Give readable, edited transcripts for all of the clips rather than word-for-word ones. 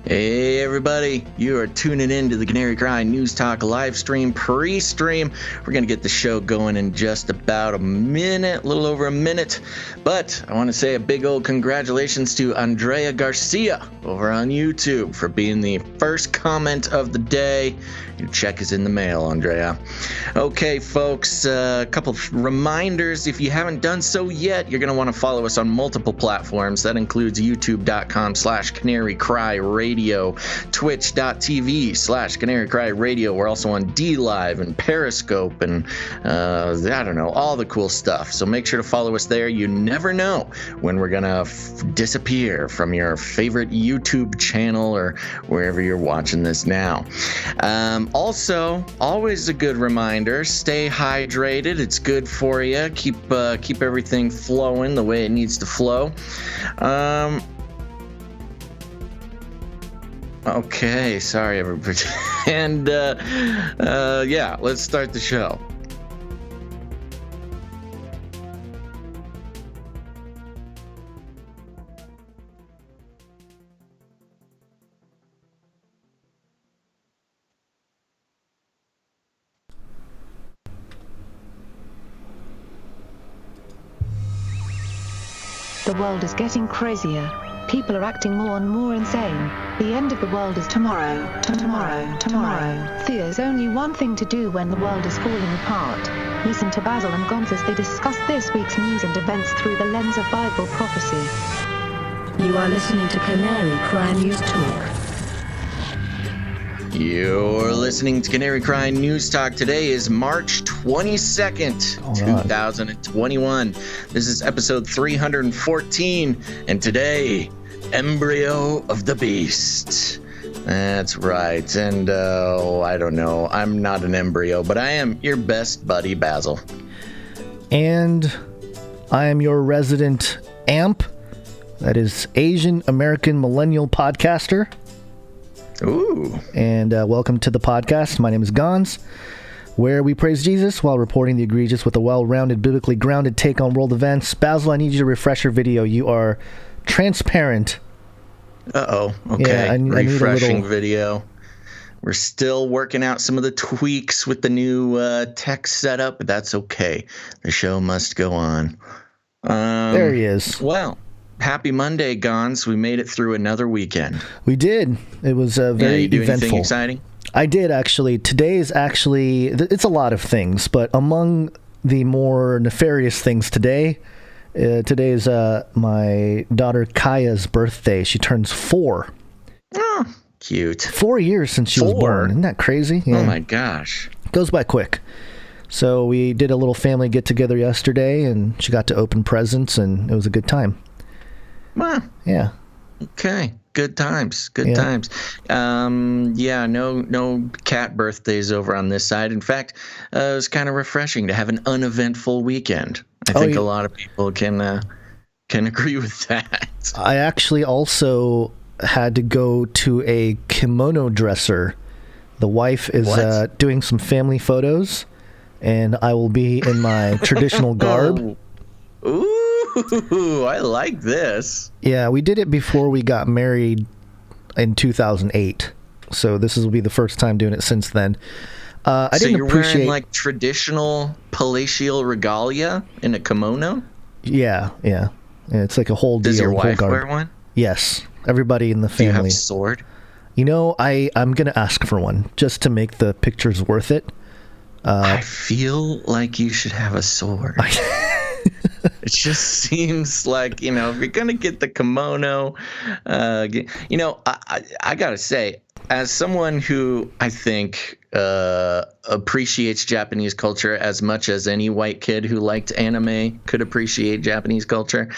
Hey everybody, you are tuning in to the Canary Cry News Talk live stream, PreStream. We're going to get the show going in just about a minute, a little over a minute. But I want to say a big old congratulations to Andrea Garcia over on YouTube for being the first comment of the day. Your check is in the mail, Andrea. Okay, folks, a couple of reminders. If you haven't done so yet, you're going to want to follow us on multiple platforms. That includes youtube.com/CanaryCryRadio, twitch.tv/CanaryCryRadio. We're also on DLive and Periscope and, I don't know, all the cool stuff. So make sure to follow us there. You never know when we're going to disappear from your favorite YouTube channel or wherever you're watching this now. Also, always a good reminder, stay hydrated. It's good for you. Keep everything flowing the way it needs to flow. Okay, sorry everybody. And yeah, let's start the show. The world is getting crazier. People are acting more and more insane. The end of the world is tomorrow. Tomorrow. There's only one thing to do when the world is falling apart. Listen to Basil and Gonz as they discuss this week's news and events through the lens of Bible prophecy. You are listening to Canary Cry News Talk. You're listening to Canary Cry News Talk. Today is March 22nd, 2021. This is episode 314, and today, Embryo of the Beast. That's right, and I don't know, I'm not an embryo, but I am your best buddy, Basil. And I am your resident AMP, that is Asian American Millennial Podcaster. Ooh. And welcome to the podcast. My name is Gonz, where we praise Jesus while reporting the egregious with a well-rounded, biblically grounded take on world events. Basil, I need you to refresh your video. You are transparent. Uh-oh. Okay. Yeah, I need refreshing a little video. We're still working out some of the tweaks with the new tech setup, but that's okay. The show must go on. There he is. Well, happy Monday, Gonz. We made it through another weekend. We did. It was very you do eventful. Anything exciting? I did, actually. Today is actually, it's a lot of things, but among the more nefarious things today is my daughter Kaya's birthday. She turns 4. Oh, cute. 4 years since she was born. Isn't that crazy? Yeah. Oh my gosh. Goes by quick. So we did a little family get-together yesterday, and she got to open presents, and it was a good time. Wow. Yeah. Okay. Good times. Good times. Yeah, no cat birthdays over on this side. In fact, it was kind of refreshing to have an uneventful weekend. I think a lot of people can agree with that. I actually also had to go to a kimono dresser. The wife is doing some family photos, and I will be in my traditional garb. Ooh, I like this. Yeah, we did it before we got married in 2008. So this will be the first time doing it since then. I didn't appreciate... wearing like traditional palatial regalia in a kimono? Yeah. It's like a whole deal. Does your wife wear one? Yes. Everybody in the family. Do you have a sword? You know, I'm going to ask for one just to make the pictures worth it. I feel like you should have a sword. It just seems like, if you're going to get the kimono, I got to say, as someone who I think appreciates Japanese culture as much as any white kid who liked anime could appreciate Japanese culture,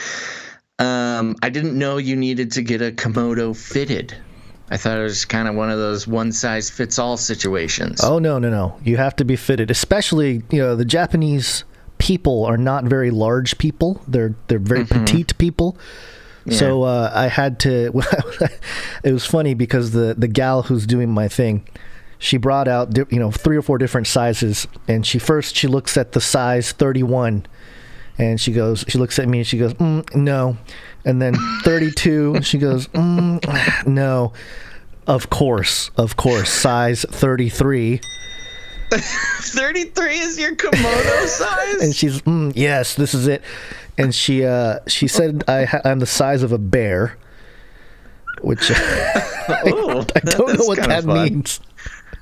I didn't know you needed to get a kimono fitted. I thought it was kind of one of those one-size-fits-all situations. Oh, no. You have to be fitted, especially, the Japanese people are not very large people. They're very petite people. Yeah. So I had to. It was funny because the gal who's doing my thing, she brought out 3 or 4 different sizes, and she looks at the size 31, and she looks at me and she goes, no, and then 32, she goes, no. Of course, size 33. 33 is your kimono size? And she's, yes, this is it. And she said I'm the size of a bear, which I don't know what that means.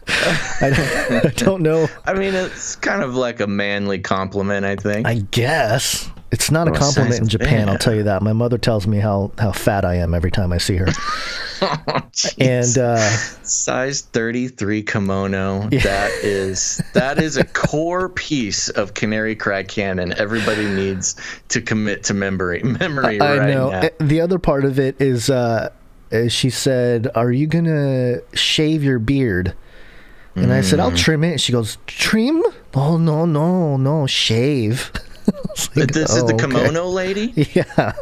I don't know. I mean, it's kind of like a manly compliment, I think. I guess. It's not a compliment in Japan, I'll tell you that. My mother tells me how fat I am every time I see her. Oh, and size 33 kimono. Yeah. That is a core piece of Canary Cry canon. Everybody needs to commit to memory right know. Now. The other part of it is she said, "Are you gonna shave your beard?" And I said, "I'll trim it." And she goes, "Trim? Oh no, shave." Like, this is the kimono lady? Yeah.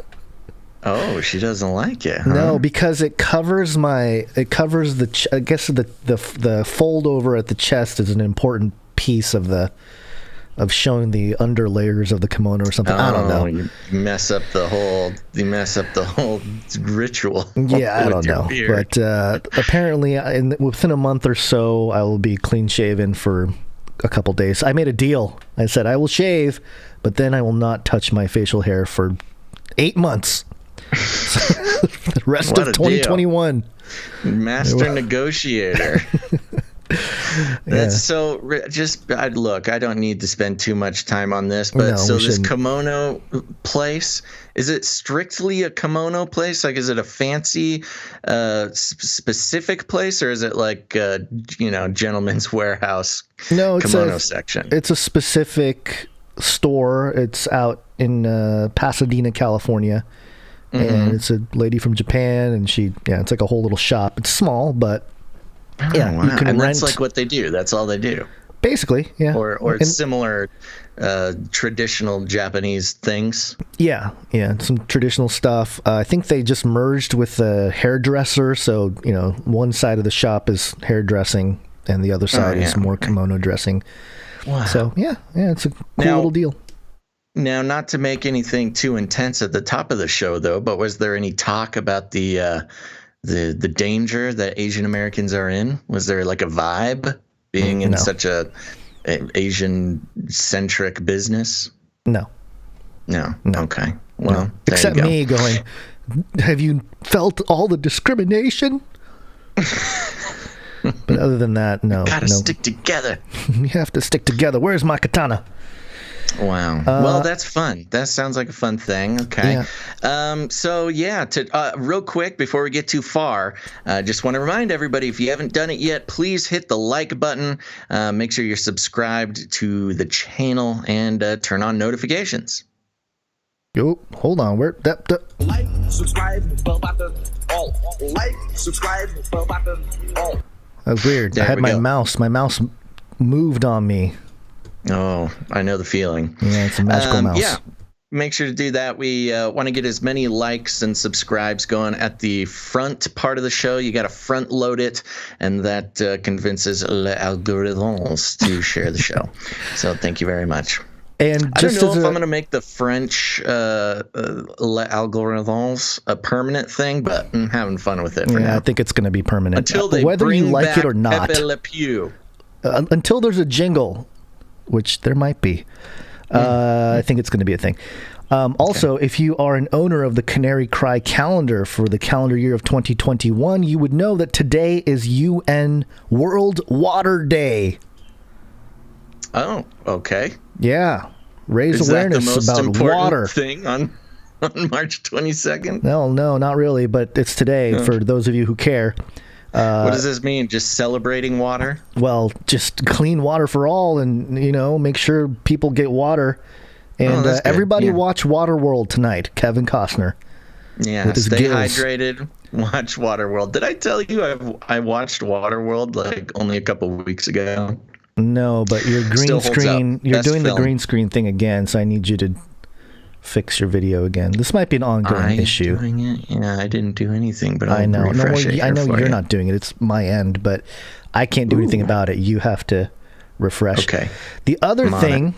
Oh, she doesn't like it, huh? No, because it covers I guess the fold over at the chest is an important piece of showing the under layers of the kimono or something. I don't know. You mess up the whole ritual. Yeah, I don't know. Beard. But apparently within a month or so I will be clean shaven for a couple days. I made a deal. I said I will shave, but then I will not touch my facial hair for 8 months. The rest of 2021. Deal. Master negotiator. That's so. Look, I don't need to spend too much time on this, but this kimono place, is it strictly a kimono place? Like, is it a fancy, specific place, or is it like, Gentleman's Warehouse? No, it's kimono section. It's a specific store. It's out in Pasadena, California. And it's a lady from Japan, and it's like a whole little shop. It's small, but wow. You can rent. That's like what they do. That's all they do. Basically, yeah. Or similar traditional Japanese things. Yeah, some traditional stuff. I think they just merged with a hairdresser, so one side of the shop is hairdressing, and the other side is more kimono dressing. Wow. So yeah, it's a cool little deal. Now, not to make anything too intense at the top of the show, though, but was there any talk about the danger that Asian Americans are in? Was there like a vibe being in such a Asian-centric business? No. Okay. Well, except me going, have you felt all the discrimination? But other than that, no. Gotta stick together. You have to stick together. Where's my katana? Wow. Well, that's fun. That sounds like a fun thing. Okay. Yeah. Real quick before we get too far, just want to remind everybody, if you haven't done it yet, please hit the like button. Make sure you're subscribed to the channel and turn on notifications. Yo, hold on. Where that like, subscribe, bell button, all. Like, subscribe, bell button, all. That was weird. I had my mouse. My mouse moved on me. Oh, I know the feeling. Yeah, it's a magical mouse. Yeah, make sure to do that. We want to get as many likes and subscribes going at the front part of the show. You got to front load it, and that convinces the algorithms to share the show. So thank you very much. And I don't know if I'm going to make the French algorithms a permanent thing, but I'm having fun with it for now. I think it's going to be permanent. Until they whether bring you like back it or not. Pepe Le Pew. Until there's a jingle, which there might be. I think it's going to be a thing. Also, if you are an owner of the Canary Cry calendar for the calendar year of 2021, you would know that today is UN World Water Day. Oh, okay. Yeah. Raise Is awareness that the most about important water. Thing on March 22nd? No, not really, but it's today for those of you who care. What does this mean? Just celebrating water? Well, just clean water for all, and make sure people get water. And everybody watch Waterworld tonight. Kevin Costner. Yeah, stay hydrated. Watch Waterworld. Did I tell you I watched Waterworld like only a couple weeks ago? No, but your green screen. You're doing the green screen thing again, so I need you to fix your video again. This might be an ongoing issue. Doing it? Yeah, I didn't do anything, but I know. Refresh it. I know you're not doing it. It's my end, but I can't do anything about it. You have to refresh. Okay. The other thing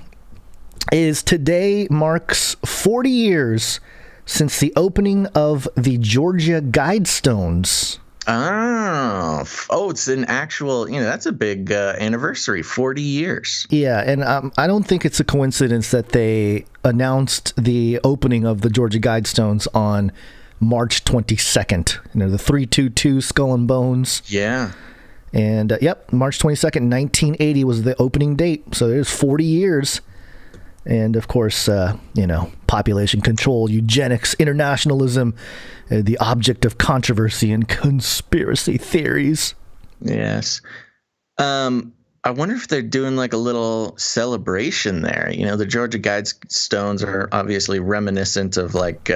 is today marks 40 years since the opening of the Georgia Guidestones. Oh, It's an actual, that's a big anniversary, 40 years. Yeah, and I don't think it's a coincidence that they announced the opening of the Georgia Guidestones on March 22nd. The 322 Skull and Bones. Yeah. And, March 22nd, 1980 was the opening date. So there's 40 years. And, of course, population control, eugenics, internationalism, the object of controversy and conspiracy theories. Yes. I wonder if they're doing like a little celebration there. The Georgia Guidestones are obviously reminiscent of like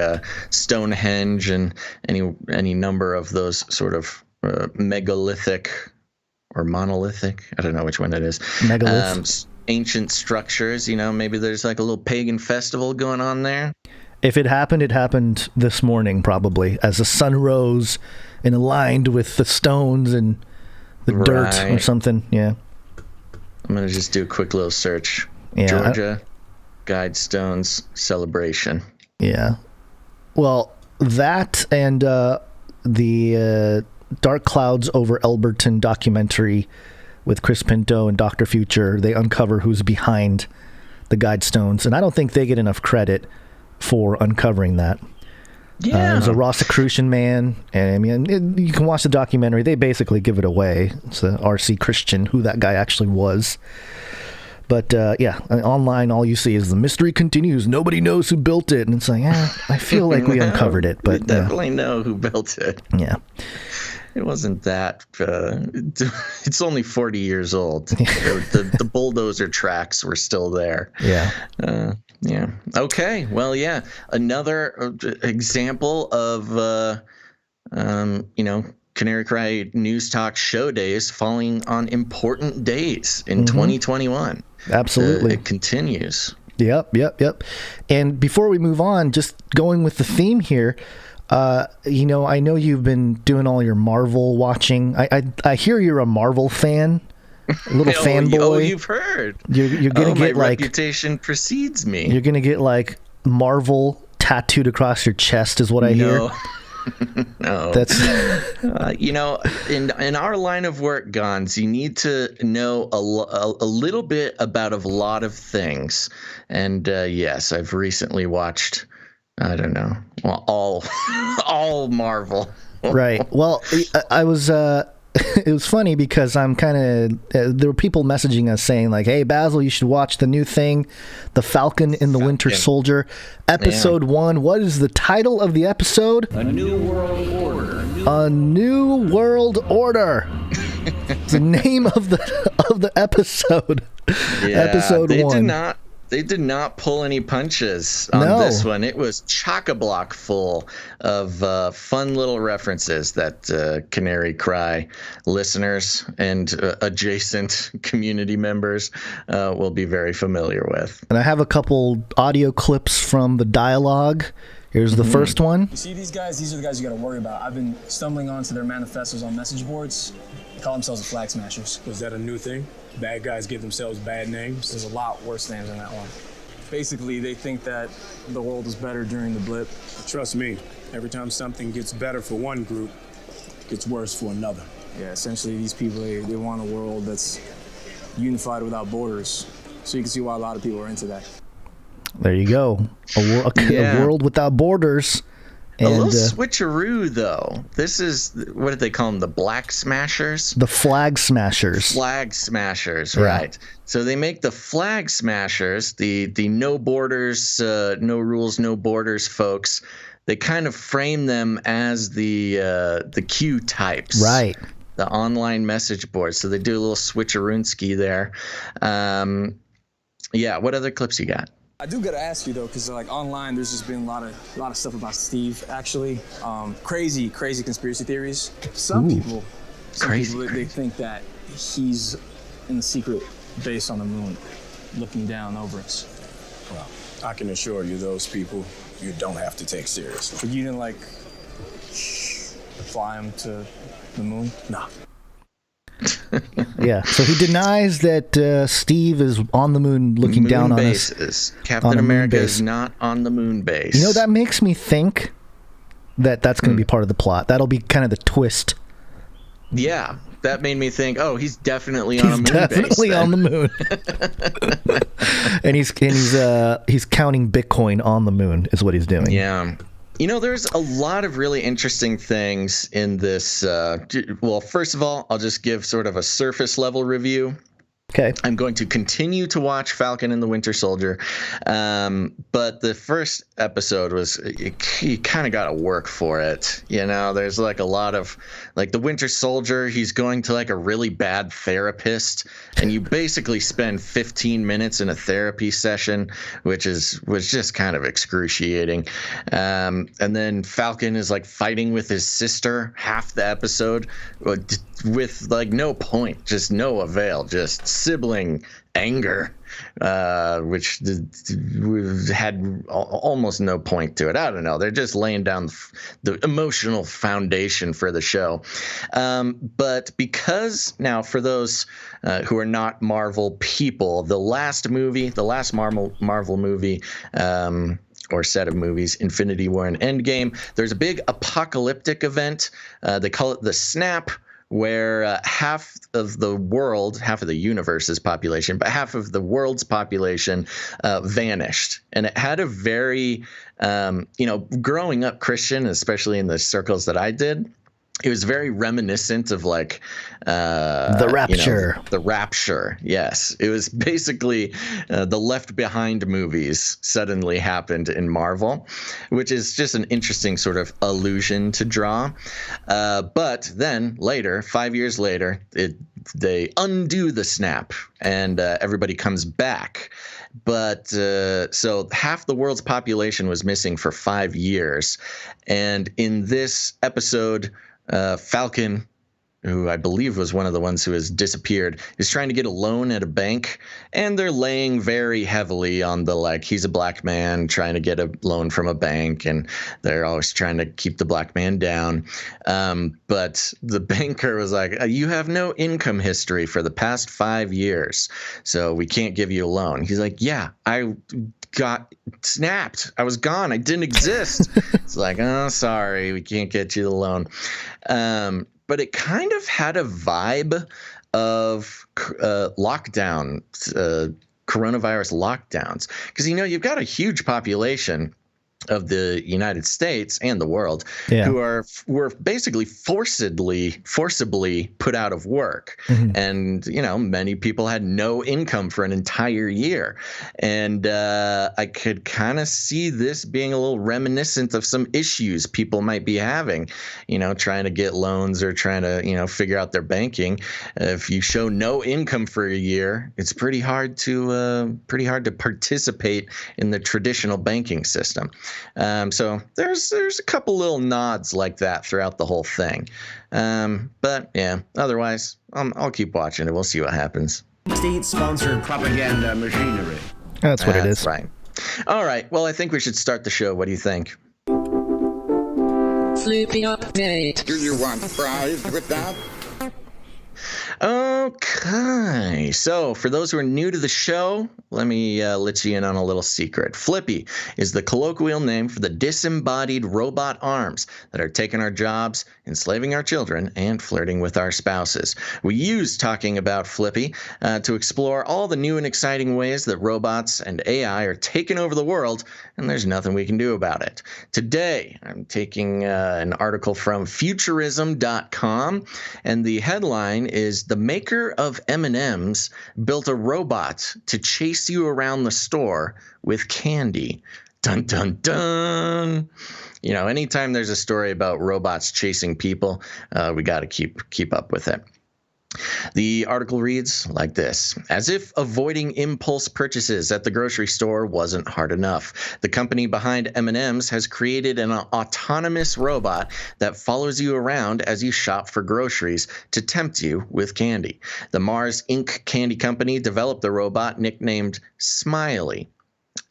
Stonehenge and any number of those sort of megalithic or monolithic. I don't know which one it is. Megalith. Ancient structures. Maybe there's like a little pagan festival going on there. If it happened this morning, probably, as the sun rose and aligned with the stones and the dirt or something. Yeah. I'm going to just do a quick little search. Yeah, Georgia Guidestones celebration. Yeah. Well, that and the Dark Clouds Over Elberton documentary with Chris Pinto and Dr. Future, they uncover who's behind the Guidestones. And I don't think they get enough credit for uncovering that. Yeah. There's a Rosicrucian man, and you can watch the documentary. They basically give it away. It's the R.C. Christian, who that guy actually was. But online, all you see is the mystery continues. Nobody knows who built it, and it's like, I feel like we uncovered it, but we definitely know who built it. Yeah, it wasn't that. It's only 40 years old. The bulldozer tracks were still there. Yeah. Yeah. Okay. Well, yeah. Another example of, Canary Cry News Talk show days falling on important days in 2021. Absolutely. It continues. Yep. And before we move on, just going with the theme here, I know you've been doing all your Marvel watching. I hear you're a Marvel fan. A little fanboy. Oh, you've heard. You're gonna get my like reputation precedes me. You're gonna get like Marvel tattooed across your chest, is what I hear. No, that's in our line of work, Gons, you need to know a little bit about a lot of things. And yes, I've recently watched. I don't know. Well, all Marvel. Right. Well, I was. It was funny because I'm kind of there were people messaging us saying like, "Hey Basil, you should watch the new thing, The Falcon and the Winter Soldier, episode 1. What is the title of the episode? A New World Order. A New World Order. It's the name of the episode. Yeah, episode 1. They did not pull any punches on this one. It was chock-a-block full of fun little references that Canary Cry listeners and adjacent community members will be very familiar with. And I have a couple audio clips from the dialogue. Here's the first one. You see these guys? These are the guys you got to worry about. I've been stumbling onto their manifestos on message boards. They call themselves the Flag Smashers. Was that a new thing? Bad guys give themselves bad names? There's a lot worse names than that one. Basically, they think that the world was better during the blip. Trust me, every time something gets better for one group, it gets worse for another. Yeah, essentially these people, they want a world that's unified without borders. So you can see why a lot of people are into that. There you go. A world without borders. And, a little switcheroo, though. This is, what did they call them? The Black Smashers? The Flag Smashers. Flag Smashers, right. So they make the Flag Smashers, the no borders, no rules, no borders folks. They kind of frame them as the Q types. Right. The online message boards. So they do a little switcheroonski there. What other clips you got? I do gotta ask you though, because like online, there's just been a lot of stuff about Steve. Actually, crazy conspiracy theories. Some people, they think that he's in the secret base on the moon, looking down over us. Well, I can assure you, those people you don't have to take seriously. But you didn't like fly him to the moon? Nah. Yeah, so he denies that Steve is on the moon looking down on us. Captain America is not on the moon base. You know, that makes me think that that's going to be part of the plot. That'll be kind of the twist Yeah, that made me think, oh, he's definitely on a moon base. Definitely on the moon. And he's counting Bitcoin on the moon is what he's doing. Yeah. You know, there's a lot of really interesting things in this. Well, first of all, I'll just give sort of a surface level review. Okay. I'm going to continue to watch Falcon and the Winter Soldier. But the first episode was, you kind of got to work for it. You know, there's like a lot of, like the Winter Soldier, he's going to like a really bad therapist. And you basically spend 15 minutes in a therapy session, was just kind of excruciating. And then Falcon is like fighting with his sister half the episode with like no point, just no avail, just sibling anger, which had almost no point to it. I don't know. They're just laying down the emotional foundation for the show. But because now, for those who are not Marvel people, the last Marvel movie, or set of movies, Infinity War and Endgame, there's a big apocalyptic event. They call it the Snap, where half of the universe's population, but half of the world's population vanished. And it had a very, growing up Christian, especially in the circles that I did, it was very reminiscent of like the Rapture. The Rapture, yes. It was basically the Left Behind movies suddenly happened in Marvel, which is just an interesting sort of allusion to draw. But then later, 5 years later, they undo the snap and everybody comes back. But so half the world's population was missing for 5 years. And in this episode, Falcon, who I believe was one of the ones who has disappeared, is trying to get a loan at a bank, and they're laying very heavily on the, like, he's a black man trying to get a loan from a bank, and they're always trying to keep the black man down. But the banker was like, you have no income history for the past 5 years, so we can't give you a loan. He's like, yeah, I got snapped. I was gone. I didn't exist. It's like, oh, sorry, we can't get you the loan. But it kind of had a vibe of lockdown, coronavirus lockdowns, because, you've got a huge population of the United States and the world who were basically forcibly put out of work. Mm-hmm. And, many people had no income for an entire year. And I could kind of see this being a little reminiscent of some issues people might be having, trying to get loans or trying to, figure out their banking. If you show no income for a year, it's pretty hard to participate in the traditional banking system. So there's a couple little nods like that throughout the whole thing. But yeah, otherwise, I'll keep watching it. We'll see what happens. State-sponsored propaganda machinery. That's what it is. Right. All right. Well, I think we should start the show. What do you think? Sleepy update. Do you want fries with that? Okay, so for those who are new to the show, let me let you in on a little secret. Flippy is the colloquial name for the disembodied robot arms that are taking our jobs, enslaving our children, and flirting with our spouses. We use talking about Flippy to explore all the new and exciting ways that robots and AI are taking over the world, and there's nothing we can do about it. Today, I'm taking an article from Futurism.com, and the headline is, "The maker of M&Ms built a robot to chase you around the store with candy." Dun, dun, dun. Anytime there's a story about robots chasing people, we got to keep up with it. The article reads like this: "As if avoiding impulse purchases at the grocery store wasn't hard enough, the company behind M&Ms has created an autonomous robot that follows you around as you shop for groceries to tempt you with candy. The Mars Inc. candy company developed the robot nicknamed Smiley."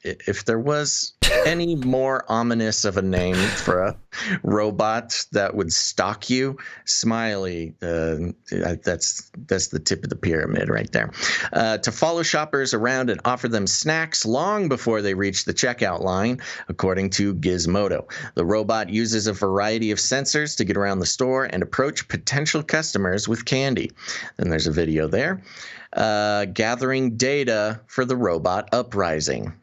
If there was any more ominous of a name for a robot that would stalk you? Smiley. That's the tip of the pyramid right there. To follow shoppers around and offer them snacks long before they reach the checkout line, according to Gizmodo. The robot uses a variety of sensors to get around the store and approach potential customers with candy. Then there's a video there. Gathering data for the robot uprising.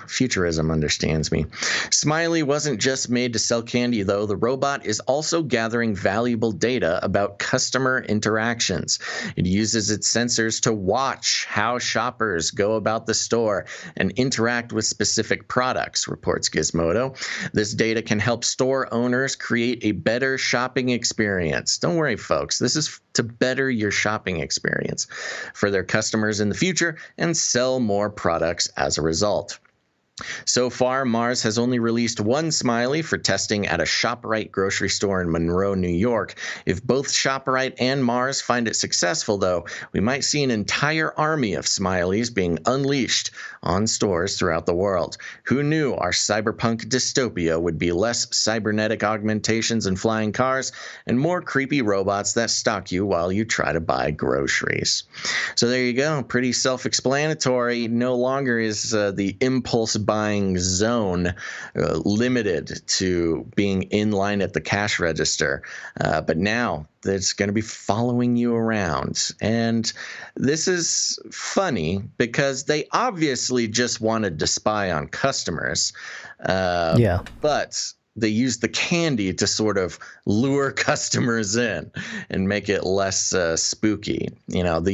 Futurism understands me. Smiley wasn't just made to sell candy, though. The robot is also gathering valuable data about customer interactions. It uses its sensors to watch how shoppers go about the store and interact with specific products, reports Gizmodo. This data can help store owners create a better shopping experience. Don't worry, folks. This is to better your shopping experience for their customers in the future and sell more products as a result. So far, Mars has only released one Smiley for testing at a ShopRite grocery store in Monroe, New York. If both ShopRite and Mars find it successful, though, we might see an entire army of Smileys being unleashed on stores throughout the world. Who knew our cyberpunk dystopia would be less cybernetic augmentations and flying cars and more creepy robots that stalk you while you try to buy groceries? So there you go. Pretty self-explanatory. No longer is the impulse buying zone limited to being in line at the cash register, but now it's going to be following you around. And this is funny because they obviously just wanted to spy on customers. But they use the candy to sort of lure customers in and make it less spooky. You know,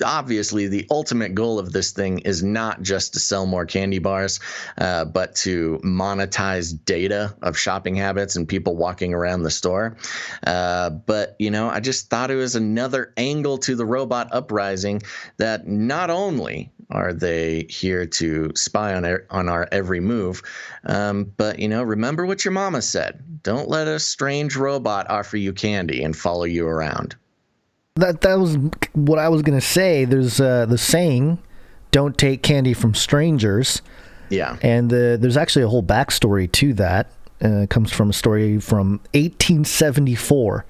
obviously the ultimate goal of this thing is not just to sell more candy bars, but to monetize data of shopping habits and people walking around the store. But, you know, I just thought it was another angle to the robot uprising that not only are they here to spy on our every move, but, you know, remember what your mama said. Don't let a strange robot offer you candy and follow you around. That was what I was going to say. There's the saying, don't take candy from strangers. Yeah. And there's actually a whole backstory to that. It comes from a story from 1874.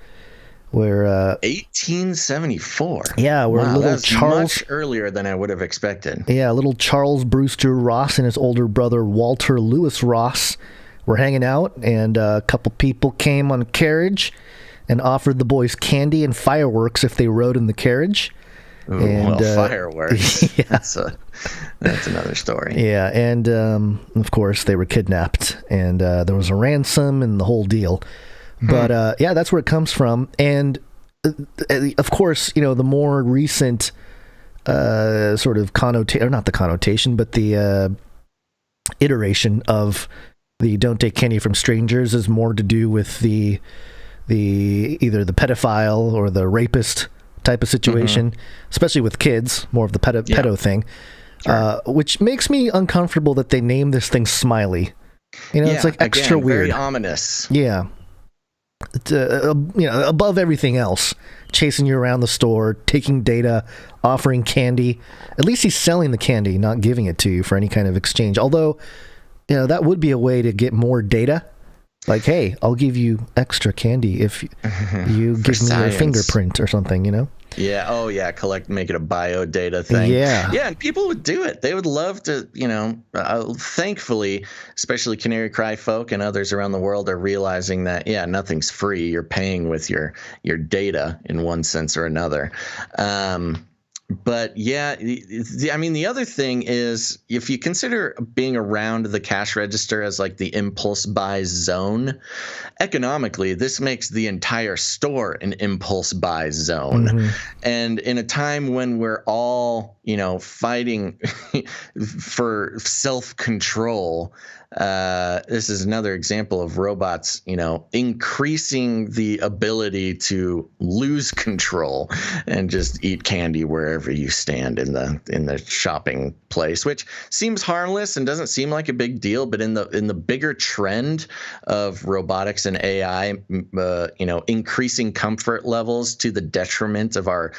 Where 1874. Yeah, where little that's Charles, much earlier than I would have expected. Yeah, little Charles Brewster Ross and his older brother Walter Lewis Ross were hanging out, and a couple people came on a carriage and offered the boys candy and fireworks if they rode in the carriage. Ooh, and, fireworks. Yeah. That's another story. Yeah, and of course they were kidnapped, and there was a ransom and the whole deal. But yeah, that's where it comes from. And of course, you know, the more recent sort of connotation, or not the connotation, but the iteration of the don't take candy from strangers is more to do with the either the pedophile or the rapist type of situation, especially with kids, more of the pedo thing, which makes me uncomfortable that they name this thing Smiley. You know, it's like extra weird. Very ominous. Yeah. You know, above everything else, chasing you around the store, taking data, offering candy. At least he's selling the candy, not giving it to you for any kind of exchange. Although, you know, that would be a way to get more data. Like, hey, I'll give you extra candy if you give me your fingerprint or something, you know? Yeah. Oh, yeah. Make it a bio data thing. Yeah. Yeah. And people would do it. They would love to, you know, thankfully, especially Canary Cry folk and others around the world are realizing that, yeah, nothing's free. You're paying with your data in one sense or another. But yeah, I mean, the other thing is if you consider being around the cash register as like the impulse buy zone, economically, this makes the entire store an impulse buy zone. And in a time when we're all, you know, fighting for self-control, this is another example of robots, you know, increasing the ability to lose control and just eat candy wherever you stand in the shopping place, which seems harmless and doesn't seem like a big deal. But in the bigger trend of robotics and AI, you know, increasing comfort levels to the detriment of our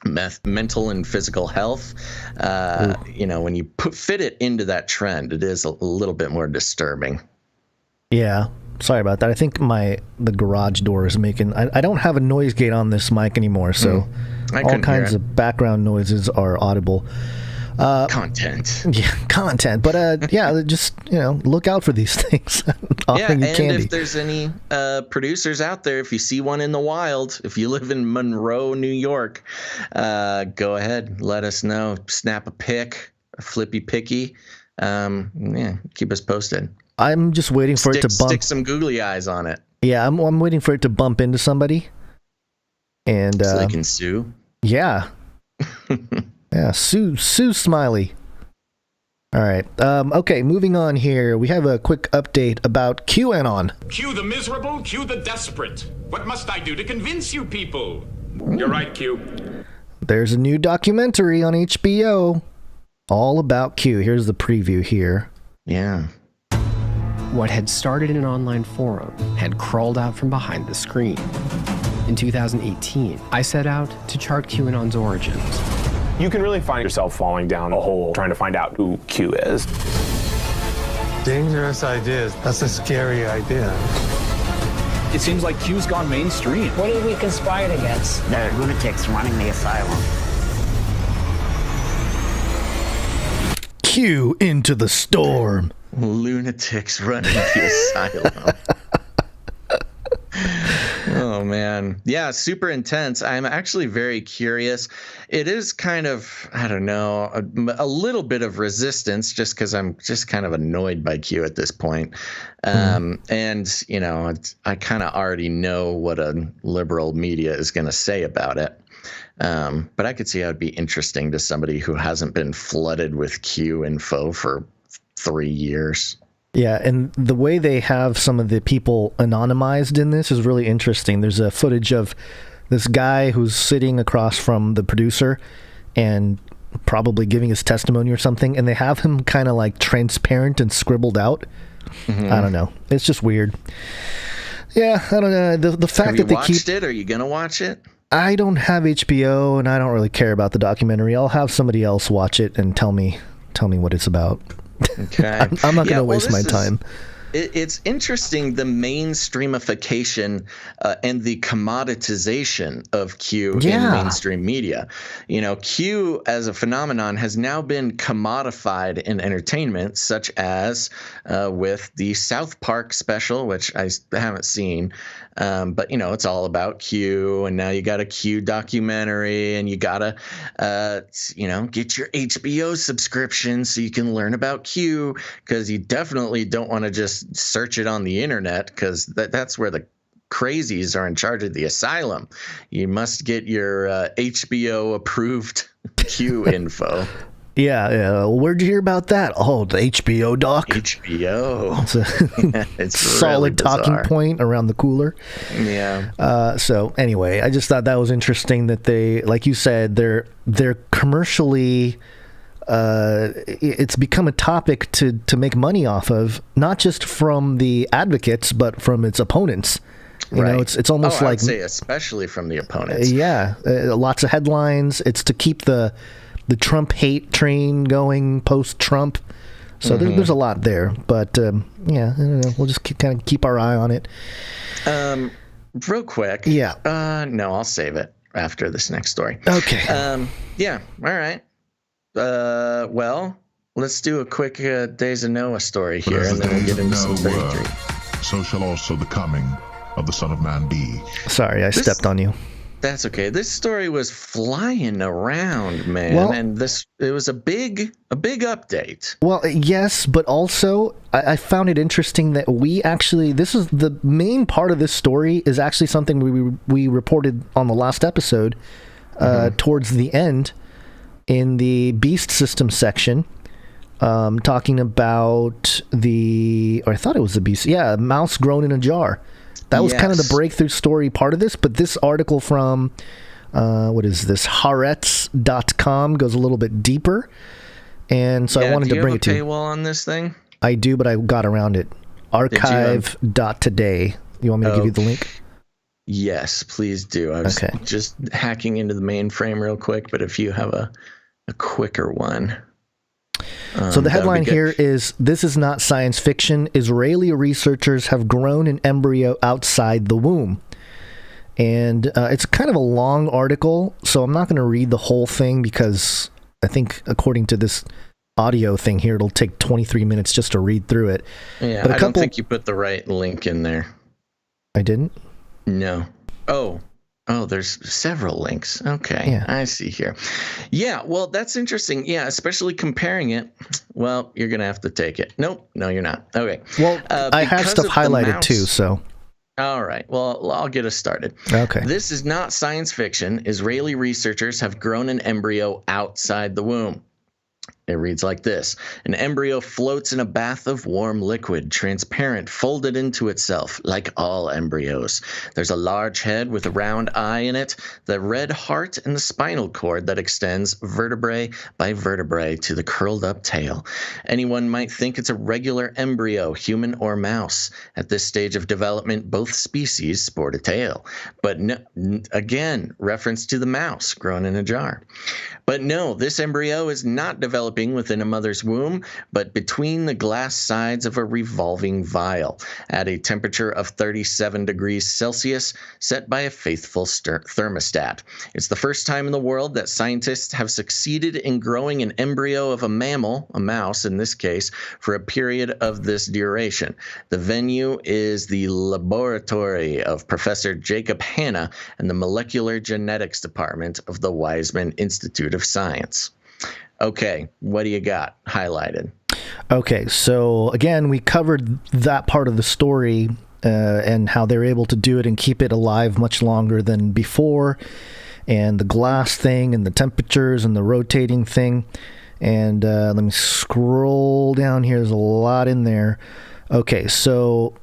mental and physical health. When you fit it into that trend, it is a little bit more disturbing. Yeah. Sorry about that. I think the garage door is making... I don't have a noise gate on this mic anymore, so all kinds of background noises are audible. Content. Yeah, content. But just look out for these things. If there's any producers out there, if you see one in the wild, if you live in Monroe, New York, go ahead, let us know. Snap a pic, a flippy picky. Keep us posted. I'm just waiting for it to stick some googly eyes on it. Yeah, I'm waiting for it to bump into somebody, and so they can sue. Yeah. Yeah, Sue Smiley. All right. Okay, moving on here. We have a quick update about QAnon. Q the miserable, Q the desperate. What must I do to convince you people? You're right, Q. There's a new documentary on HBO all about Q. Here's the preview here. Yeah. What had started in an online forum had crawled out from behind the screen. In 2018, I set out to chart QAnon's origins. You can really find yourself falling down a hole trying to find out who Q is. Dangerous ideas. That's a scary idea. It seems like Q's gone mainstream. What did we conspire against? The lunatics running the asylum. Q into the storm. Lunatics running the asylum. Oh, man. Yeah, super intense. I'm actually very curious. It is kind of, I don't know, a little bit of resistance just because I'm just kind of annoyed by Q at this point. And, I kind of already know what a liberal media is going to say about it. But I could see how it'd be interesting to somebody who hasn't been flooded with Q info for 3 years. Yeah, and the way they have some of the people anonymized in this is really interesting. There's a footage of this guy who's sitting across from the producer and probably giving his testimony or something, and they have him kind of like transparent and scribbled out. Mm-hmm. I don't know. It's just weird. Yeah, I don't know. The fact that they watched it? Are you going to watch it? I don't have HBO, and I don't really care about the documentary. I'll have somebody else watch it and tell me what it's about. Okay. I'm not going to waste my time. It's interesting, the mainstreamification and the commoditization of Q in mainstream media. Q as a phenomenon has now been commodified in entertainment, such as with the South Park special, which I haven't seen. But, it's all about Q, and now you got a Q documentary, and you got to, get your HBO subscription so you can learn about Q, because you definitely don't want to just search it on the internet, because that's where the crazies are in charge of the asylum. You must get your HBO approved Q info. Yeah. Where'd you hear about that? Oh, the HBO doc. HBO. It's a solid really talking point around the cooler. Yeah. So anyway, I just thought that was interesting that they, like you said, they're commercially. It's become a topic to make money off of, not just from the advocates, but from its opponents. It's almost like, I'd say especially from the opponents. Yeah, lots of headlines. It's to keep the Trump hate train going post-Trump. So there's a lot there. But, I don't know. We'll just kind of keep our eye on it. Real quick. Yeah. No, I'll save it after this next story. Okay. Yeah. All right. Well, let's do a quick Days of Noah story here, and then we'll get into some 33. So shall also the coming of the Son of Man be. Sorry, I stepped on you. That's okay. This story was flying around, man, well, and it was a big update. Well, yes, but also I found it interesting that this is the main part of this story is actually something we reported on the last episode, towards the end in the Beast System section, talking about I thought it was the Beast, mouse grown in a jar. That was kind of the breakthrough story part of this, but this article from, what is this, Haaretz.com goes a little bit deeper, and so I wanted to bring it to you. Do you have a paywall on this thing? I do, but I got around it. Archive.today. You want me to give you the link? Yes, please do. I was just hacking into the mainframe real quick, but if you have a quicker one. So the headline here is, "This is not science fiction. Israeli researchers have grown an embryo outside the womb." And it's kind of a long article, so I'm not going to read the whole thing because I think according to this audio thing here, it'll take 23 minutes just to read through it. Yeah, but I don't think you put the right link in there. I didn't? No. Oh, there's several links. Okay, yeah. I see here. Yeah, well, that's interesting. Yeah, especially comparing it. Well, you're going to have to take it. Nope, no, you're not. Okay. Well, I have stuff highlighted too, so. All right. Well, I'll get us started. Okay. This is not science fiction. Israeli researchers have grown an embryo outside the womb. It reads like this. An embryo floats in a bath of warm liquid, transparent, folded into itself, like all embryos. There's a large head with a round eye in it, the red heart, and the spinal cord that extends vertebrae by vertebrae to the curled up tail. Anyone might think it's a regular embryo, human or mouse. At this stage of development, both species sport a tail. But no, again, reference to the mouse grown in a jar. But no, this embryo is not developing within a mother's womb, but between the glass sides of a revolving vial at a temperature of 37 degrees Celsius set by a faithful thermostat. It's the first time in the world that scientists have succeeded in growing an embryo of a mammal, a mouse in this case, for a period of this duration. The venue is the laboratory of Professor Jacob Hanna and the Molecular Genetics Department of the Weizmann Institute of Science. Okay, what do you got highlighted? Okay, so again, we covered that part of the story and how they're able to do it and keep it alive much longer than before, and the glass thing and the temperatures and the rotating thing. And let me scroll down here. There's a lot in there. Okay, so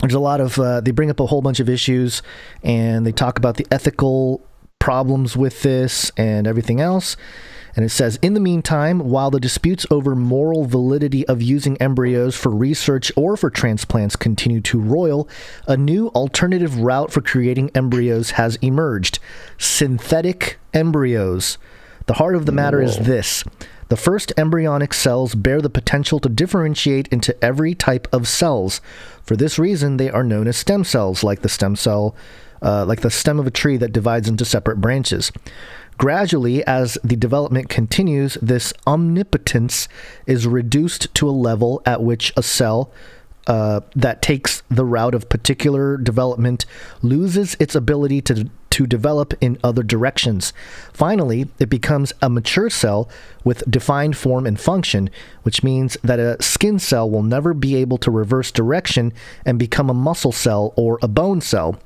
there's a lot of, they bring up a whole bunch of issues, and they talk about the ethical problems with this and everything else. And it says, in the meantime, while the disputes over moral validity of using embryos for research or for transplants continue to roil, a new alternative route for creating embryos has emerged: synthetic embryos. The heart of the matter is this. The first embryonic cells bear the potential to differentiate into every type of cells. For this reason, they are known as stem cells, like the stem of a tree that divides into separate branches. Gradually, as the development continues, this omnipotence is reduced to a level at which a cell that takes the route of particular development loses its ability to develop in other directions. Finally, it becomes a mature cell with defined form and function, which means that a skin cell will never be able to reverse direction and become a muscle cell or a bone cell.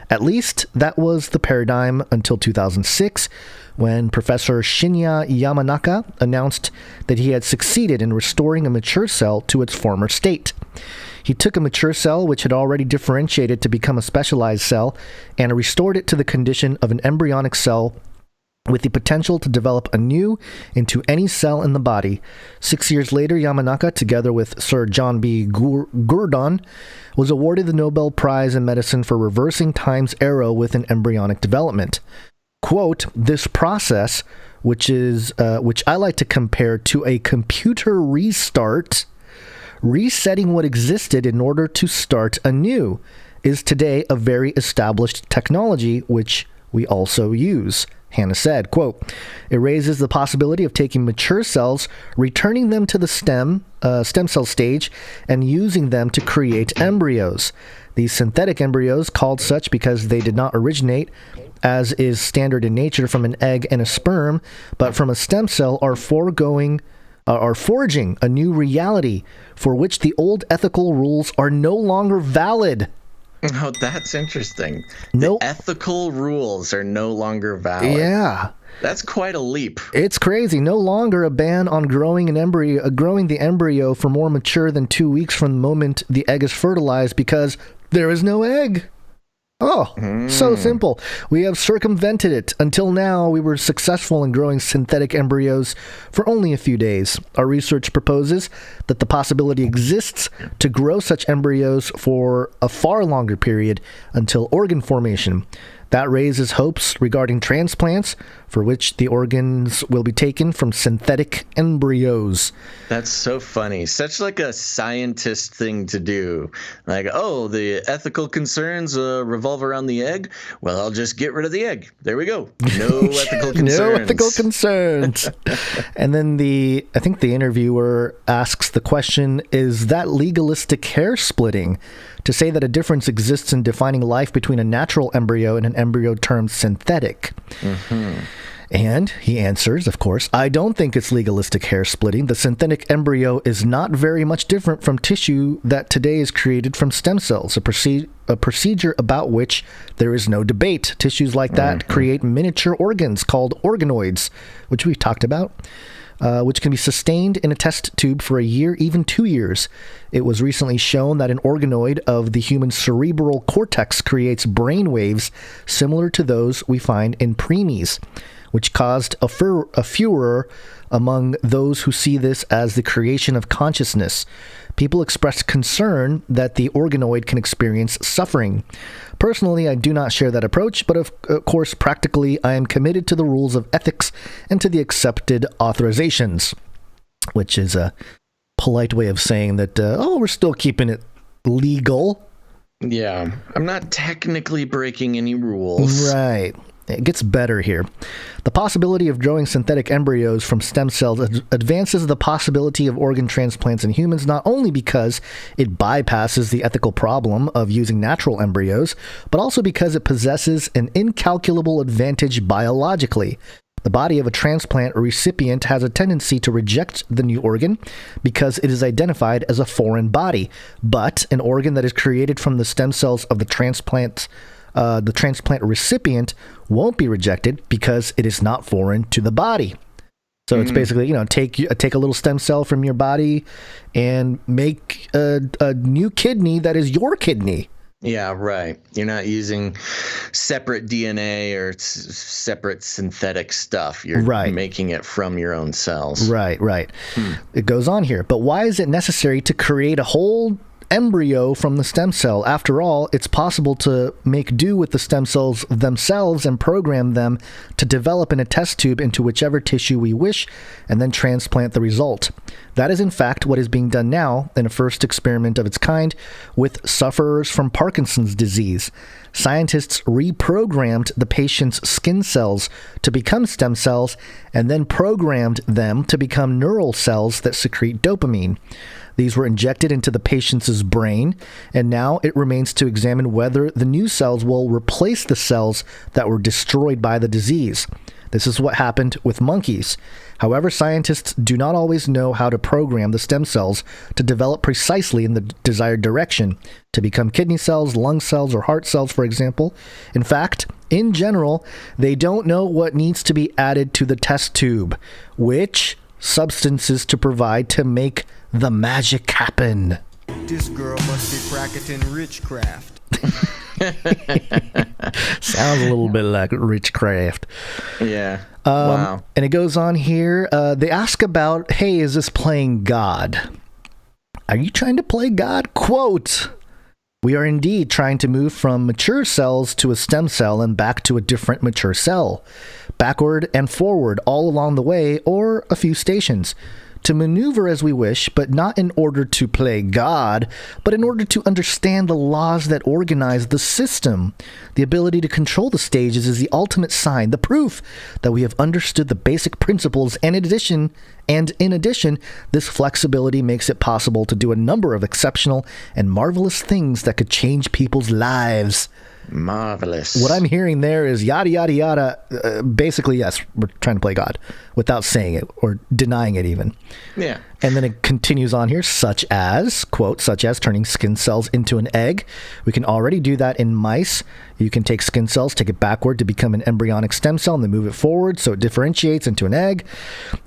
At least that was the paradigm until 2006, when Professor Shinya Yamanaka announced that he had succeeded in restoring a mature cell to its former state. He took a mature cell which had already differentiated to become a specialized cell and restored it to the condition of an embryonic cell with the potential to develop anew into any cell in the body. 6 years later, Yamanaka, together with Sir John B. Gurdon, was awarded the Nobel Prize in Medicine for reversing time's arrow with an embryonic development. Quote, this process, which I like to compare to a computer restart, resetting what existed in order to start anew, is today a very established technology which we also use. Hanna said, quote, it raises the possibility of taking mature cells, returning them to the stem cell stage, and using them to create embryos. These synthetic embryos, called such because they did not originate, as is standard in nature, from an egg and a sperm, but from a stem cell, are forging a new reality for which the old ethical rules are no longer valid. Oh, that's interesting. The ethical rules are no longer valid. Yeah. That's quite a leap. It's crazy. No longer a ban on growing the embryo for more mature than 2 weeks from the moment the egg is fertilized because there is no egg. Oh, so simple. We have circumvented it. Until now, we were successful in growing synthetic embryos for only a few days. Our research proposes that the possibility exists to grow such embryos for a far longer period until organ formation. That raises hopes regarding transplants, for which the organs will be taken from synthetic embryos. That's so funny. Such like a scientist thing to do. Like, oh, the ethical concerns revolve around the egg? Well, I'll just get rid of the egg. There we go. No ethical concerns. No ethical concerns. And then I think the interviewer asks the question, is that legalistic hair splitting? To say that a difference exists in defining life between a natural embryo and an embryo termed synthetic. Mm-hmm. And he answers, of course, I don't think it's legalistic hair splitting. The synthetic embryo is not very much different from tissue that today is created from stem cells, a procedure about which there is no debate. Tissues like that create miniature organs called organoids, which we've talked about. Which can be sustained in a test tube for a year, even 2 years. It was recently shown that an organoid of the human cerebral cortex creates brain waves similar to those we find in preemies, which caused a furor among those who see this as the creation of consciousness. People expressed concern that the organoid can experience suffering. Personally, I do not share that approach, but of course, practically, I am committed to the rules of ethics and to the accepted authorizations, which is a polite way of saying that, we're still keeping it legal. Yeah, I'm not technically breaking any rules. Right. It gets better here. The possibility of growing synthetic embryos from stem cells advances the possibility of organ transplants in humans, not only because it bypasses the ethical problem of using natural embryos, but also because it possesses an incalculable advantage biologically. The body of a transplant recipient has a tendency to reject the new organ because it is identified as a foreign body, but an organ that is created from the stem cells of the transplant recipient won't be rejected because it is not foreign to the body. So it's basically, take a little stem cell from your body and make a new kidney that is your kidney. Yeah, right. You're not using separate DNA or separate synthetic stuff. You're making it from your own cells. Right. It goes on here. But why is it necessary to create a whole embryo from the stem cell? After all, it's possible to make do with the stem cells themselves and program them to develop in a test tube into whichever tissue we wish and then transplant the result. That is in fact what is being done now in a first experiment of its kind with sufferers from Parkinson's disease. Scientists reprogrammed the patient's skin cells to become stem cells and then programmed them to become neural cells that secrete dopamine. These were injected into the patient's brain, and now it remains to examine whether the new cells will replace the cells that were destroyed by the disease. This is what happened with monkeys. However, scientists do not always know how to program the stem cells to develop precisely in the desired direction, to become kidney cells, lung cells, or heart cells, for example. In fact, in general, they don't know what needs to be added to the test tube, which substances to provide to make the magic happen. This girl must be practicing witchcraft. Sounds a little bit like witchcraft. Yeah. Wow. And it goes on here. They ask about, hey, is this playing God? Are you trying to play God? Quote, we are indeed trying to move from mature cells to a stem cell and back to a different mature cell. Backward and forward all along the way, or a few stations. To maneuver as we wish, but not in order to play God, but in order to understand the laws that organize the system. The ability to control the stages is the ultimate sign, the proof that we have understood the basic principles, and in addition, this flexibility makes it possible to do a number of exceptional and marvelous things that could change people's lives. Marvelous. What I'm hearing there is yada, yada, yada. Basically, yes, we're trying to play God without saying it or denying it even. Yeah. And then it continues on here, such as, quote, such as turning skin cells into an egg. We can already do that in mice. You can take skin cells, take it backward to become an embryonic stem cell, and then move it forward so it differentiates into an egg.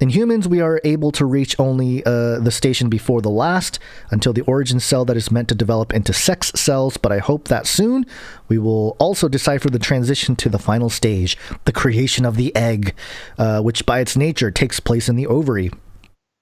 In humans, we are able to reach only the station before the last, until the origin cell that is meant to develop into sex cells, but I hope that soon we will also decipher the transition to the final stage, the creation of the egg, which by its nature takes place in the ovary.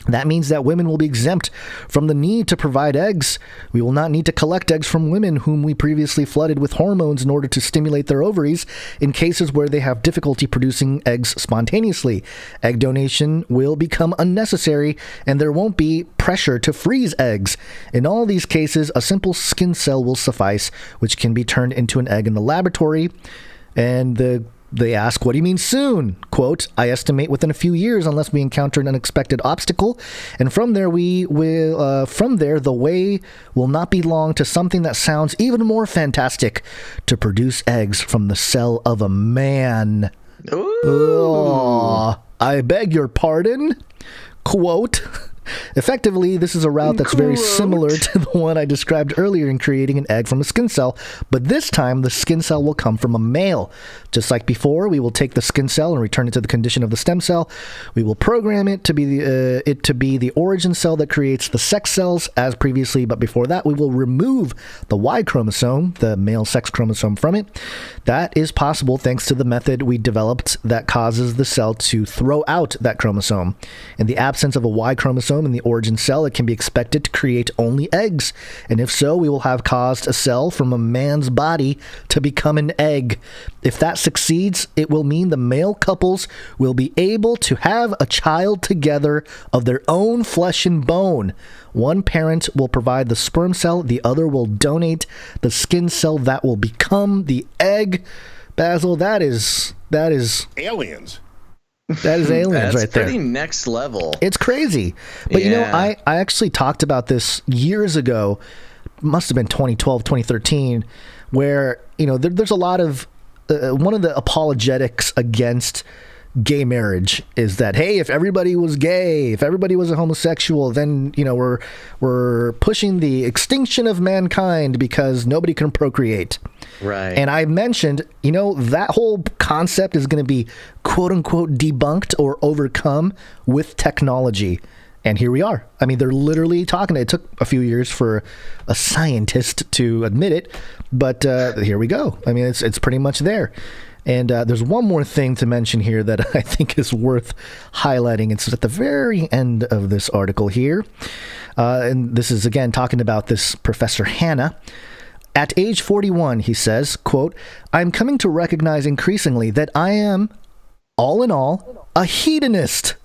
That means that women will be exempt from the need to provide eggs. We will not need to collect eggs from women whom we previously flooded with hormones in order to stimulate their ovaries in cases where they have difficulty producing eggs spontaneously. Egg donation will become unnecessary, and there won't be pressure to freeze eggs. In all these cases, a simple skin cell will suffice, which can be turned into an egg in the laboratory. And they ask, what do you mean soon? Quote, I estimate within a few years unless we encounter an unexpected obstacle. And from there, the way will not be long to something that sounds even more fantastic, to produce eggs from the cell of a man. Ooh. Oh, I beg your pardon? Quote, effectively, this is a route that's very similar to the one I described earlier in creating an egg from a skin cell, but this time the skin cell will come from a male. Just like before, we will take the skin cell and return it to the condition of the stem cell. We will program it to be the origin cell that creates the sex cells as previously, but before that, we will remove the Y chromosome, the male sex chromosome, from it. That is possible thanks to the method we developed that causes the cell to throw out that chromosome. In the absence of a Y chromosome in the origin cell, it can be expected to create only eggs. And if so, we will have caused a cell from a man's body to become an egg. If that succeeds, it will mean the male couples will be able to have a child together of their own flesh and bone. One parent will provide the sperm cell, the other will donate the skin cell that will become the egg. Basil, that is aliens. That is aliens right there. That's pretty next level. It's crazy. But you know, I actually talked about this years ago, must have been 2012, 2013, where, you know, there's a lot of, one of the apologetics against gay marriage is that, hey, if everybody was gay, if everybody was a homosexual, then, you know, we're pushing the extinction of mankind because nobody can procreate. Right. And I mentioned, you know, that whole concept is going to be quote unquote debunked or overcome with technology. And here we are. I mean, they're literally talking. It took a few years for a scientist to admit it, but here we go. I mean, it's pretty much there. And there's one more thing to mention here that I think is worth highlighting. It's at the very end of this article here. And this is, again, talking about this Professor Hannah. At age 41, he says, quote, I'm coming to recognize increasingly that I am, all in all, a hedonist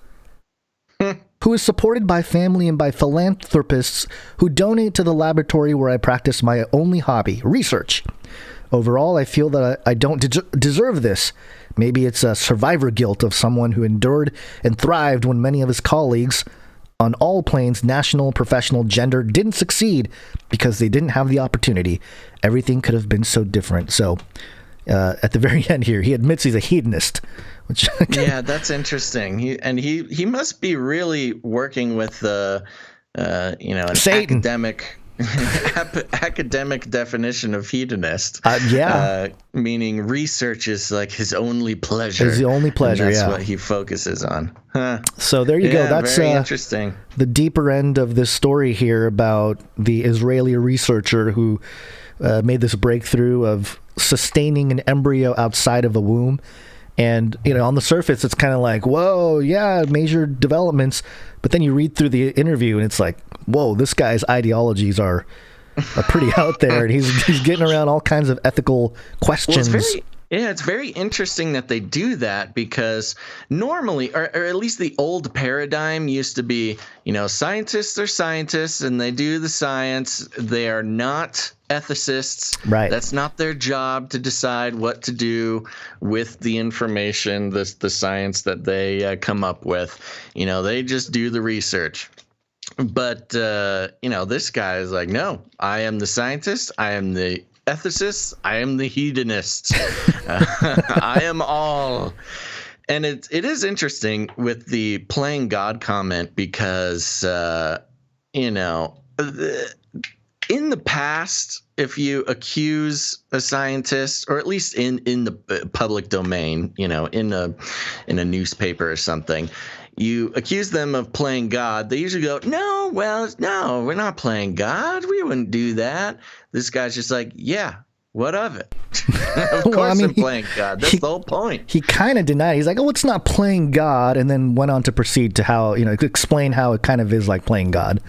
who is supported by family and by philanthropists who donate to the laboratory where I practice my only hobby, research. Overall, I feel that I don't deserve this. Maybe it's a survivor guilt of someone who endured and thrived when many of his colleagues on all planes, national, professional, gender, didn't succeed because they didn't have the opportunity. Everything could have been so different. So at the very end here, he admits he's a hedonist. Which yeah, that's interesting. He must be really working with an Satan. academic definition of hedonist. Meaning research is like his only pleasure. His only pleasure, that's what he focuses on. Huh. So there you go. That's very interesting. The deeper end of this story here about the Israeli researcher who made this breakthrough of sustaining an embryo outside of a womb. And, you know, on the surface, it's kind of like, whoa, yeah, major developments. But then you read through the interview and it's like, whoa, this guy's ideologies are pretty out there. And he's getting around all kinds of ethical questions. Well, it's very interesting that they do that because normally, or at least the old paradigm used to be, you know, scientists are scientists and they do the science. They are not ethicists. Right. That's not their job to decide what to do with the information, the science that they come up with. You know, they just do the research. But, you know, this guy is like, no, I am the scientist. I am the ethicist. I am the hedonist. I am all. And it is interesting with the playing God comment because, in the past, if you accuse a scientist, or at least in the public domain, in a newspaper or something, you accuse them of playing God, they usually go, no, we're not playing God. We wouldn't do that. This guy's just like, yeah, what of it? Of course I'm playing God. That's the whole point. He kind of denied. He's like, oh, it's not playing God, and then went on to proceed to how, explain how it kind of is like playing God.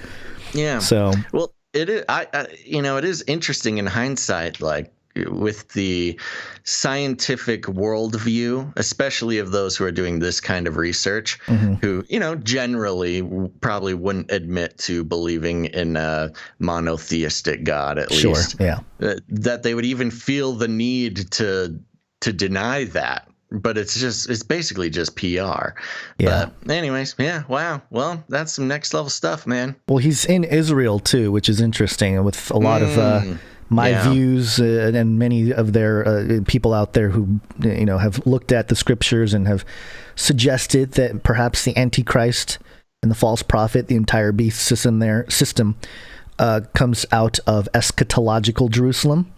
Yeah. So, well, it is, it is interesting in hindsight, like with the scientific worldview, especially of those who are doing this kind of research, who, generally probably wouldn't admit to believing in a monotheistic God, at least. Yeah. That they would even feel the need to deny that. But it's basically just PR. Yeah. But anyways, yeah, wow. Well, that's some next level stuff, man. Well, he's in Israel too, which is interesting, with a lot of my views and many of their people out there who have looked at the scriptures and have suggested that perhaps the Antichrist and the false prophet, the entire beast system comes out of eschatological Jerusalem.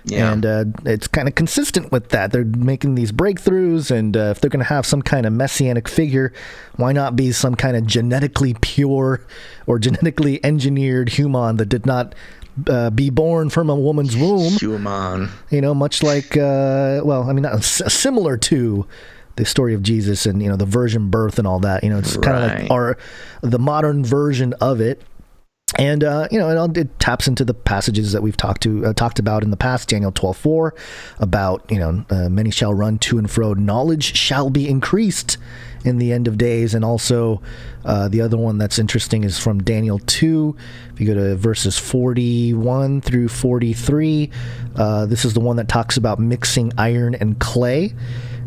Yeah. And it's kind of consistent with that. They're making these breakthroughs, and if they're going to have some kind of messianic figure, why not be some kind of genetically pure or genetically engineered human that did not be born from a woman's womb? Human. Much like, similar to the story of Jesus and, the virgin birth and all that. It's kind of like the modern version of it. And it taps into the passages that we've talked about in the past. Daniel 12:4 about many shall run to and fro. Knowledge shall be increased in the end of days. And also the other one that's interesting is from Daniel 2. If you go to verses 41 through 43, this is the one that talks about mixing iron and clay.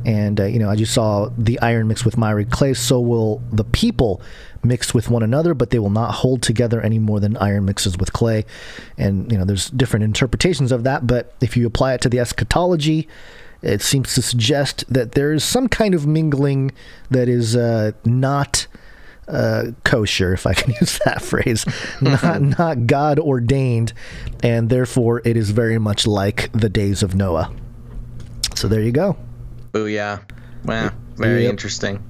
And as you saw the iron mixed with miry clay, so will the people mixed with one another, but they will not hold together any more than iron mixes with clay. And there's different interpretations of that, but if you apply it to the eschatology, it seems to suggest that there is some kind of mingling that is not kosher, if I can use that phrase, not God ordained, and therefore it is very much like the days of Noah. So there you go. Booyah. Wow. Very interesting.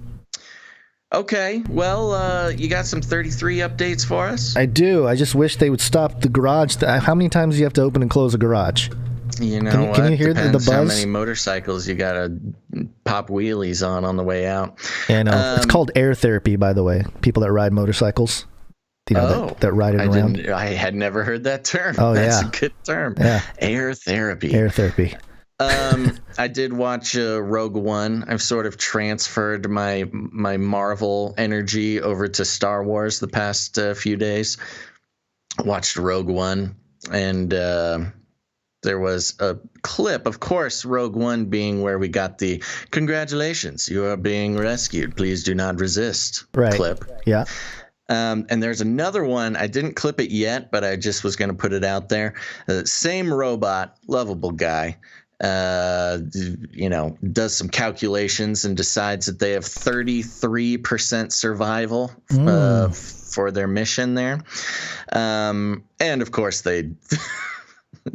Okay, well, you got some 33 updates for us? I do. I just wish they would stop the garage. How many times do you have to open and close a garage? Can you hear the buzz? How many motorcycles you got to pop wheelies on the way out. And it's called air therapy, by the way. People that ride motorcycles. That ride it around. I had never heard that term. Oh, That's a good term. Yeah. Air therapy. Air therapy. I did watch Rogue One. I've sort of transferred my Marvel energy over to Star Wars the past few days. Watched Rogue One, and there was a clip, of course, Rogue One being where we got the "Congratulations, you are being rescued. Please do not resist" clip. Yeah. And there's another one. I didn't clip it yet, but I just was going to put it out there. Same robot, lovable guy. Does some calculations and decides that they have 33% survival for their mission there. And of course they,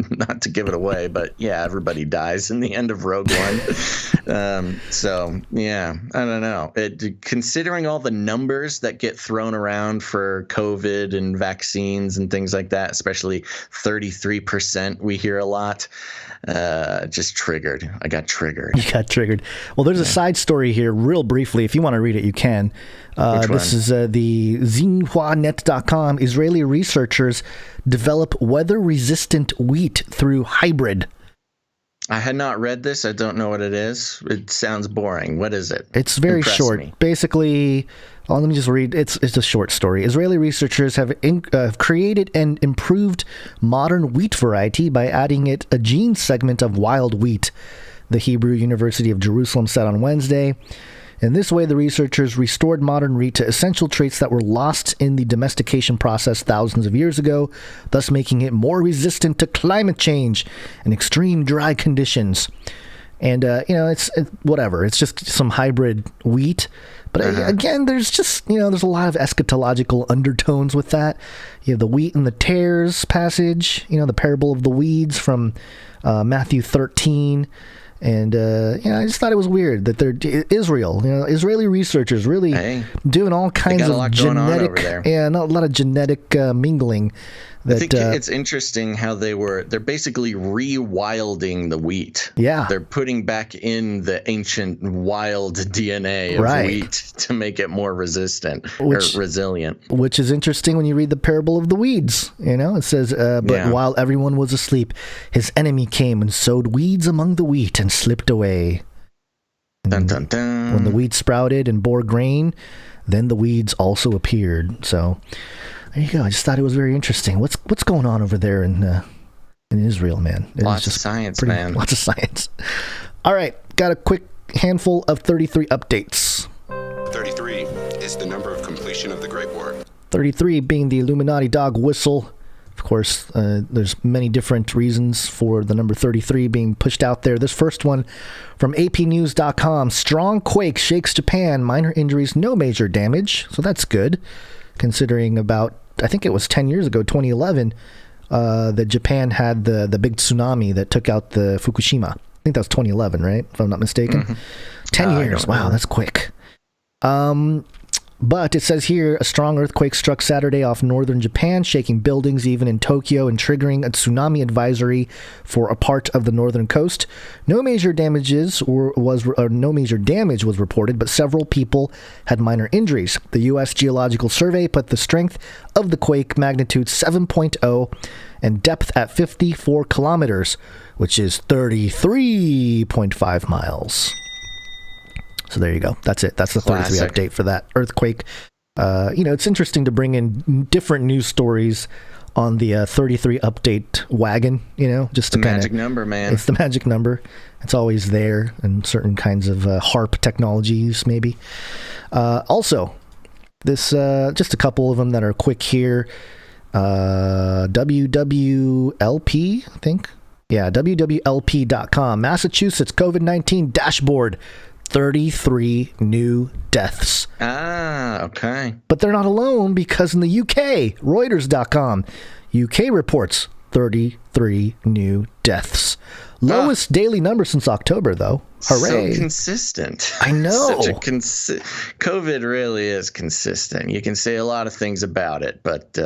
not to give it away, but yeah, everybody dies in the end of Rogue One. So yeah, I don't know. Considering all the numbers that get thrown around for COVID and vaccines and things like that, especially 33%, we hear a lot. Just triggered. I got triggered. You got triggered. Well, there's a side story here, real briefly. If you want to read it, you can. This is the XinhuaNet.com. Israeli researchers develop weather-resistant wheat through hybrid. I had not read this. I don't know what it is. It sounds boring. What is it? It's very short. Basically, let me just read. It's a short story. Israeli researchers have created and improved modern wheat variety by adding it a gene segment of wild wheat, the Hebrew University of Jerusalem said on Wednesday. In this way, the researchers restored modern wheat to essential traits that were lost in the domestication process thousands of years ago, thus making it more resistant to climate change and extreme dry conditions. And, it's whatever. It's just some hybrid wheat. But again, there's just, there's a lot of eschatological undertones with that. You have the wheat and the tares passage, the parable of the weeds from Matthew 13. And, I just thought it was weird that Israel, Israeli researchers really doing all kinds of genetic, a lot of genetic mingling. I think it's interesting how they're basically rewilding the wheat. Yeah. They're putting back in the ancient wild DNA of wheat to make it more resistant or resilient. Which is interesting when you read the parable of the weeds. It says, but while everyone was asleep, his enemy came and sowed weeds among the wheat and slipped away. Dun, dun, dun. When the wheat sprouted and bore grain, then the weeds also appeared. So there you go. I just thought it was very interesting. What's going on over there in Israel, man? Lots of science, man. Lots of science. All right. Got a quick handful of 33 updates. 33 is the number of completion of the Great War. 33 being the Illuminati dog whistle. Of course, there's many different reasons for the number 33 being pushed out there. This first one from APnews.com. Strong quake shakes Japan. Minor injuries, no major damage. So that's good. Considering I think it was 10 years ago, 2011, that Japan had the big tsunami that took out the Fukushima. I think that was 2011, right? If I'm not mistaken. Mm-hmm. 10 years. Wow, that's quick. But it says here, a strong earthquake struck Saturday off northern Japan, shaking buildings even in Tokyo and triggering a tsunami advisory for a part of the northern coast. No major damage was reported, but several people had minor injuries. The U.S. Geological Survey put the strength of the quake magnitude 7.0 and depth at 54 kilometers, which is 33.5 miles. So there you go. That's it. That's the 33 update for that earthquake. It's interesting to bring in different news stories on the 33 update wagon, just to the magic number, man. It's the magic number. It's always there in certain kinds of HARP technologies, maybe. Also, this just a couple of them that are quick here. WWLP, I think. Yeah, WWLP.com. Massachusetts COVID-19 dashboard. 33 new deaths. Ah, okay. But they're not alone because in the UK, Reuters.com, UK reports 33 new deaths. Lowest daily number since October, though. Hooray. So consistent. I know. COVID really is consistent. You can say a lot of things about it, but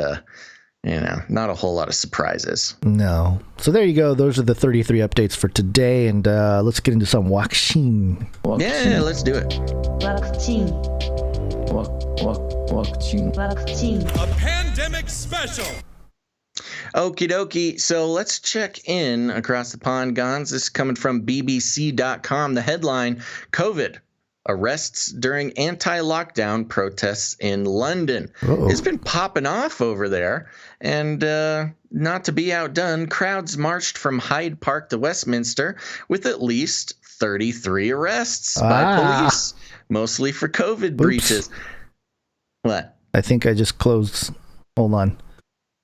not a whole lot of surprises. No. So there you go. Those are the 33 updates for today. And let's get into some Wakxing. Yeah, let's do it. Wakxing. A pandemic special. Okie dokie. So let's check in across the pond, Gons. This is coming from BBC.com. The headline, COVID. Arrests during anti-lockdown protests in London. Uh-oh. It's been popping off over there. And not to be outdone, crowds marched from Hyde Park to Westminster with at least 33 arrests by police, mostly for COVID breaches. What? I think I just closed. Hold on.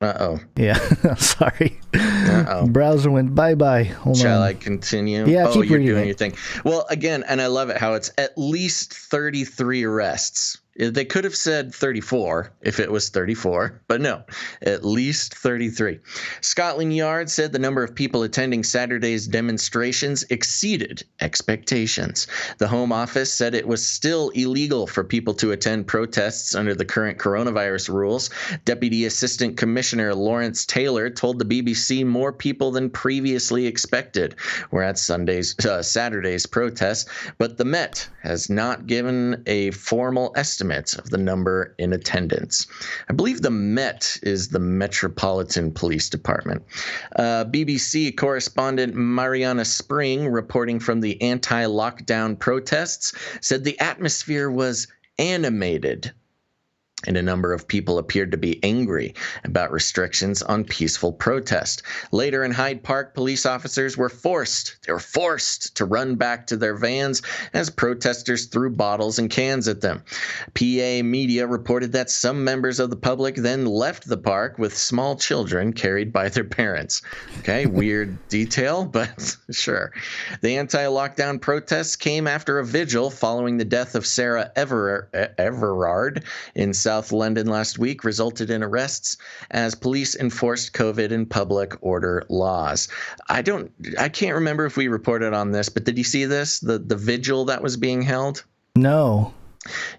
Uh-oh. Yeah, sorry. Uh-oh. Browser went bye-bye. Hold on. Shall I continue? Yeah, keep you're reading doing your thing. Well, again, and I love it how it's at least 33 arrests. They could have said 34 if it was 34, but no, at least 33. Scotland Yard said the number of people attending Saturday's demonstrations exceeded expectations. The Home Office said it was still illegal for people to attend protests under the current coronavirus rules. Deputy Assistant Commissioner Lawrence Taylor told the BBC more people than previously expected were at Saturday's protests, but the Met has not given a formal estimate of the number in attendance. I believe the Met is the Metropolitan Police Department. BBC correspondent Mariana Spring, reporting from the anti-lockdown protests, said the atmosphere was animated. and a number of people appeared to be angry about restrictions on peaceful protest. Later in Hyde Park, police officers were forced to run back to their vans as protesters threw bottles and cans at them. PA media reported that some members of the public then left the park with small children carried by their parents. Okay, weird detail, but sure. The anti-lockdown protests came after a vigil following the death of Sarah Everard in South London last week resulted in arrests as police enforced COVID and public order laws. I can't remember if we reported on this, but did you see this? The vigil that was being held? No.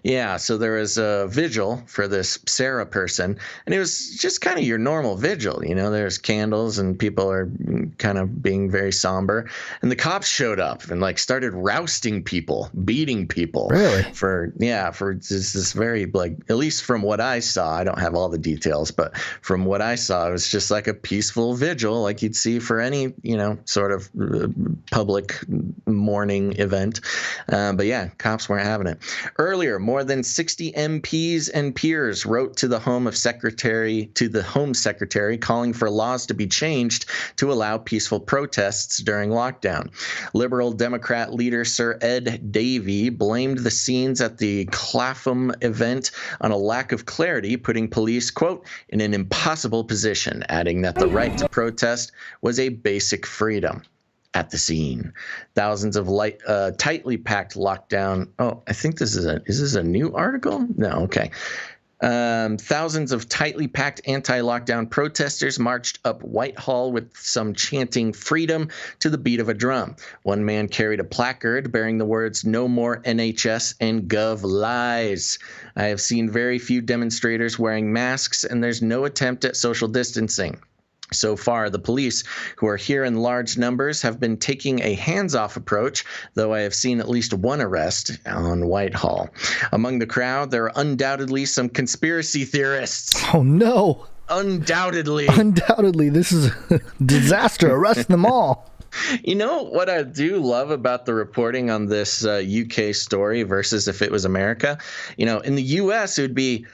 Yeah, so there was a vigil for this Sarah person, and it was just kind of your normal vigil. You know, there's candles and people are kind of being very somber. And the cops showed up and like started rousting people, beating people. Really? For this very, like, at least from what I saw, I don't have all the details, but from what I saw, it was just like a peaceful vigil like you'd see for any, you know, sort of public mourning event. But yeah, cops weren't having it. Earlier, more than 60 MPs and peers wrote to the Home Secretary calling for laws to be changed to allow peaceful protests during lockdown. Liberal Democrat leader Sir Ed Davey blamed the scenes at the Clapham event on a lack of clarity, putting police, quote, in an impossible position, adding that the right to protest was a basic freedom. At the scene, thousands of tightly packed lockdown. Oh, I think is this a new article? No, okay. Thousands of tightly packed anti-lockdown protesters marched up Whitehall with some chanting freedom to the beat of a drum. One man carried a placard bearing the words "No more NHS and Gov lies." I have seen very few demonstrators wearing masks, and there's no attempt at social distancing. So far, the police, who are here in large numbers, have been taking a hands-off approach, though I have seen at least one arrest on Whitehall. Among the crowd, there are undoubtedly some conspiracy theorists. Oh, no. Undoubtedly. Undoubtedly. This is a disaster. Arrest them all. You know what I do love about the reporting on this UK story versus if it was America? You know, in the U.S., it would be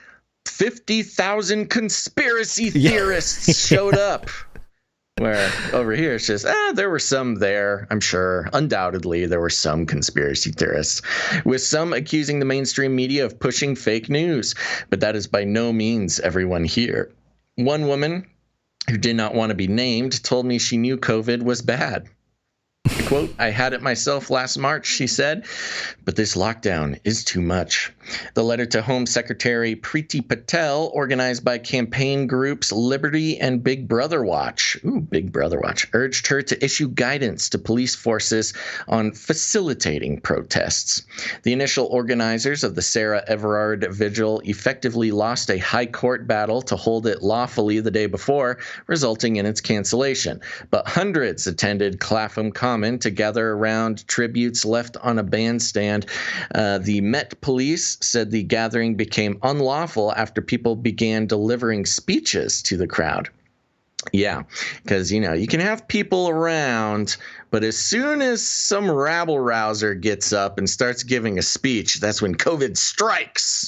50,000 conspiracy theorists showed up. Where over here it's just, there were some there, I'm sure. Undoubtedly, there were some conspiracy theorists, with some accusing the mainstream media of pushing fake news. But that is by no means everyone here. One woman who did not want to be named told me she knew COVID was bad. Quote, "I had it myself last March," she said, "but this lockdown is too much." The letter to Home Secretary Priti Patel, organized by campaign groups Liberty and Big Brother Watch, urged her to issue guidance to police forces on facilitating protests. The initial organizers of the Sarah Everard Vigil effectively lost a high court battle to hold it lawfully the day before, resulting in its cancellation. But hundreds attended Clapham Common to gather around tributes left on a bandstand. The Met Police said the gathering became unlawful after people began delivering speeches to the crowd. Yeah, because, you know, you can have people around, but as soon as some rabble-rouser gets up and starts giving a speech, that's when COVID strikes.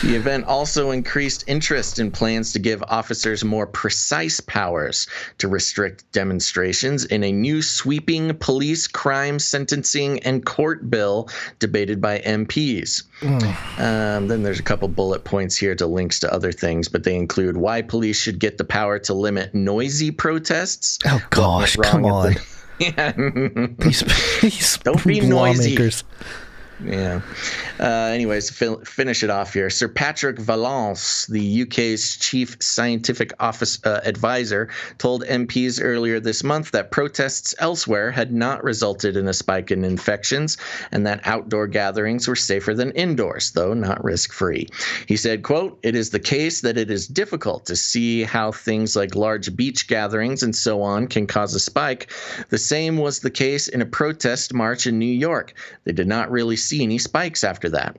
The event also increased interest in plans to give officers more precise powers to restrict demonstrations in a new sweeping police crime sentencing and court bill debated by MPs. Then there's a couple bullet points here to links to other things, but they include why police should get the power to limit noisy protests. Oh, gosh, come on. These don't be noisy. Lawmakers. Yeah. Anyways, finish it off here. Sir Patrick Vallance, the UK's chief scientific office advisor, told MPs earlier this month that protests elsewhere had not resulted in a spike in infections and that outdoor gatherings were safer than indoors, though not risk-free. He said, quote, "It is the case that it is difficult to see how things like large beach gatherings and so on can cause a spike. The same was the case in a protest march in New York. They did not really see any spikes after that,"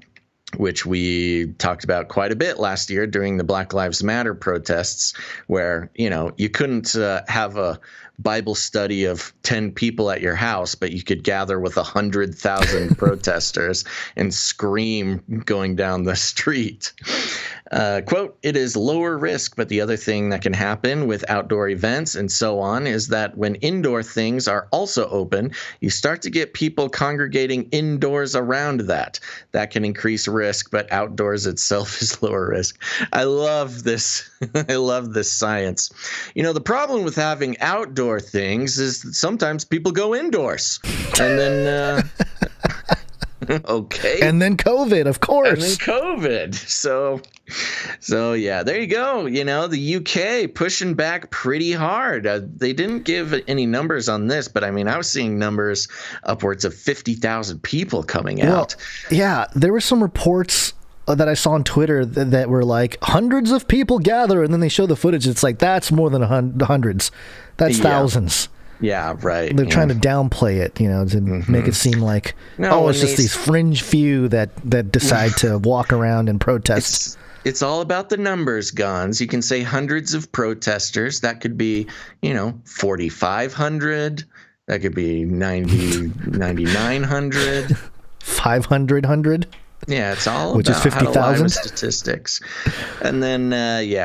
which we talked about quite a bit last year during the Black Lives Matter protests, where, you know, you couldn't have a Bible study of 10 people at your house, but you could gather with 100,000 protesters and scream going down the street. Quote, it is lower risk, but the other thing that can happen with outdoor events and so on is that when indoor things are also open, you start to get people congregating indoors around that. That can increase risk, but outdoors itself is lower risk. I love this. I love this science. You know, the problem with having outdoor things is that sometimes people go indoors and then okay. And then COVID, of course. And then COVID. So yeah, there you go. You know, the UK pushing back pretty hard. They didn't give any numbers on this, but I mean, I was seeing numbers upwards of 50,000 people coming out. Yeah, there were some reports that I saw on Twitter that were like hundreds of people gather, and then they show the footage. It's like, that's more than hundreds. That's thousands. Yeah, right. They're trying to downplay it, you know, to make it seem like, it's just these fringe few that decide to walk around and protest. It's all about the numbers, Gons. You can say hundreds of protesters. That could be, 4,500. That could be 9,900. 500. Yeah, it's all which about is 50,000 statistics. And then,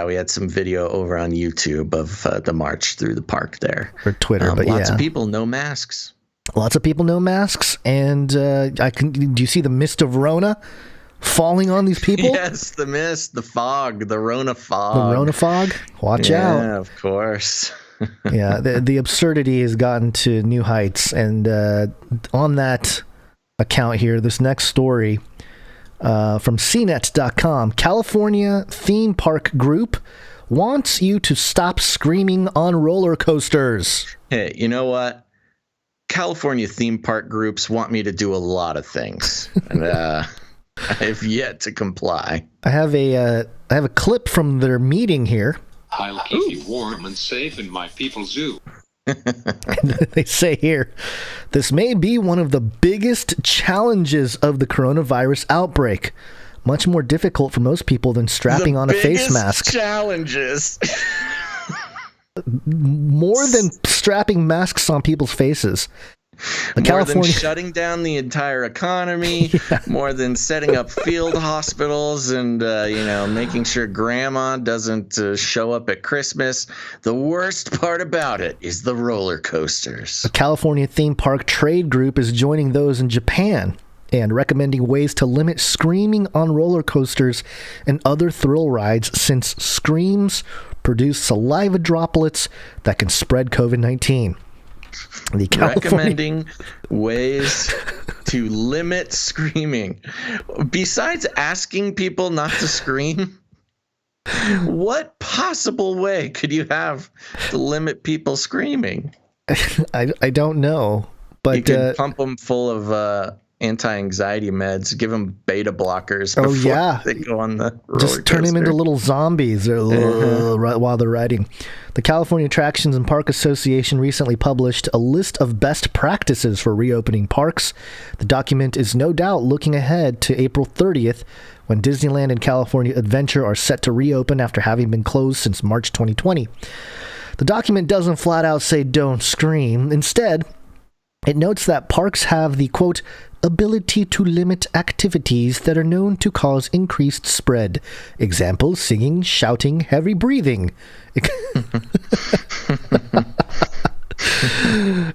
we had some video over on YouTube of the march through the park there. Or Twitter, but lots of people, no masks. Lots of people, no masks. And do you see the mist of Rona falling on these people? Yes, the mist, the fog, the Rona fog. The Rona fog? Watch out. Yeah, of course. Yeah, the absurdity has gotten to new heights. And on that account here, this next story from CNET.com, California theme park group wants you to stop screaming on roller coasters. Hey, you know what? California theme park groups want me to do a lot of things, and I have yet to comply. I have a clip from their meeting here. I'll keep you warm and safe in my people's zoo. They say here, this may be one of the biggest challenges of the coronavirus outbreak. Much more difficult for most people than strapping on a face mask. Challenges. More than strapping masks on people's faces. More than shutting down the entire economy, more than setting up field hospitals and, making sure grandma doesn't show up at Christmas. The worst part about it is the roller coasters. The California theme park trade group is joining those in Japan and recommending ways to limit screaming on roller coasters and other thrill rides, since screams produce saliva droplets that can spread COVID-19. Recommending ways to limit screaming. Besides asking people not to scream, what possible way could you have to limit people screaming? I don't know, but you could pump them full of anti-anxiety meds, give them beta blockers before they go on the roller just turn them into little zombies while they're riding. The California Attractions and Park Association recently published a list of best practices for reopening parks. The document is no doubt looking ahead to April 30th, when Disneyland and California Adventure are set to reopen after having been closed since March 2020. The document doesn't flat out say don't scream. Instead, it notes that parks have the, quote, ability to limit activities that are known to cause increased spread. Examples: singing, shouting, heavy breathing.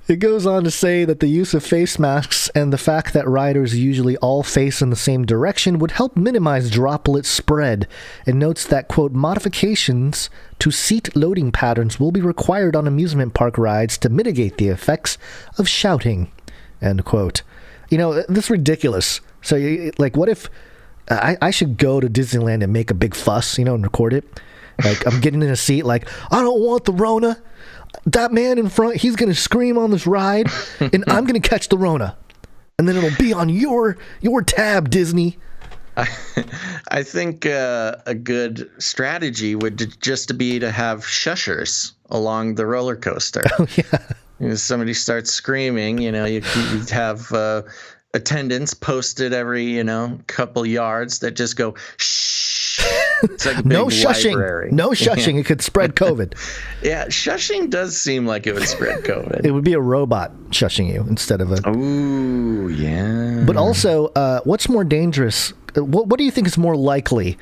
It goes on to say that the use of face masks and the fact that riders usually all face in the same direction would help minimize droplet spread. It notes that, quote, modifications to seat loading patterns will be required on amusement park rides to mitigate the effects of shouting, end quote. You know, this is ridiculous. So, like, what if I should go to Disneyland and make a big fuss, and record it? Like, I'm getting in a seat, like, I don't want the Rona. That man in front, he's going to scream on this ride, and I'm going to catch the Rona. And then it'll be on your tab, Disney. I think a good strategy would just be to have shushers along the roller coaster. Oh, yeah. Somebody starts screaming, you'd have attendants posted every, couple yards that just go, shh. It's like a big no shushing. library. No shushing. It could spread COVID. Yeah, shushing does seem like it would spread COVID. It would be a robot shushing you instead of a... Ooh, yeah. But also, what's more dangerous? What do you think is more likely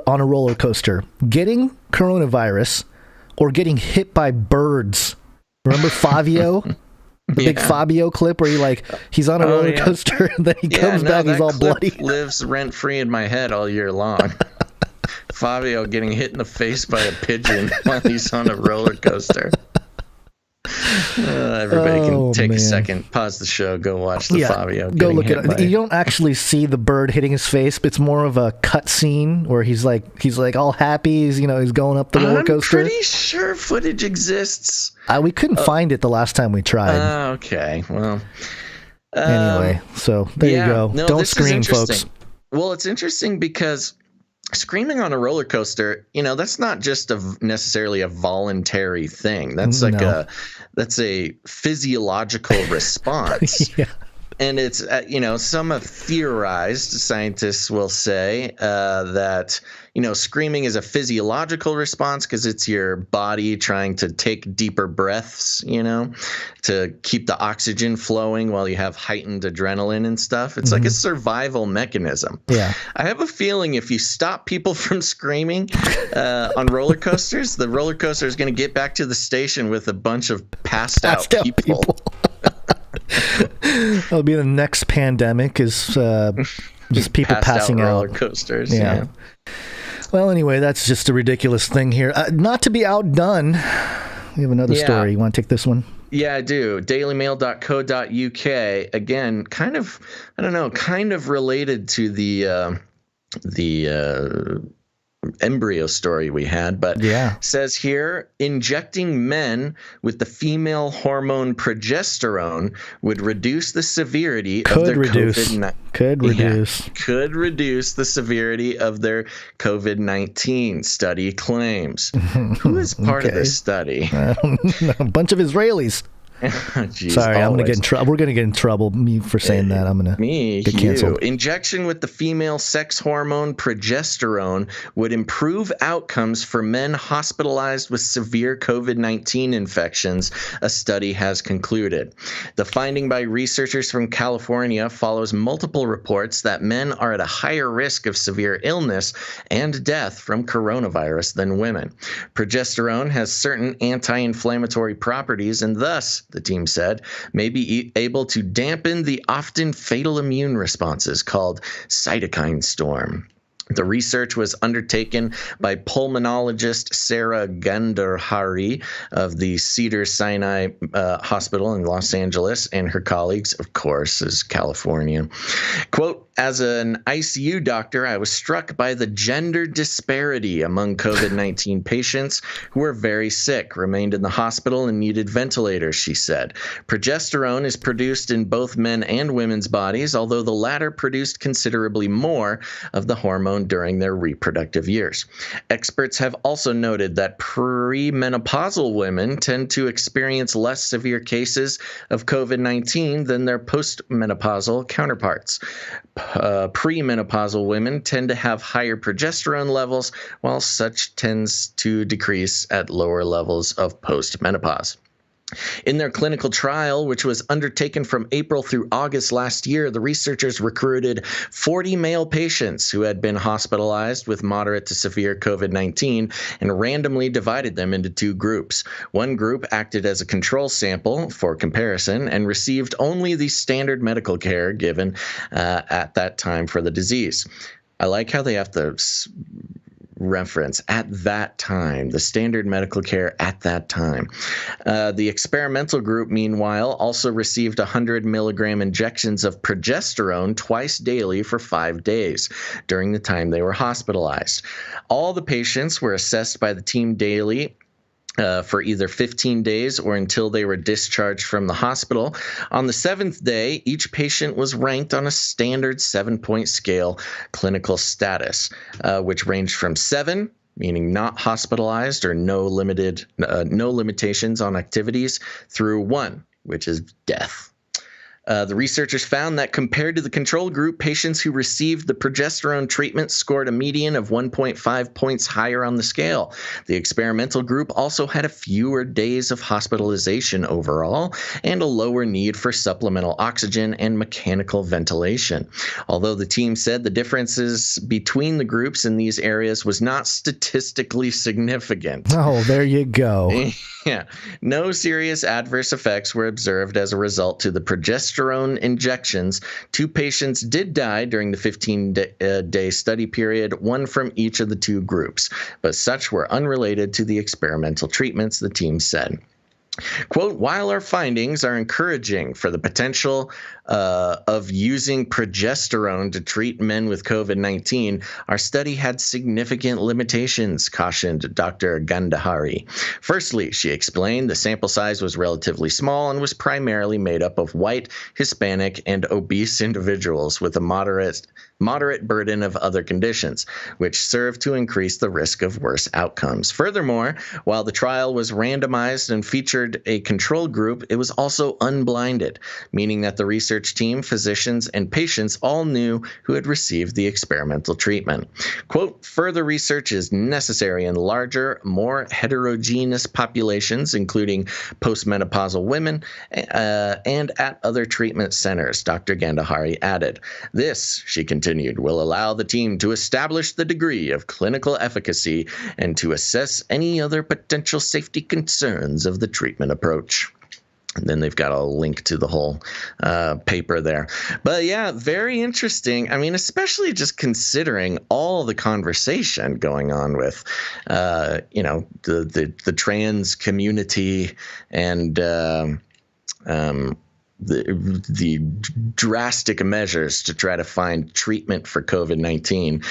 on a roller coaster? Getting coronavirus or getting hit by birds? Remember Fabio? The big Fabio clip where he's on a roller coaster and then he comes back, he's all bloody. Lives rent-free in my head all year long. Fabio getting hit in the face by a pigeon while he's on a roller coaster. Everybody can take a second, pause the show, go watch the Fabio. Go look at it. You don't actually see the bird hitting his face, but it's more of a cut scene where he's like all happy. He's going up the roller coaster. I'm pretty sure footage exists. We couldn't find it the last time we tried. Okay, well. Anyway, so there you go. No, don't scream, folks. Well, it's interesting because screaming on a roller coaster, that's not just necessarily a voluntary thing. That's that's a physiological response. Yeah. And it's, some have theorized, scientists will say, that, screaming is a physiological response because it's your body trying to take deeper breaths, to keep the oxygen flowing while you have heightened adrenaline and stuff. It's like a survival mechanism. Yeah. I have a feeling if you stop people from screaming on roller coasters, the roller coaster is going to get back to the station with a bunch of passed out people. That'll be the next pandemic is just people passing out. Roller coasters. Yeah. Well, anyway, that's just a ridiculous thing here. Not to be outdone, we have another story. You want to take this one? Yeah, I do. Dailymail.co.uk. Again, kind of related to the embryo story we had, but says here, injecting men with the female hormone progesterone would reduce the severity of their COVID-19. Could reduce the severity of their COVID-19, study claims. Who is part of this study? A bunch of Israelis. Jeez, sorry, I'm gonna get in trouble. We're gonna get in trouble. Me for saying that. I'm gonna get canceled. Injection with the female sex hormone progesterone would improve outcomes for men hospitalized with severe COVID-19 infections, a study has concluded. The finding by researchers from California follows multiple reports that men are at a higher risk of severe illness and death from coronavirus than women. Progesterone has certain anti-inflammatory properties and thus, the team said, may be able to dampen the often fatal immune responses called cytokine storm. The research was undertaken by pulmonologist Sarah Gandharhari of the Cedars-Sinai Hospital in Los Angeles and her colleagues, of course, is California. Quote, as an ICU doctor, I was struck by the gender disparity among COVID-19 patients who were very sick, remained in the hospital, and needed ventilators, she said. Progesterone is produced in both men and women's bodies, although the latter produced considerably more of the hormone during their reproductive years. Experts have also noted that premenopausal women tend to experience less severe cases of COVID-19 than their postmenopausal counterparts. Premenopausal women tend to have higher progesterone levels, while such tends to decrease at lower levels of postmenopause. In their clinical trial, which was undertaken from April through August last year, the researchers recruited 40 male patients who had been hospitalized with moderate to severe COVID-19 and randomly divided them into two groups. One group acted as a control sample for comparison and received only the standard medical care given at that time for the disease. I like how they have to reference at that time, the standard medical care at that time. The experimental group, meanwhile, also received 100 milligram injections of progesterone twice daily for 5 days during the time they were hospitalized. All the patients were assessed by the team daily for either 15 days or until they were discharged from the hospital. On the 7th day, each patient was ranked on a standard 7-point scale clinical status, which ranged from 7, meaning not hospitalized or no limitations on activities, through 1, which is death. The researchers found that compared to the control group, patients who received the progesterone treatment scored a median of 1.5 points higher on the scale. The experimental group also had fewer days of hospitalization overall and a lower need for supplemental oxygen and mechanical ventilation. Although the team said the differences between the groups in these areas was not statistically significant. Oh, there you go. Yeah. No serious adverse effects were observed as a result to the progesterone injections. 2 patients did die during the 15-day study period, one from each of the 2 groups, but such were unrelated to the experimental treatments, the team said. Quote, while our findings are encouraging for the potential of using progesterone to treat men with COVID-19, our study had significant limitations, cautioned Dr. Gandhari. Firstly, she explained the sample size was relatively small and was primarily made up of white, Hispanic, and obese individuals with a moderate burden of other conditions, which served to increase the risk of worse outcomes. Furthermore, while the trial was randomized and featured a control group, it was also unblinded, meaning that the research team, physicians, and patients all knew who had received the experimental treatment. Quote, further research is necessary in larger, more heterogeneous populations, including postmenopausal women, and at other treatment centers, Dr. Gandhari added. This, she continued, will allow the team to establish the degree of clinical efficacy and to assess any other potential safety concerns of the treatment approach. And then they've got a link to the whole paper there. But yeah, very interesting. I mean, especially just considering all the conversation going on with, the trans community and the drastic measures to try to find treatment for COVID-19.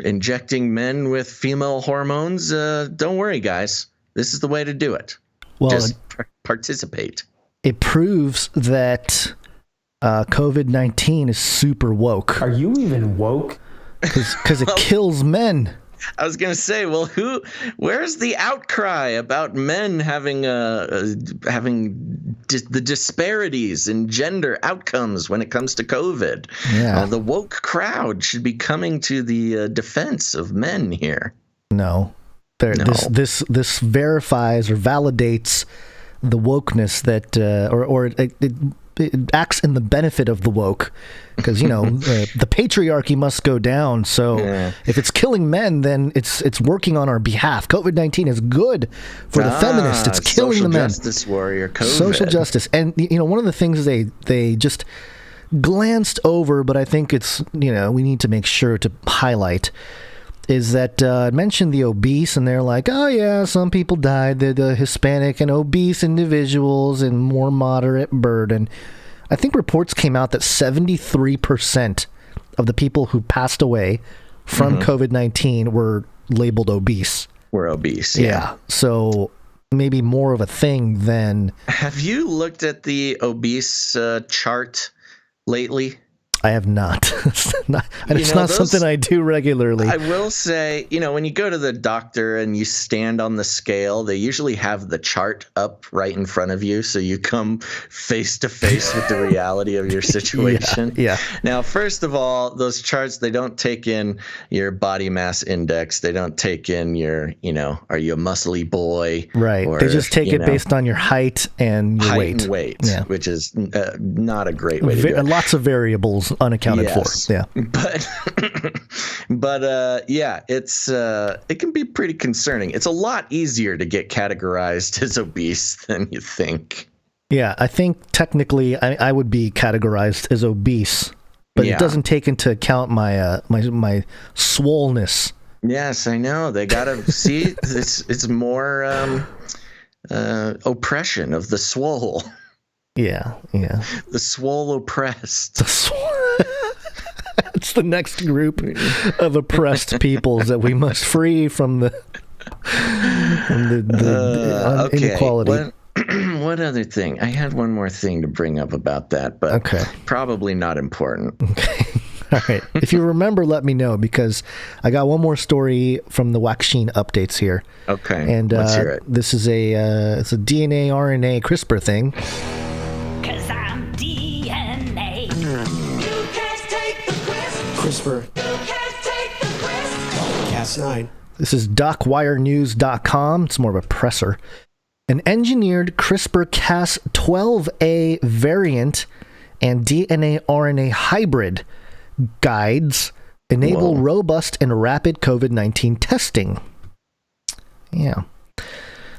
Injecting men with female hormones. Don't worry, guys. This is the way to do it. Well, just participate. It proves that COVID-19 is super woke. Are you even woke? Because it kills men. I was going to say, well, where's the outcry about men having the disparities in gender outcomes when it comes to COVID? Yeah. The woke crowd should be coming to the defense of men here. No. This verifies or validates the wokeness that, it acts in the benefit of the woke, because the patriarchy must go down. So if it's killing men, then it's working on our behalf. COVID-19 is good for the feminist. It's killing the men. Social justice warrior. COVID. Social justice, and one of the things they just glanced over, but I think it's we need to make sure to highlight, is that I mentioned the obese, and they're like, oh yeah, some people died, the Hispanic and obese individuals and more moderate burden. I think reports came out that 73% of the people who passed away from COVID-19 were labeled obese. Were obese, yeah. So maybe more of a thing than... Have you looked at the obese chart lately? I have not. It's not something I do regularly. I will say, when you go to the doctor and you stand on the scale, they usually have the chart up right in front of you, so you come face to face with the reality of your situation. Yeah. Now, first of all, those charts, they don't take in your body mass index. They don't take in your, are you a muscly boy? Right. Or, they just take it based on your height and your weight. And weight, which is not a great way to do it. Lots of variables unaccounted for. Yeah. But it's it can be pretty concerning. It's a lot easier to get categorized as obese than you think. Yeah, I think technically I would be categorized as obese, but it doesn't take into account my my swollenness. Yes, I know. They gotta see it's more oppression of the swole. Yeah. The swole oppressed. It's the next group of oppressed peoples that we must free from the inequality. What other thing? I had one more thing to bring up about that, but probably not important. Okay. All right. If you remember, let me know, because I got one more story from the vaccine updates here. Okay. And let's hear it. This is it's a DNA-RNA CRISPR thing. 'Cause I'm CRISPR Cas9. This is DocWireNews.com. It's more of a presser. An engineered CRISPR Cas12a variant and DNA-RNA hybrid guides enable robust and rapid COVID-19 testing. Yeah.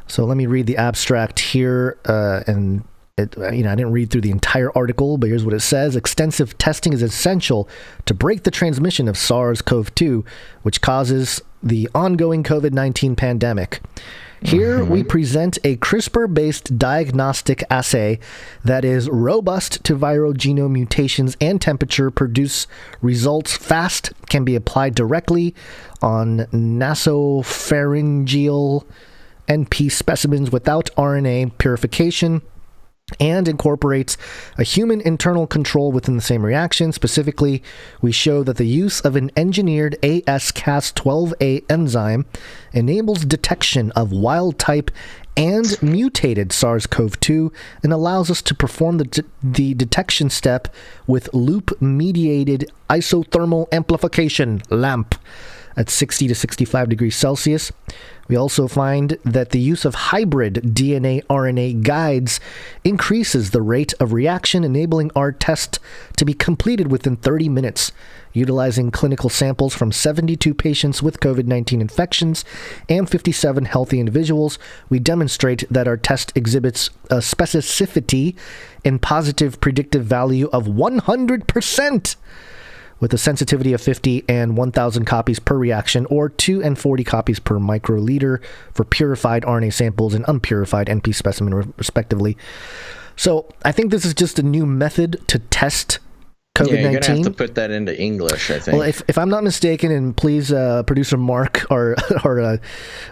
So let me read the abstract here, and I didn't read through the entire article, but here's what it says. Extensive testing is essential to break the transmission of SARS-CoV-2, which causes the ongoing COVID-19 pandemic. Here we present a CRISPR-based diagnostic assay that is robust to viral genome mutations and temperature, produce results fast, can be applied directly on nasopharyngeal NP specimens without RNA purification, and incorporates a human internal control within the same reaction. Specifically, we show that the use of an engineered AsCas12a enzyme enables detection of wild-type and mutated SARS-CoV-2 and allows us to perform the detection step with loop-mediated isothermal amplification, LAMP, at 60 to 65 degrees Celsius. We also find that the use of hybrid DNA-RNA guides increases the rate of reaction, enabling our test to be completed within 30 minutes. Utilizing clinical samples from 72 patients with COVID-19 infections and 57 healthy individuals, we demonstrate that our test exhibits a specificity and positive predictive value of 100%. With a sensitivity of 50 and 1,000 copies per reaction, or 2 and 40 copies per microliter for purified RNA samples and unpurified NP specimen, respectively. So I think this is just a new method to test COVID-19. Yeah, you're going to have to put that into English, I think. Well, if I'm not mistaken, and please, producer Mark, our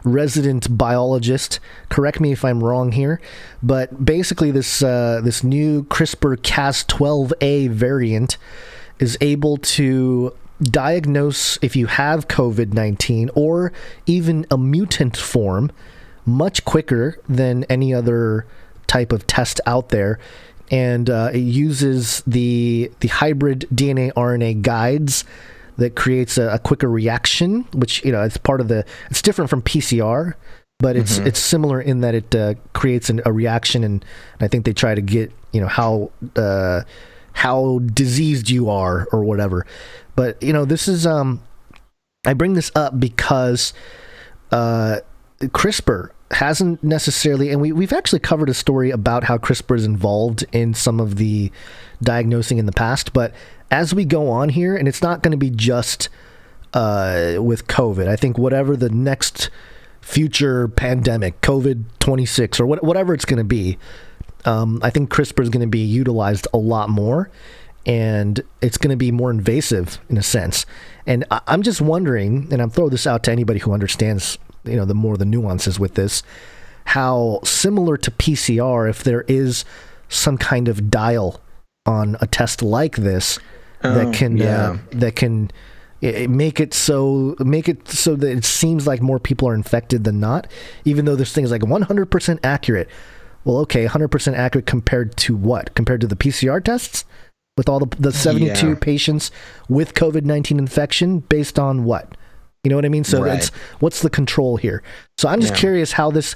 resident biologist, correct me if I'm wrong here, but basically this new CRISPR Cas12a variant is able to diagnose if you have COVID-19 or even a mutant form much quicker than any other type of test out there. And it uses the hybrid DNA-RNA guides that creates a quicker reaction, which, it's part of it's different from PCR, but it's similar in that it creates a reaction, and I think they try to get, how diseased you are or whatever. But, this is, I bring this up because CRISPR hasn't necessarily, and we've actually covered a story about how CRISPR is involved in some of the diagnosing in the past, but as we go on here, and it's not going to be just with COVID, I think whatever the next future pandemic, COVID-26 or whatever it's going to be, I think CRISPR is going to be utilized a lot more, and it's going to be more invasive in a sense. And I'm just wondering, and I'm throwing this out to anybody who understands, the more the nuances with this, how similar to PCR, if there is some kind of dial on a test like this that can make it so that it seems like more people are infected than not, even though this thing is like 100% accurate. Well, okay, 100% accurate compared to what? Compared to the PCR tests? With all the 72 patients with COVID-19 infection based on what? You know what I mean? So what's the control here? So I'm just curious how this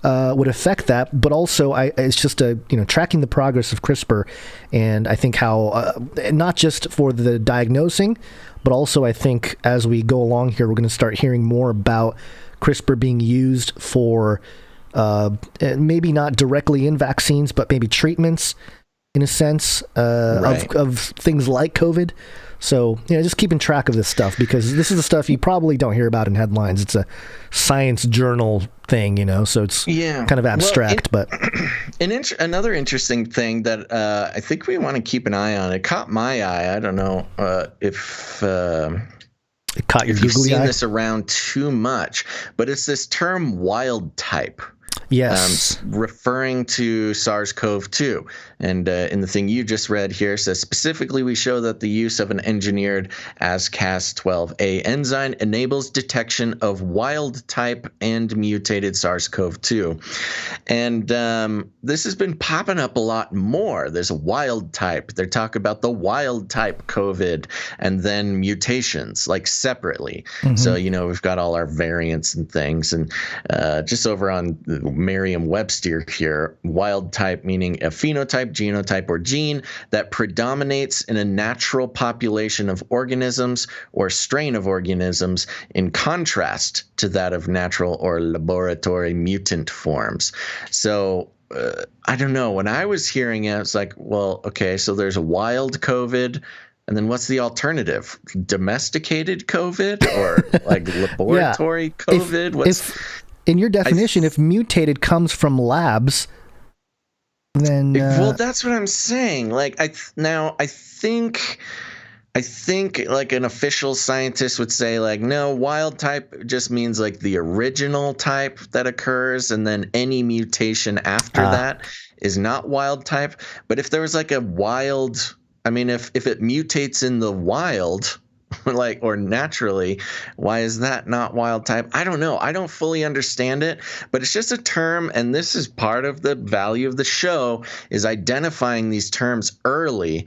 would affect that, but also it's just tracking the progress of CRISPR, and I think how, not just for the diagnosing, but also I think as we go along here, we're going to start hearing more about CRISPR being used for maybe not directly in vaccines, but maybe treatments in a sense of things like COVID. So, just keeping track of this stuff, because this is the stuff you probably don't hear about in headlines. It's a science journal thing, so it's kind of abstract. But another interesting thing that I think we want to keep an eye on, it caught my eye. I don't know if it caught your if you've googly seen eye? this around too much, but it's this term wild type. Yes. Referring to SARS-CoV-2. And in the thing you just read here says, specifically, we show that the use of an engineered Cas12a enzyme enables detection of wild type and mutated SARS-CoV-2. And this has been popping up a lot more. There's a wild type. They're talking about the wild type COVID and then mutations, like separately. Mm-hmm. So, we've got all our variants and things. And just over on Merriam-Webster here, wild type meaning a phenotype, genotype, or gene that predominates in a natural population of organisms or strain of organisms in contrast to that of natural or laboratory mutant forms. So I don't know. When I was hearing it, it's like, well, okay, so there's a wild COVID. And then what's the alternative? Domesticated COVID or like laboratory COVID? If in your definition, if mutated comes from labs, then well, that's what I'm saying. Like I think like an official scientist would say, like, no, wild type just means like the original type that occurs, and then any mutation after that is not wild type. But if there was like a wild, I mean, if it mutates in the wild, like, or naturally, why is that not wild type? I don't know. I don't fully understand it, but it's just a term, and this is part of the value of the show, is identifying these terms early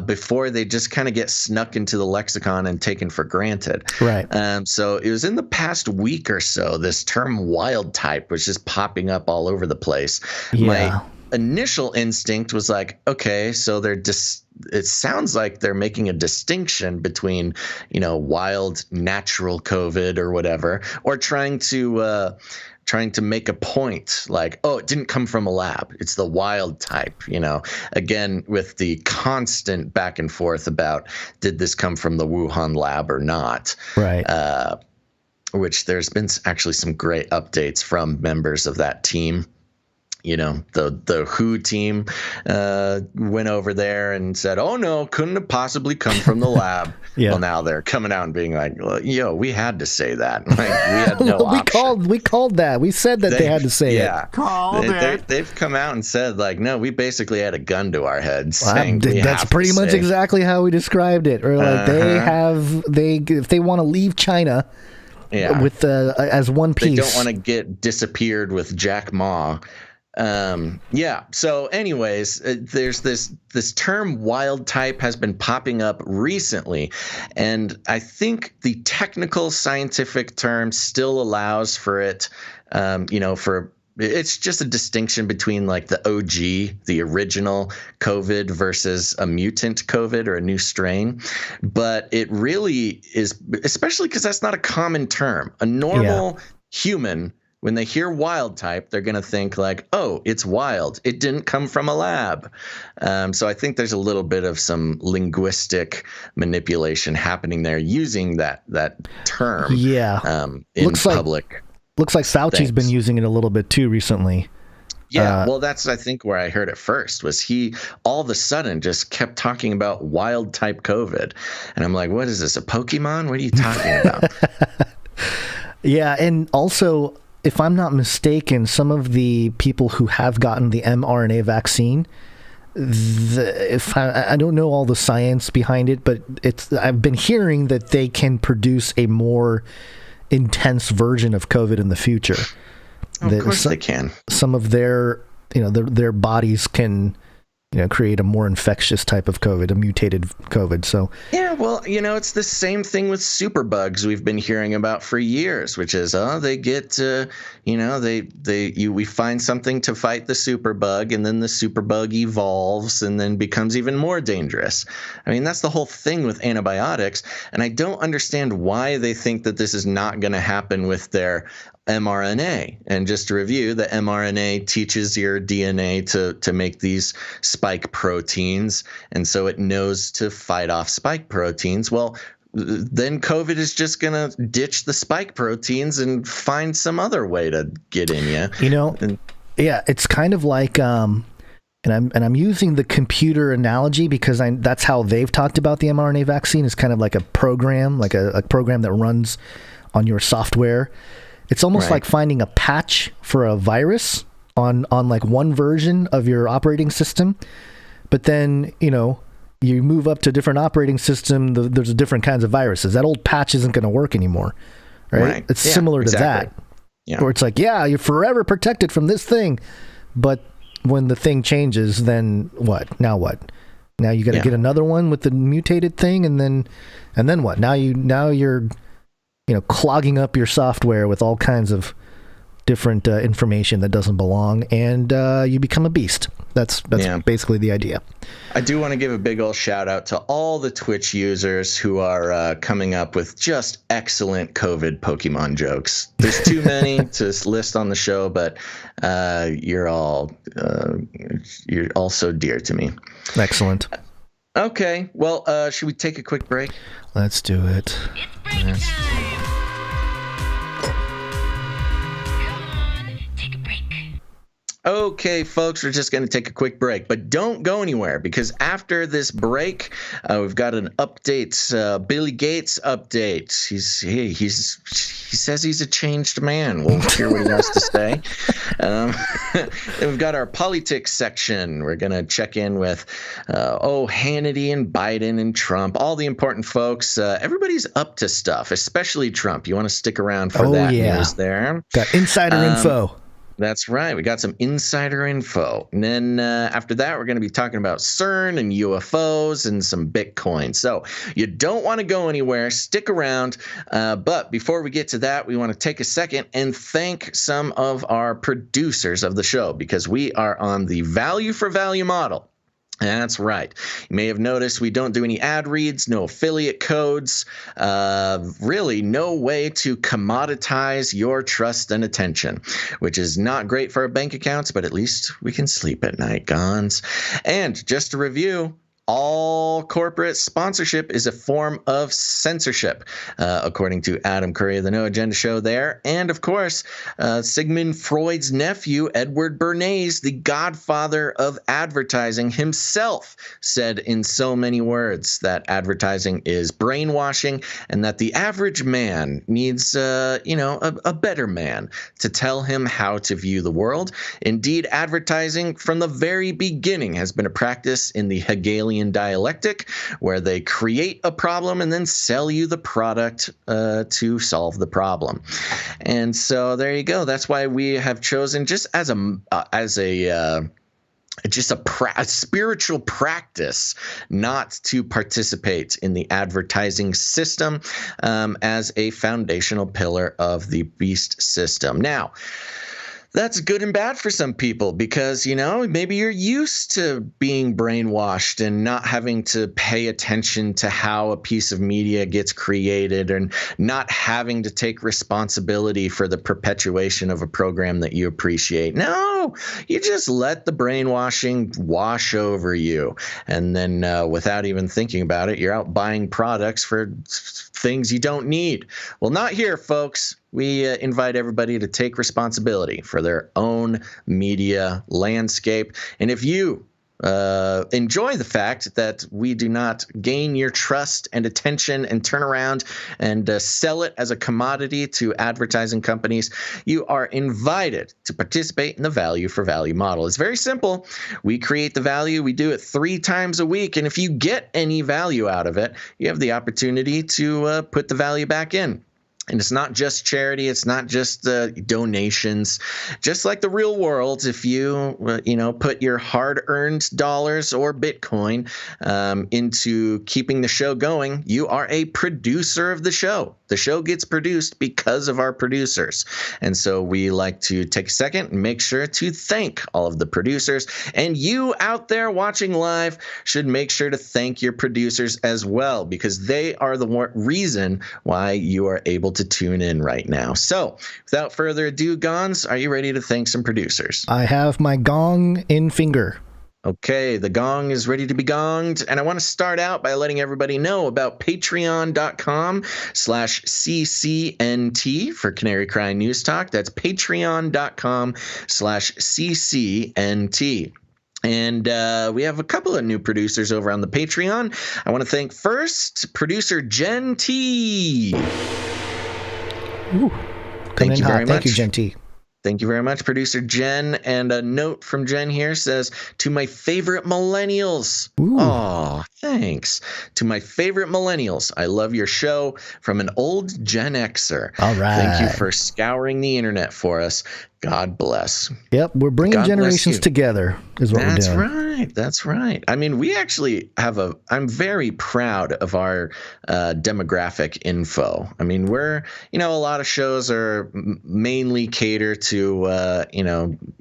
before they just kind of get snuck into the lexicon and taken for granted. Right. So it was in the past week or so, this term wild type was just popping up all over the place. Yeah. My initial instinct was like, okay, so it sounds like they're making a distinction between, wild natural COVID or whatever, or trying to make a point like, oh, it didn't come from a lab. It's the wild type, again, with the constant back and forth about did this come from the Wuhan lab or not? Right. Which there's been actually some great updates from members of that team. The WHO team went over there and said, oh, no, couldn't have possibly come from the lab. Yeah. Well, now they're coming out and being like, well, we had to say that. Like, we had no option. We called that. We said that they had to say it. They've come out and said, like, no, we basically had a gun to our heads. Saying that's pretty much exactly how we described it. Or like if they want to leave China with as one piece. They don't want to get disappeared with Jack Ma. So anyways, there's this term wild type has been popping up recently, and I think the technical scientific term still allows for it, it's just a distinction between like the OG, the original COVID versus a mutant COVID or a new strain. But it really is, especially because that's not a common term. A normal human, when they hear wild type, they're going to think like, oh, it's wild. It didn't come from a lab. So I think there's a little bit of some linguistic manipulation happening there using that term in public. Looks like Fauci's been using it a little bit too recently. Yeah, well, that's, I think, where I heard it first, was he all of a sudden just kept talking about wild type COVID. And I'm like, what is this, a Pokemon? What are you talking about? Yeah, and also, if I'm not mistaken, some of the people who have gotten the mRNA vaccine, I don't know all the science behind it, but I've been hearing that they can produce a more intense version of COVID in the future. Of course they can. Some of their bodies can create a more infectious type of COVID, a mutated COVID. So yeah, well, it's the same thing with superbugs we've been hearing about for years, which is they get we find something to fight the superbug, and then the superbug evolves and then becomes even more dangerous. I mean, that's the whole thing with antibiotics, and I don't understand why they think that this is not going to happen with their mRNA. And just to review, the mRNA teaches your DNA to make these spike proteins, and so it knows to fight off spike proteins. Well, then COVID is just going to ditch the spike proteins and find some other way to get in you. Yeah, it's kind of like and I'm using the computer analogy because that's how they've talked about the mRNA vaccine, is kind of like a program, like a program that runs on your software. It's almost like finding a patch for a virus on like one version of your operating system, but then, you move up to a different operating system, there's different kinds of viruses. That old patch isn't going to work anymore, right? It's similar to that. Yeah. Where it's like, you're forever protected from this thing, but when the thing changes, then what? Now what? Now you got to get another one with the mutated thing, and then what? Now you're clogging up your software with all kinds of different information that doesn't belong, and you become a beast. That's basically the idea. I do want to give a big old shout out to all the Twitch users who are coming up with just excellent COVID Pokemon jokes. There's too many to list on the show, but you're all so dear to me. Excellent. Okay, well, should we take a quick break? Let's do it. It's Breaktime. Okay, folks, we're just going to take a quick break, but don't go anywhere, because after this break, we've got an update, Billy Gates update. He says he's a changed man. We'll hear what he has to say. Then we've got our politics section. We're going to check in with, Hannity and Biden and Trump, all the important folks. Everybody's up to stuff, especially Trump. You want to stick around for that news there. Got insider info. That's right. We got some insider info. And then after that, we're going to be talking about CERN and UFOs and some Bitcoin. So you don't want to go anywhere. Stick around. But before we get to that, we want to take a second and thank some of our producers of the show, because we are on the value for value model. That's right. You may have noticed we don't do any ad reads, no affiliate codes, really no way to commoditize your trust and attention, which is not great for our bank accounts, but at least we can sleep at night, Gons. And just to review, all corporate sponsorship is a form of censorship, according to Adam Curry of the No Agenda Show there. And, of course, Sigmund Freud's nephew, Edward Bernays, the godfather of advertising himself, said in so many words that advertising is brainwashing and that the average man needs, a better man to tell him how to view the world. Indeed, advertising from the very beginning has been a practice in the Hegelian dialectic, where they create a problem and then sell you the product to solve the problem. And so there you go. That's why we have chosen, just as a spiritual practice, not to participate in the advertising system as a foundational pillar of the beast system. Now, that's good and bad for some people, because, maybe you're used to being brainwashed and not having to pay attention to how a piece of media gets created, and not having to take responsibility for the perpetuation of a program that you appreciate. No, you just let the brainwashing wash over you. And then without even thinking about it, you're out buying products for things you don't need. Well, not here, folks. We invite everybody to take responsibility for their own media landscape. And if you enjoy the fact that we do not gain your trust and attention and turn around and sell it as a commodity to advertising companies, you are invited to participate in the value for value model. It's very simple. We create the value. We do it 3 times a week. And if you get any value out of it, you have the opportunity to put the value back in. And it's not just charity. It's not just donations. Just like the real world, if you, put your hard-earned dollars or Bitcoin into keeping the show going, you are a producer of the show. The show gets produced because of our producers. And so we like to take a second and make sure to thank all of the producers. And you out there watching live should make sure to thank your producers as well, because they are the reason why you are able to tune in right now. So without further ado, Gons, are you ready to thank some producers? I have my gong in finger. Okay, the gong is ready to be gonged, and I want to start out by letting everybody know about patreon.com/CCNT for Canary Cry News Talk. That's patreon.com/CCNT. And we have a couple of new producers over on the Patreon. I want to thank first producer Jen T. Ooh, Coming in hot. very Thank much. you, Gen T. Thank you very much, producer Jen. And a note from Jen here says, to my favorite millennials. Oh, thanks. To my favorite millennials, I love your show from an old Gen Xer. All right. Thank you for scouring the internet for us. God bless. Yep, we're bringing God generations together is what we're doing. That's right. I mean, we actually have I'm very proud of our demographic info. I mean, a lot of shows are mainly cater to,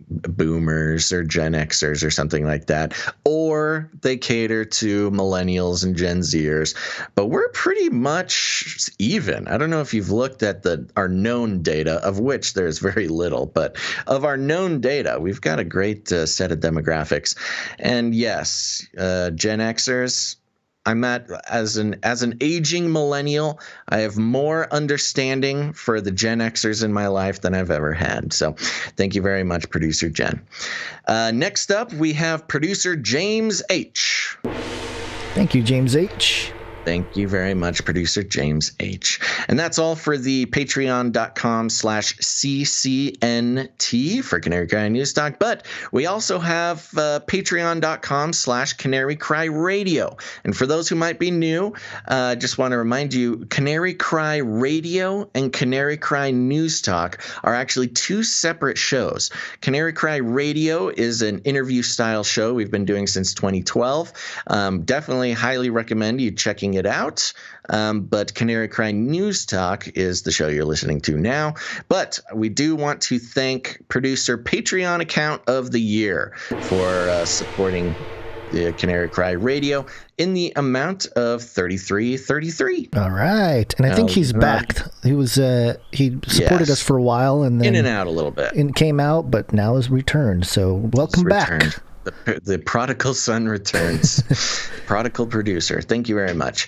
boomers or Gen Xers or something like that, or they cater to millennials and Gen Zers, but we're pretty much even. I don't know if you've looked at our known data, of which there's very little, but of our known data, we've got a great set of demographics. And yes, Gen Xers, as an aging millennial, I have more understanding for the Gen Xers in my life than I've ever had. So thank you very much, producer Jen. Next up, we have producer James H. Thank you, James H. Thank you very much, producer James H. And that's all for the patreon.com/CCNT for Canary Cry News Talk. But we also have patreon.com/Canary Cry Radio. And for those who might be new, I just want to remind you, Canary Cry Radio and Canary Cry News Talk are actually two separate shows. Canary Cry Radio is an interview style show we've been doing since 2012. Definitely highly recommend you checking it out. But Canary Cry News Talk is the show you're listening to now. But we do want to thank producer Patreon Account of the Year for supporting the Canary Cry Radio in the amount of $33.33. All right, and I think he's back. He supported us for a while, and then in and out a little bit, and came out, but now is returned. So welcome back. The prodigal son returns. Prodigal producer. Thank you very much.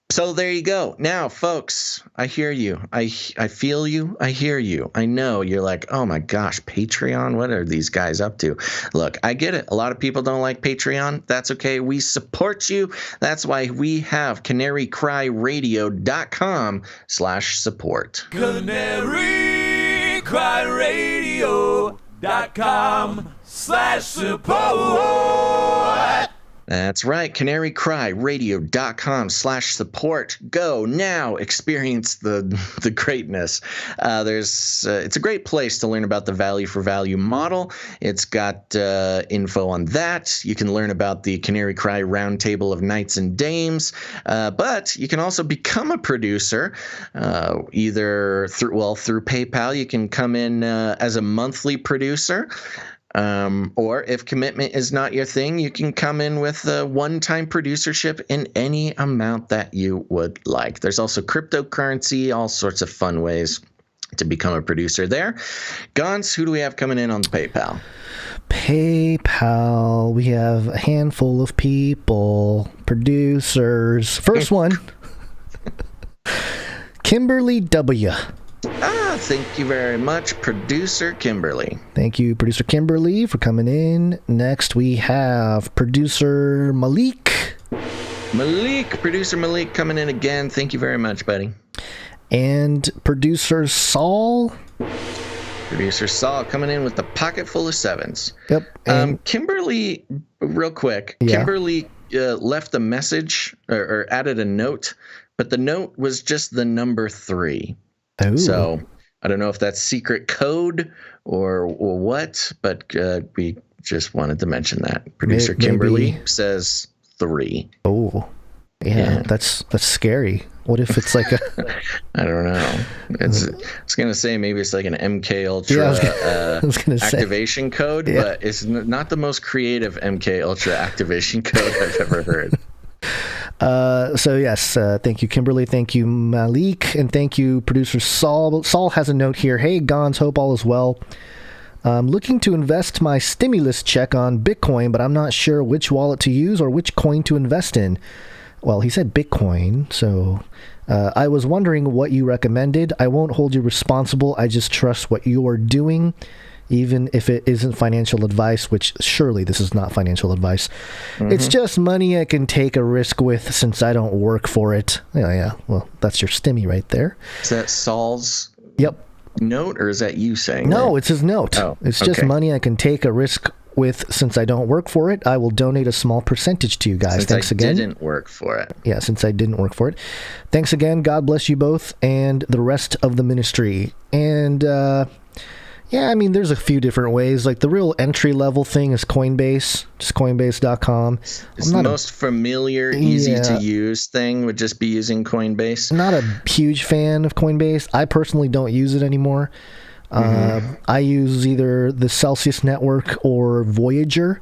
So there you go. Now, folks, I hear you. I feel you. I hear you. I know you're like, oh my gosh, Patreon? What are these guys up to? Look, I get it. A lot of people don't like Patreon. That's okay. We support you. That's why we have canarycryradio.com/support. canarycryradio.com/support. That's right, canarycryradio.com/support. Go now, experience the greatness. It's a great place to learn about the value for value model. It's got info on that. You can learn about the Canary Cry Roundtable of Knights and Dames, but you can also become a producer, either through PayPal. You can come in as a monthly producer. Or if commitment is not your thing, you can come in with a one-time producership in any amount that you would like. There's also cryptocurrency, all sorts of fun ways to become a producer there. Gons, who do we have coming in on PayPal? PayPal, we have a handful of people, producers. First one, Kimberly W. Thank you very much, producer Kimberly. Thank you, producer Kimberly, for coming in. Next, we have producer Malik. Producer Malik coming in again. Thank you very much, buddy. And producer Saul. Producer Saul coming in with the pocket full of sevens. Yep. Kimberly, real quick. Yeah. Kimberly left a message or added a note, but the note was just the number 3. Ooh. So I don't know if that's secret code or what, but we just wanted to mention that. Producer Kimberly says 3. Oh, yeah. That's scary. What if it's like a? I don't know. I was gonna say maybe it's like an MK Ultra activation code, but it's not the most creative MK Ultra activation code I've ever heard. So yes, thank you, Kimberly. Thank you, Malik, and thank you, producer Saul. Saul has a note here. Hey, Gons, hope all is well. I'm looking to invest my stimulus check on Bitcoin, but I'm not sure which wallet to use or which coin to invest in. Well, he said Bitcoin, so I was wondering what you recommended. I won't hold you responsible. I just trust what you are doing, even if it isn't financial advice, which surely this is not financial advice. Mm-hmm. It's just money I can take a risk with since I don't work for it. Yeah. Well, that's your stimmy right there. Is that Saul's Yep. Note, or is that you saying No, that? it's his note. Oh, it's just okay. money I can take a risk with. Since I don't work for it, I will donate a small percentage to you guys. Thanks again. Didn't work for it. Yeah, since I didn't work for it. Thanks again. God bless you both and the rest of the ministry. And yeah, I mean, there's a few different ways. Like the real entry level thing is Coinbase, just Coinbase.com. It's the most familiar, easy to use thing would just be using Coinbase. I'm not a huge fan of Coinbase. I personally don't use it anymore. I use either the Celsius Network or Voyager.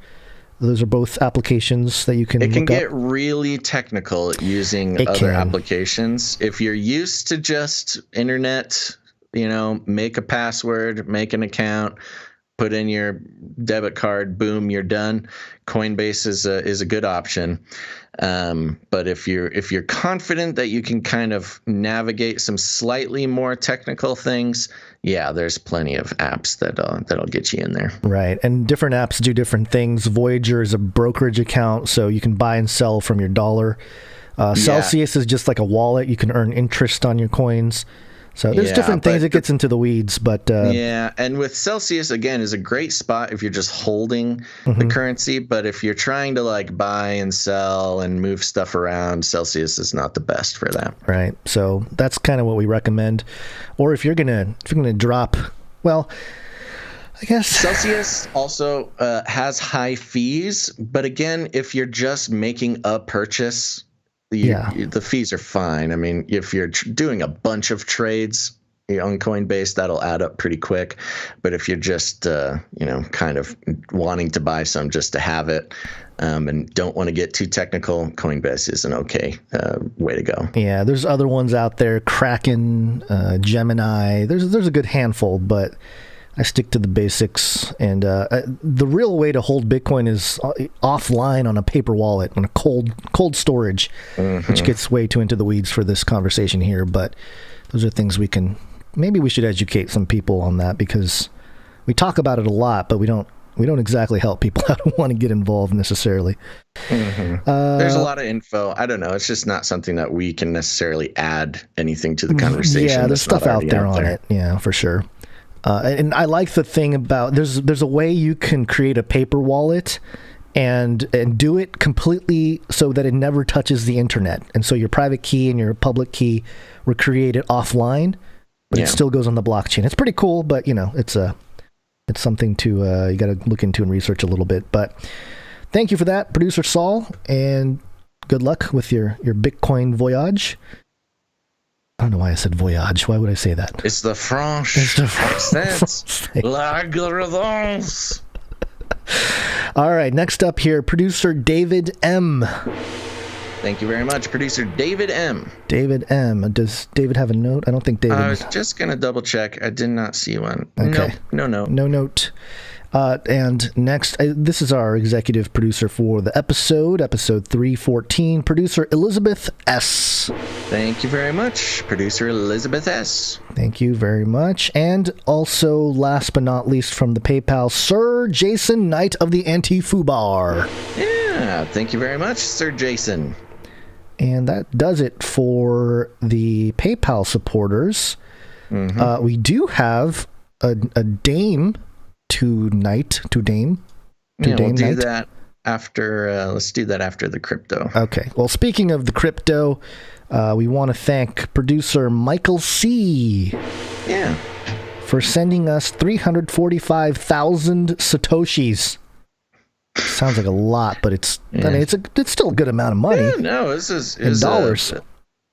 Those are both applications that you can. It can look get up. really technical using other applications. If you're used to just internet, make a password, make an account, put in your debit card, boom, you're done. Coinbase is a good option. But if you're confident that you can kind of navigate some slightly more technical things, yeah, there's plenty of apps that'll get you in there. Right, and different apps do different things. Voyager is a brokerage account, so you can buy and sell from your dollar. Celsius is just like a wallet. You can earn interest on your coins. So there's different things. It gets into the weeds, but yeah, and with Celsius again is a great spot if you're just holding the currency. But if you're trying to like buy and sell and move stuff around, Celsius is not the best for that. Right. So that's kind of what we recommend. Or if you're gonna drop, well, I guess Celsius also has high fees, but again, if you're just making a purchase. The fees are fine. I mean, if you're doing a bunch of trades on Coinbase, that'll add up pretty quick. But if you're just, kind of wanting to buy some just to have it and don't want to get too technical, Coinbase is an okay way to go. Yeah, there's other ones out there, Kraken, Gemini. There's a good handful, but I stick to the basics, and the real way to hold Bitcoin is offline on a paper wallet, on a cold storage, which gets way too into the weeds for this conversation here. But those are things maybe we should educate some people on that, because we talk about it a lot, but we don't exactly help people how to want to get involved necessarily. There's a lot of info. I don't know. It's just not something that we can necessarily add anything to the conversation. Yeah, there's stuff out there on it. Yeah, for sure. And I like the thing about there's a way you can create a paper wallet and do it completely so that it never touches the internet. And so your private key and your public key were created offline, but it still goes on the blockchain. It's pretty cool, but it's something to you got to look into and research a little bit. But thank you for that, Producer Saul, and good luck with your Bitcoin voyage. I don't know why I said voyage. Why would I say that? It's the French accent. L'Algorhythms. All right, next up here, Producer David M. Thank you very much, Producer David M. David M. Does David have a note? I don't think David... I was just going to double check. I did not see one. Okay. No note. No note. And next, this is our executive producer for the episode 314, Producer Elizabeth S. Thank you very much, Producer Elizabeth S. Thank you very much. And also, last but not least, from the PayPal, Sir Jason, Knight of the Anti-Fubar. Yeah, thank you very much, Sir Jason. And that does it for the PayPal supporters. We do have a Dame to Dame. We'll do that after. Let's do that after the crypto. Okay. Well, speaking of the crypto, we want to thank producer Michael C. Yeah. For sending us 345,000 satoshis. Sounds like a lot, but it's still a good amount of money. Yeah, no, this is dollars.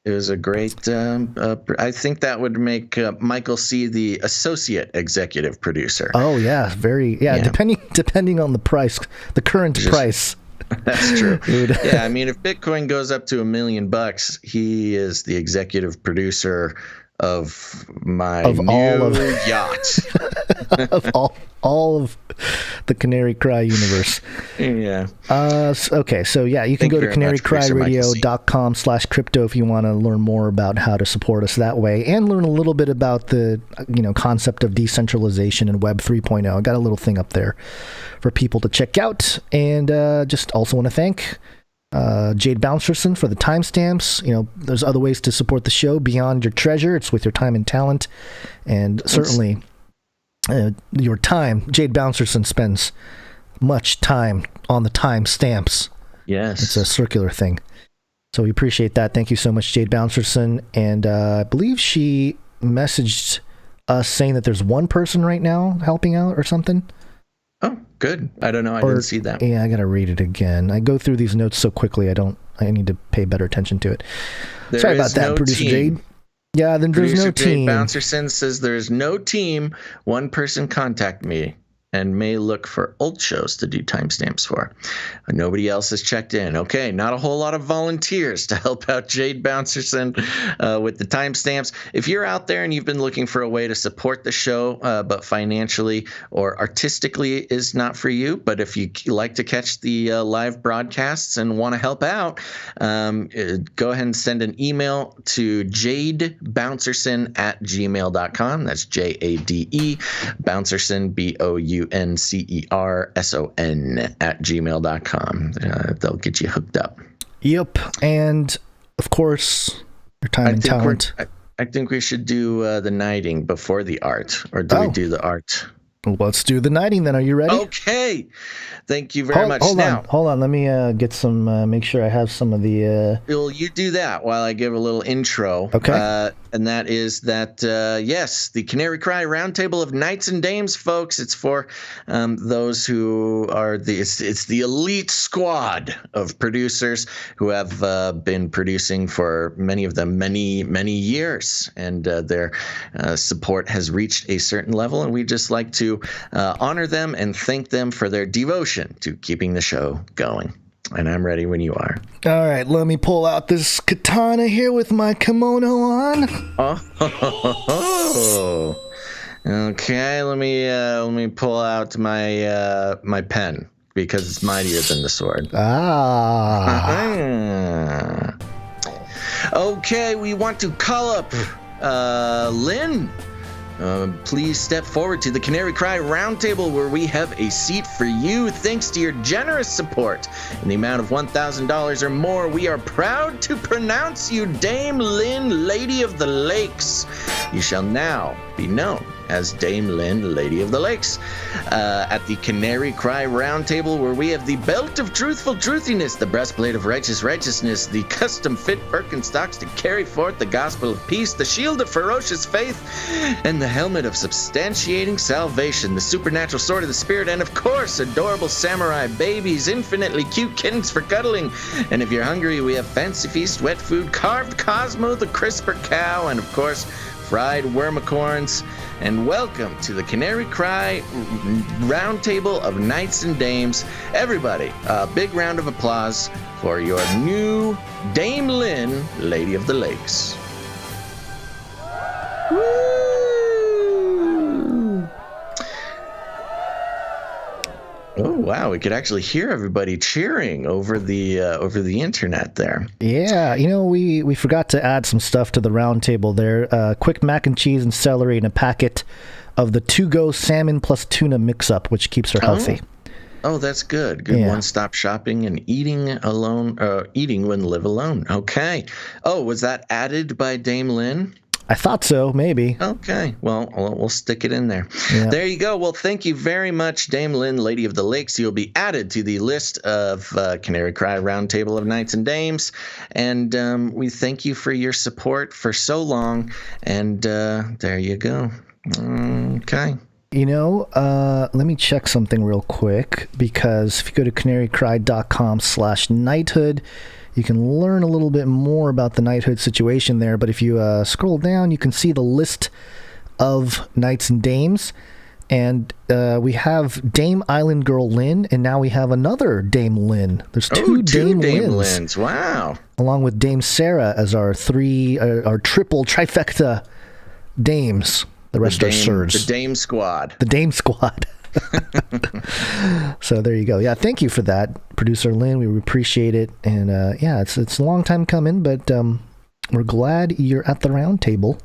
It was a great. I think that would make Michael C. the associate executive producer. Oh yeah, depending on the price, the current price. That's true. Yeah, I mean, if Bitcoin goes up to $1 million, he is the executive producer of my new yacht. Of all of the Canary Cry universe. Yeah. Okay, so yeah, you can go to canarycryradio.com/crypto if you want to learn more about how to support us that way and learn a little bit about the concept of decentralization and Web 3.0. I got a little thing up there for people to check out, and just also want to thank Jade Bouncerson for the timestamps. You know, there's other ways to support the show beyond your treasure. It's with your time and talent, and certainly your time. Jade Bouncerson spends much time on the timestamps. Yes, it's a circular thing. So we appreciate that. Thank you so much, Jade Bouncerson. And I believe she messaged us saying that there's one person right now helping out or something. Oh, good. I don't know. I didn't see that. Yeah, I got to read it again. I go through these notes so quickly. I need to pay better attention to it. Sorry about that, Producer Jade. Yeah, then there's no team. Jade Bouncerson says there's no team. One person contact me and may look for old shows to do timestamps for. Nobody else has checked in. Okay, not a whole lot of volunteers to help out Jade Bouncerson with the timestamps. If you're out there and you've been looking for a way to support the show, but financially or artistically is not for you, but if you like to catch the live broadcasts and want to help out, go ahead and send an email to jadebouncerson@gmail.com. That's Jade Bouncerson, BOUNCERSON @gmail.com. They'll get you hooked up. Yep. And of course, your time and talent. I think we should do the knighting before the art, or do we do the art? Let's do the knighting then. Are you ready? Okay. Thank you very much. Hold on. Let me get some, make sure I have some of the... Well, you do that while I give a little intro. Okay. And that is that, yes, the Canary Cry Roundtable of Knights and Dames, folks. It's for those who are it's the elite squad of producers who have been producing for many of them many years, and their support has reached a certain level, and we just like to honor them and thank them for their devotion to keeping the show going. And I'm ready when you are. All right, let me pull out this katana here with my kimono on. Oh. Okay, let me pull out my my pen because it's mightier than the sword. Okay, we want to call up Lynn. Please step forward to the Canary Cry Roundtable, where we have a seat for you. Thanks to your generous support in the amount of $1,000 or more, we are proud to pronounce you Dame Lynn, Lady of the Lakes. You shall now be known as Dame Lynn, Lady of the Lakes, at the Canary Cry Roundtable, where we have the belt of truthful truthiness, the breastplate of righteous righteousness, the custom-fit Birkenstocks to carry forth the gospel of peace, the shield of ferocious faith, and the helmet of substantiating salvation, the supernatural sword of the spirit, and of course, adorable samurai babies, infinitely cute kittens for cuddling. And if you're hungry, we have Fancy Feast, wet food, carved Cosmo, the CRISPR cow, and of course, fried wormicorns. And welcome to the Canary Cry Roundtable of Knights and Dames. Everybody, a big round of applause for your new Dame Lynn, Lady of the Lakes. Woo! Oh wow, we could actually hear everybody cheering over the internet there. Yeah, you know, we forgot to add some stuff to the round table there. Quick mac and cheese and celery in a packet of the to-go salmon plus tuna mix-up, which keeps her healthy. Oh, that's good. Good one-stop shopping and eating when live alone. Okay. Oh, was that added by Dame Lynn? I thought so, maybe. Okay, well, we'll stick it in there. Yeah. There you go. Well, thank you very much, Dame Lynn, Lady of the Lakes. You'll be added to the list of Canary Cry Roundtable of Knights and Dames, and we thank you for your support for so long, and there you go. Okay. You know, let me check something real quick, because if you go to canarycry.com/knighthood, you can learn a little bit more about the knighthood situation there. But if you scroll down, you can see the list of knights and dames. And we have Dame Island Girl Lynn, and now we have another Dame Lynn. There's two Dame Lynns. Wow. Along with Dame Sarah as our triple trifecta dames. The rest are sirs. The Dame Squad. The Dame Squad. So there you go. Yeah, thank you for that, Producer Lynn. We appreciate it. And it's a long time coming, but we're glad you're at the round table.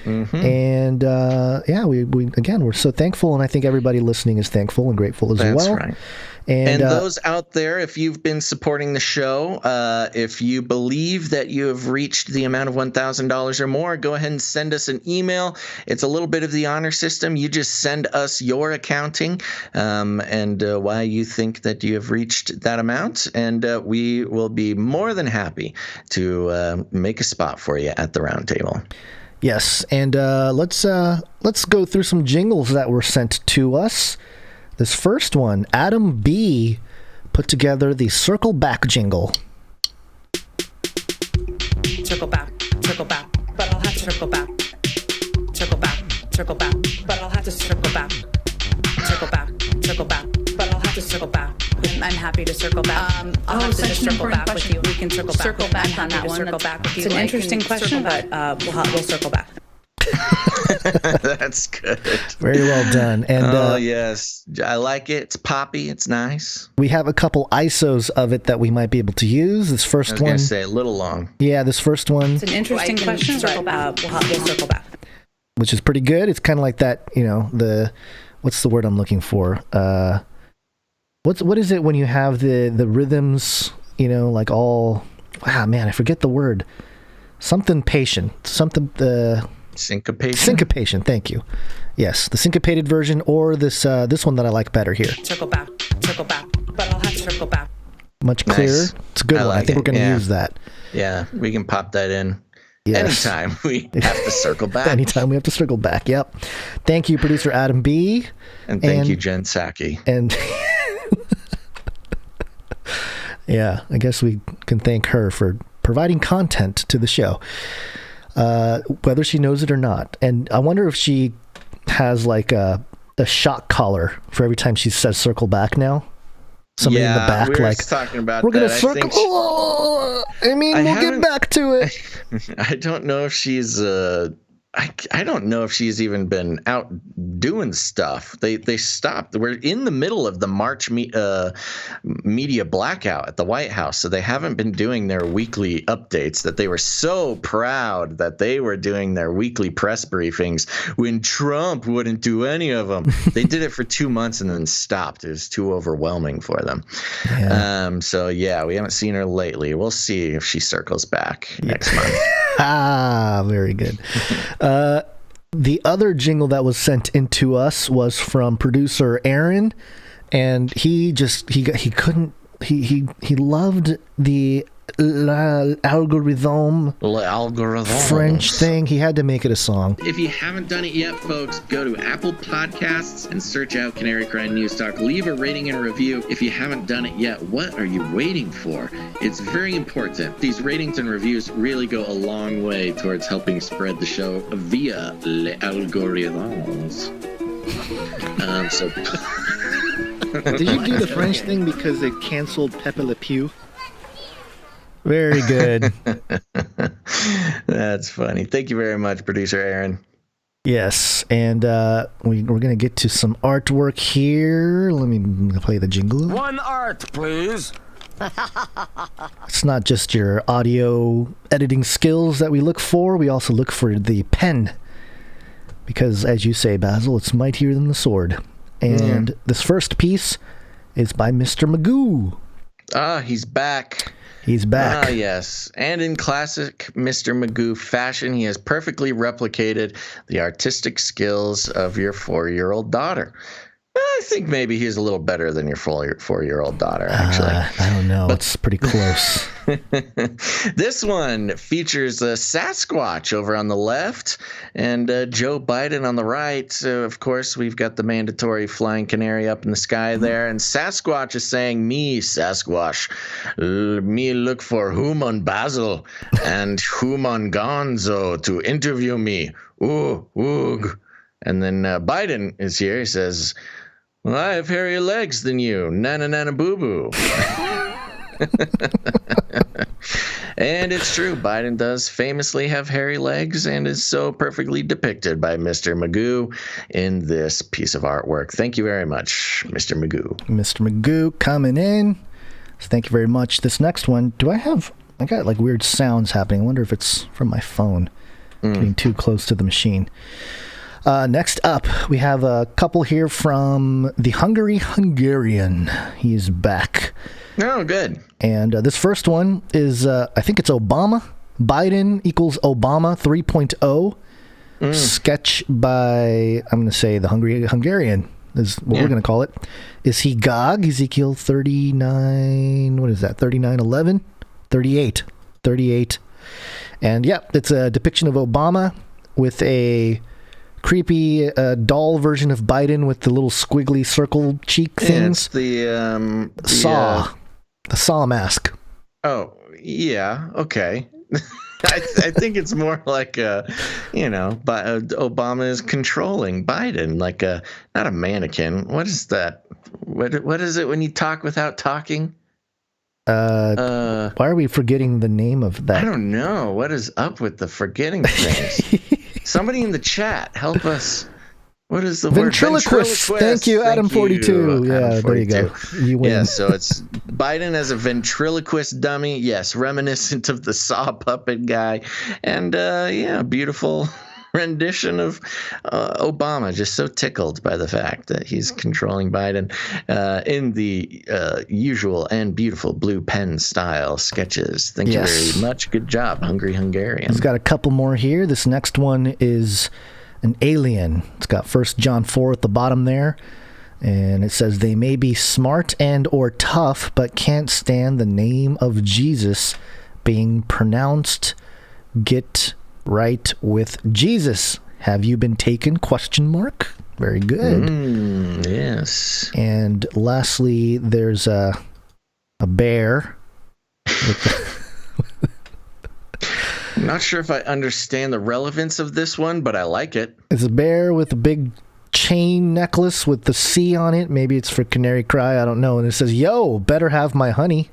Mm-hmm. And we're so thankful, and I think everybody listening is thankful and grateful as well. That's right. And those out there, if you've been supporting the show, if you believe that you have reached the amount of $1,000 or more, go ahead and send us an email. It's a little bit of the honor system. You just send us your accounting and why you think that you have reached that amount, and we will be more than happy to make a spot for you at the round table. Yes, and let's go through some jingles that were sent to us. This first one, Adam B. put together the Circle Back jingle. Circle back, but I'll have to circle back. Circle back, but I'll have to circle back. Circle back, but I'll have to circle back. I'm happy to circle back. I'll have to just circle back with you. We can circle back on that one. Circle back with you. It's an interesting question, but we'll circle back. That's good. Very well done. And yes, I like it. It's poppy. It's nice. We have a couple ISOs of it that we might be able to use. This first one, I was gonna say a little long. Yeah, this first one. It's an interesting question, but we'll circle back. Which is pretty good. It's kind of like that, what's the word I'm looking for? What is it when you have the rhythms, like all, I forget the word. Something patient. Syncopation? Syncopation, thank you. Yes, the syncopated version, or this one that I like better here. Circle back, but I'll have to circle back. Much clearer. Nice. It's a good one. I think we're going to use that. Yeah, we can pop that in. Yes. Anytime we have to circle back. Anytime we have to circle back, yep. Thank you, producer Adam B. And thank you, Jen Psaki. And yeah, I guess we can thank her for providing content to the show. Whether she knows it or not. And I wonder if she has like a shock collar for every time she says circle back now. Somebody in the back, we were talking about we're going to circle. We'll get back to it. I don't know if she's I don't know if she's even been out doing stuff. They stopped. We're in the middle of the March media blackout at the White House, so they haven't been doing their weekly updates that they were so proud that they were doing their weekly press briefings when Trump wouldn't do any of them. They did it for 2 months and then stopped. It was too overwhelming for them. Yeah. So, yeah, we haven't seen her lately. We'll see if she circles back next month. Very good. The other jingle that was sent into us was from producer Aaron, and he loved the algorithm French thing. He had to make it a song. If you haven't done it yet, folks, go to Apple Podcasts and search out Canary Cry News Talk. Leave a rating and a review. If you haven't done it yet, what are you waiting for? It's very important. These ratings and reviews really go a long way towards helping spread the show via les algorithms. Did you do the French thing because they canceled Pepe Le Pew? Very good. That's funny. Thank you very much, producer Aaron. Yes, and we're going to get to some artwork here. Let me play the jingle. One art, please. It's not just your audio editing skills that we look for. We also look for the pen. Because, as you say, Basil, it's mightier than the sword. And this first piece is by Mr. Magoo. He's back. He's back. Yes. And in classic Mr. Magoo fashion, he has perfectly replicated the artistic skills of your 4-year-old daughter. I think maybe he's a little better than your 4-year-old daughter, actually. I don't know. It's pretty close. This one features a Sasquatch over on the left and Joe Biden on the right. So, of course, we've got the mandatory flying canary up in the sky there. And Sasquatch is saying, me, Sasquatch, me look for Human Basil and Human Gonzo to interview me. Ooh, oog. And then Biden is here. He says, well, I have hairier legs than you. Nana, nana, boo, boo. And it's true. Biden does famously have hairy legs and is so perfectly depicted by Mr. Magoo in this piece of artwork. Thank you very much, Mr. Magoo. Mr. Magoo coming in. So thank you very much. This next one, I got like weird sounds happening. I wonder if it's from my phone getting too close to the machine. Next up, we have a couple here from the Hungry Hungarian. He's back. Oh, good. And this first one is, I think it's Obama. Biden equals Obama 3.0. Sketch by, I'm going to say, the Hungry Hungarian is what we're going to call it. Is he Gog? Ezekiel 39, what is that, 39:11? 38. And yeah, it's a depiction of Obama with a creepy doll version of Biden with the little squiggly circle cheek things. It's the Saw mask. Oh, yeah, okay. I think it's more like Obama is controlling Biden, like not a mannequin. What is that? What is it when you talk without talking? Why are we forgetting the name of that? I don't know. What is up with the forgetting things? Somebody in the chat, help us. What is the ventriloquist? Word? Thank you, Adam42. Yeah, Adam 42. There you go. You win. Yeah, so it's Biden as a ventriloquist dummy. Yes, reminiscent of the Saw puppet guy. And, beautiful rendition of Obama. Just so tickled by the fact that he's controlling Biden in the usual and beautiful blue pen style sketches. Thank you very much. Good job, Hungry Hungarian. He's got a couple more here. This next one is an alien. It's got 1 John 4 at the bottom there, and it says they may be smart and or tough, but can't stand the name of Jesus being pronounced. Get right with Jesus. Have you been taken? ? Very good. Yes. And lastly, there's a bear. I'm not sure if I understand the relevance of this one, but I like it. It's a bear with a big chain necklace with the C on it. Maybe it's for Canary Cry. I don't know. And it says, "Yo, better have my honey."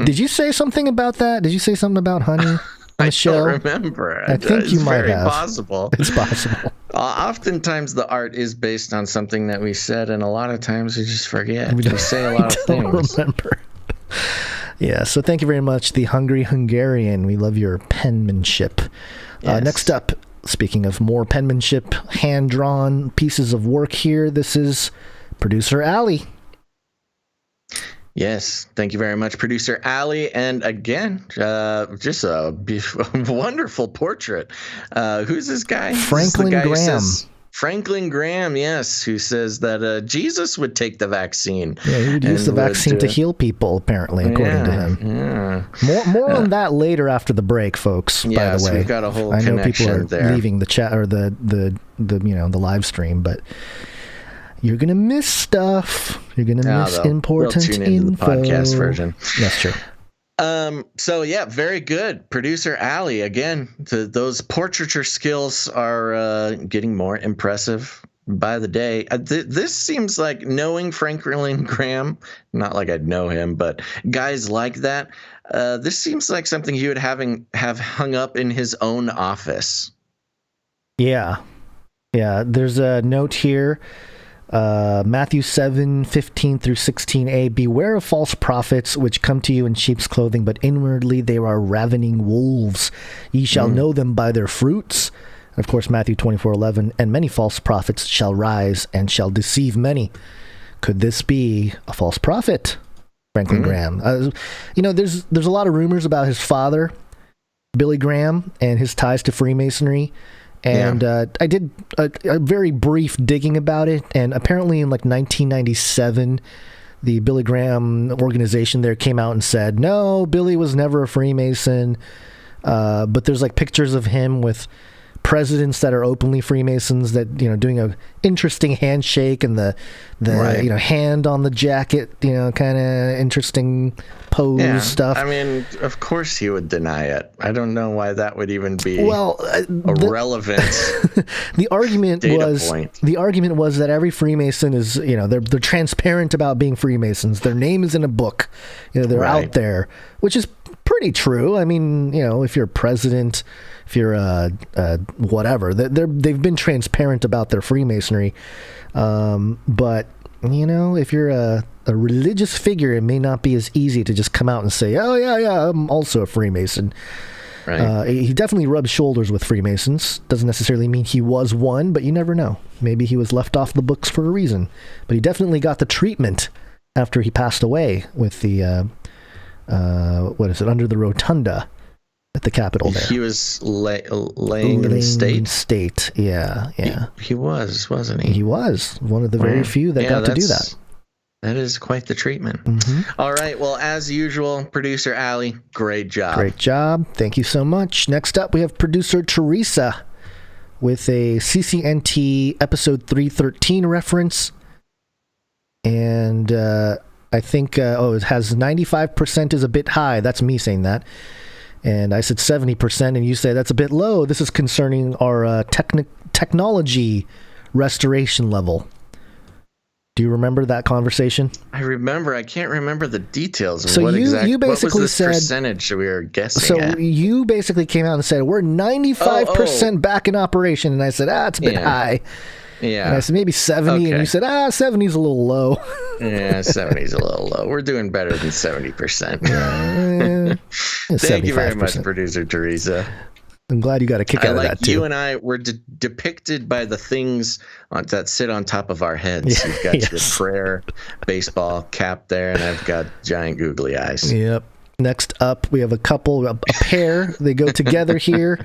Did you say something about that? Did you say something about honey on the show? I don't remember. I think you might have. It's possible. It's possible. Oftentimes the art is based on something that we said, and a lot of times we just forget. We say a lot of things. Remember. Yeah, so thank you very much, the Hungry Hungarian. We love your penmanship. Yes. Next up, speaking of more penmanship, hand-drawn pieces of work here, this is producer Allie. Yes, thank you very much, producer Allie. And again, just a wonderful portrait. Who's this guy? Franklin Graham. Franklin Graham, yes, who says that Jesus would take the vaccine. Yeah, he would use the vaccine to heal people, apparently, according to him. Yeah. More on that later after the break, folks. By the way, we've got a whole I know people are there. leaving the chat or the live stream, but you're gonna miss stuff. You're gonna miss important tune into info. The podcast version. That's true. So yeah, very good. Producer Allie, again, those portraiture skills are getting more impressive by the day. This seems like, knowing Franklin Graham, not like I'd know him, but guys like that, this seems like something he would have hung up in his own office. Yeah. There's a note here. Matthew 7:15 through 16a. Beware of false prophets, which come to you in sheep's clothing, but inwardly they are ravening wolves. Ye shall know them by their fruits. And of course, Matthew 24:11. And many false prophets shall rise and shall deceive many. Could this be a false prophet? Franklin Graham. There's a lot of rumors about his father, Billy Graham, and his ties to Freemasonry. And I did a very brief digging about it, and apparently in like 1997, the Billy Graham organization there came out and said, no, Billy was never a Freemason, but there's like pictures of him with presidents that are openly Freemasons that, doing a interesting handshake and the hand on the jacket, kind of interesting pose stuff. I mean, of course he would deny it. I don't know why that would even be a relevant the argument point. The argument was that every Freemason is, they're transparent about being Freemasons. Their name is in a book. They're out there, which is pretty true. I mean, if you're a president, if you're whatever, they've been transparent about their Freemasonry. But if you're a religious figure, it may not be as easy to just come out and say, oh yeah, I'm also a Freemason. Right. He definitely rubs shoulders with Freemasons. Doesn't necessarily mean he was one, but you never know. Maybe he was left off the books for a reason. But he definitely got the treatment after he passed away with the, under the rotunda at the Capitol there. He was laying in state. Yeah. He was, wasn't he? He was one of the very few that got to do that. That is quite the treatment. Mm-hmm. All right. Well, as usual, producer Allie, great job. Great job. Thank you so much. Next up, we have producer Theresa with a CCNT episode 313 reference. And I think, it has 95% is a bit high. That's me saying that. And I said 70%, and you say that's a bit low. This is concerning our technology restoration level. Do you remember that conversation? I remember. I can't remember the details of so what you basically what was this said, percentage we were guessing so at? You basically came out and said, we're 95% back in operation. And I said, it's a bit high. Yeah. And I said, maybe 70. And you said, 70 is a little low. Yeah, 70 is a little low. We're doing better than 70%. Thank you very much, producer Theresa. I'm glad you got a kick out of that, too. You and I were depicted by the things that sit on top of our heads. You've got your prayer baseball cap there, and I've got giant googly eyes. Yep. Next up, we have a pair. They go together here.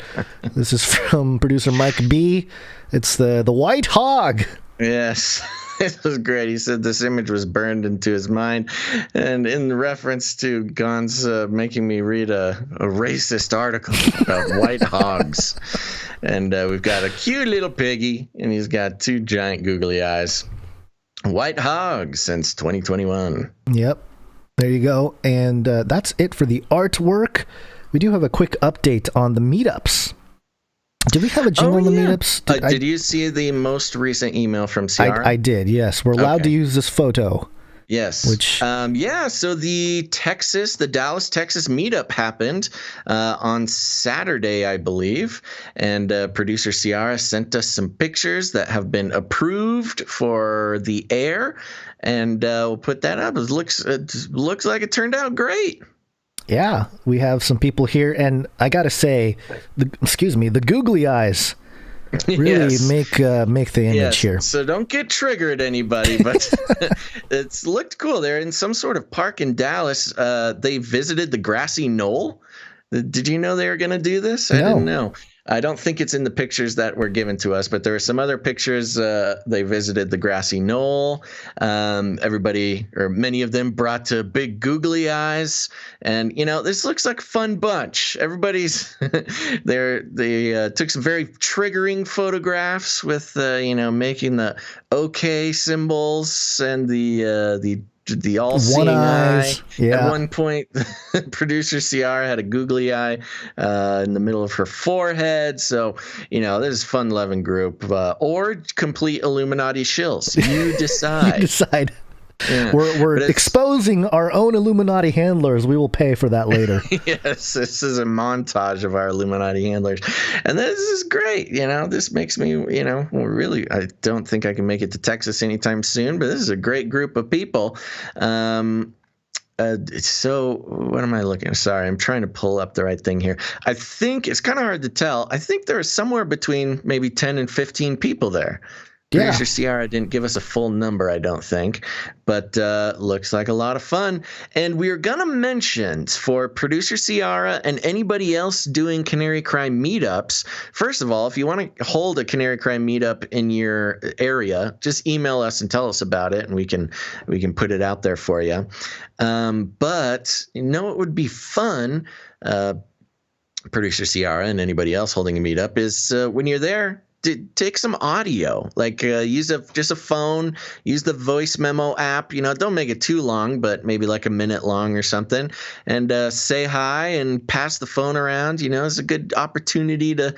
This is from producer Mike B. It's the white hog. Yes. It was great. He said this image was burned into his mind. And in reference to Gon's making me read a racist article about white hogs. And we've got a cute little piggy, and he's got two giant googly eyes. White hogs since 2021. Yep. There you go. And that's it for the artwork. We do have a quick update on the meetups. Did we have a jingle on the meetups? Did you see the most recent email from CR? I did, yes. We're allowed to use this photo. Yes. Which so the Dallas, Texas meetup happened on Saturday, I believe, and producer Ciara sent us some pictures that have been approved for the air, and we'll put that up. It looks like it turned out great. Yeah, we have some people here, and I gotta say, the googly eyes really make the image here. So don't get triggered, anybody, but it's looked cool. They're in some sort of park in Dallas. They visited the grassy knoll. Did you know they were going to do this? I didn't know. I don't think it's in the pictures that were given to us, but there are some other pictures. They visited the grassy knoll. Everybody, or many of them, brought to big googly eyes. And, this looks like a fun bunch. Everybody's there. They took some very triggering photographs with, making the OK symbols and the all-seeing eye. Yeah. At one point, producer Ciara had a googly eye in the middle of her forehead. So, this is a fun-loving group. Or complete Illuminati shills. You decide. You decide. Yeah. We're exposing our own Illuminati handlers. We will pay for that later. Yes, this is a montage of our Illuminati handlers. And this is great. This makes me, really, I don't think I can make it to Texas anytime soon, but this is a great group of people. So what am I looking? Sorry, I'm trying to pull up the right thing here. I think it's kind of hard to tell. I think there is somewhere between maybe 10 and 15 people there. Producer Ciara didn't give us a full number, I don't think, but looks like a lot of fun. And we're going to mention for producer Ciara and anybody else doing Canary Crime meetups, first of all, if you want to hold a Canary Crime meetup in your area, just email us and tell us about it, and we can put it out there for you. But it would be fun, producer Ciara and anybody else holding a meetup, is when you're there, take some audio, like use just a phone, use the voice memo app, don't make it too long, but maybe like a minute long or something, and say hi and pass the phone around. It's a good opportunity to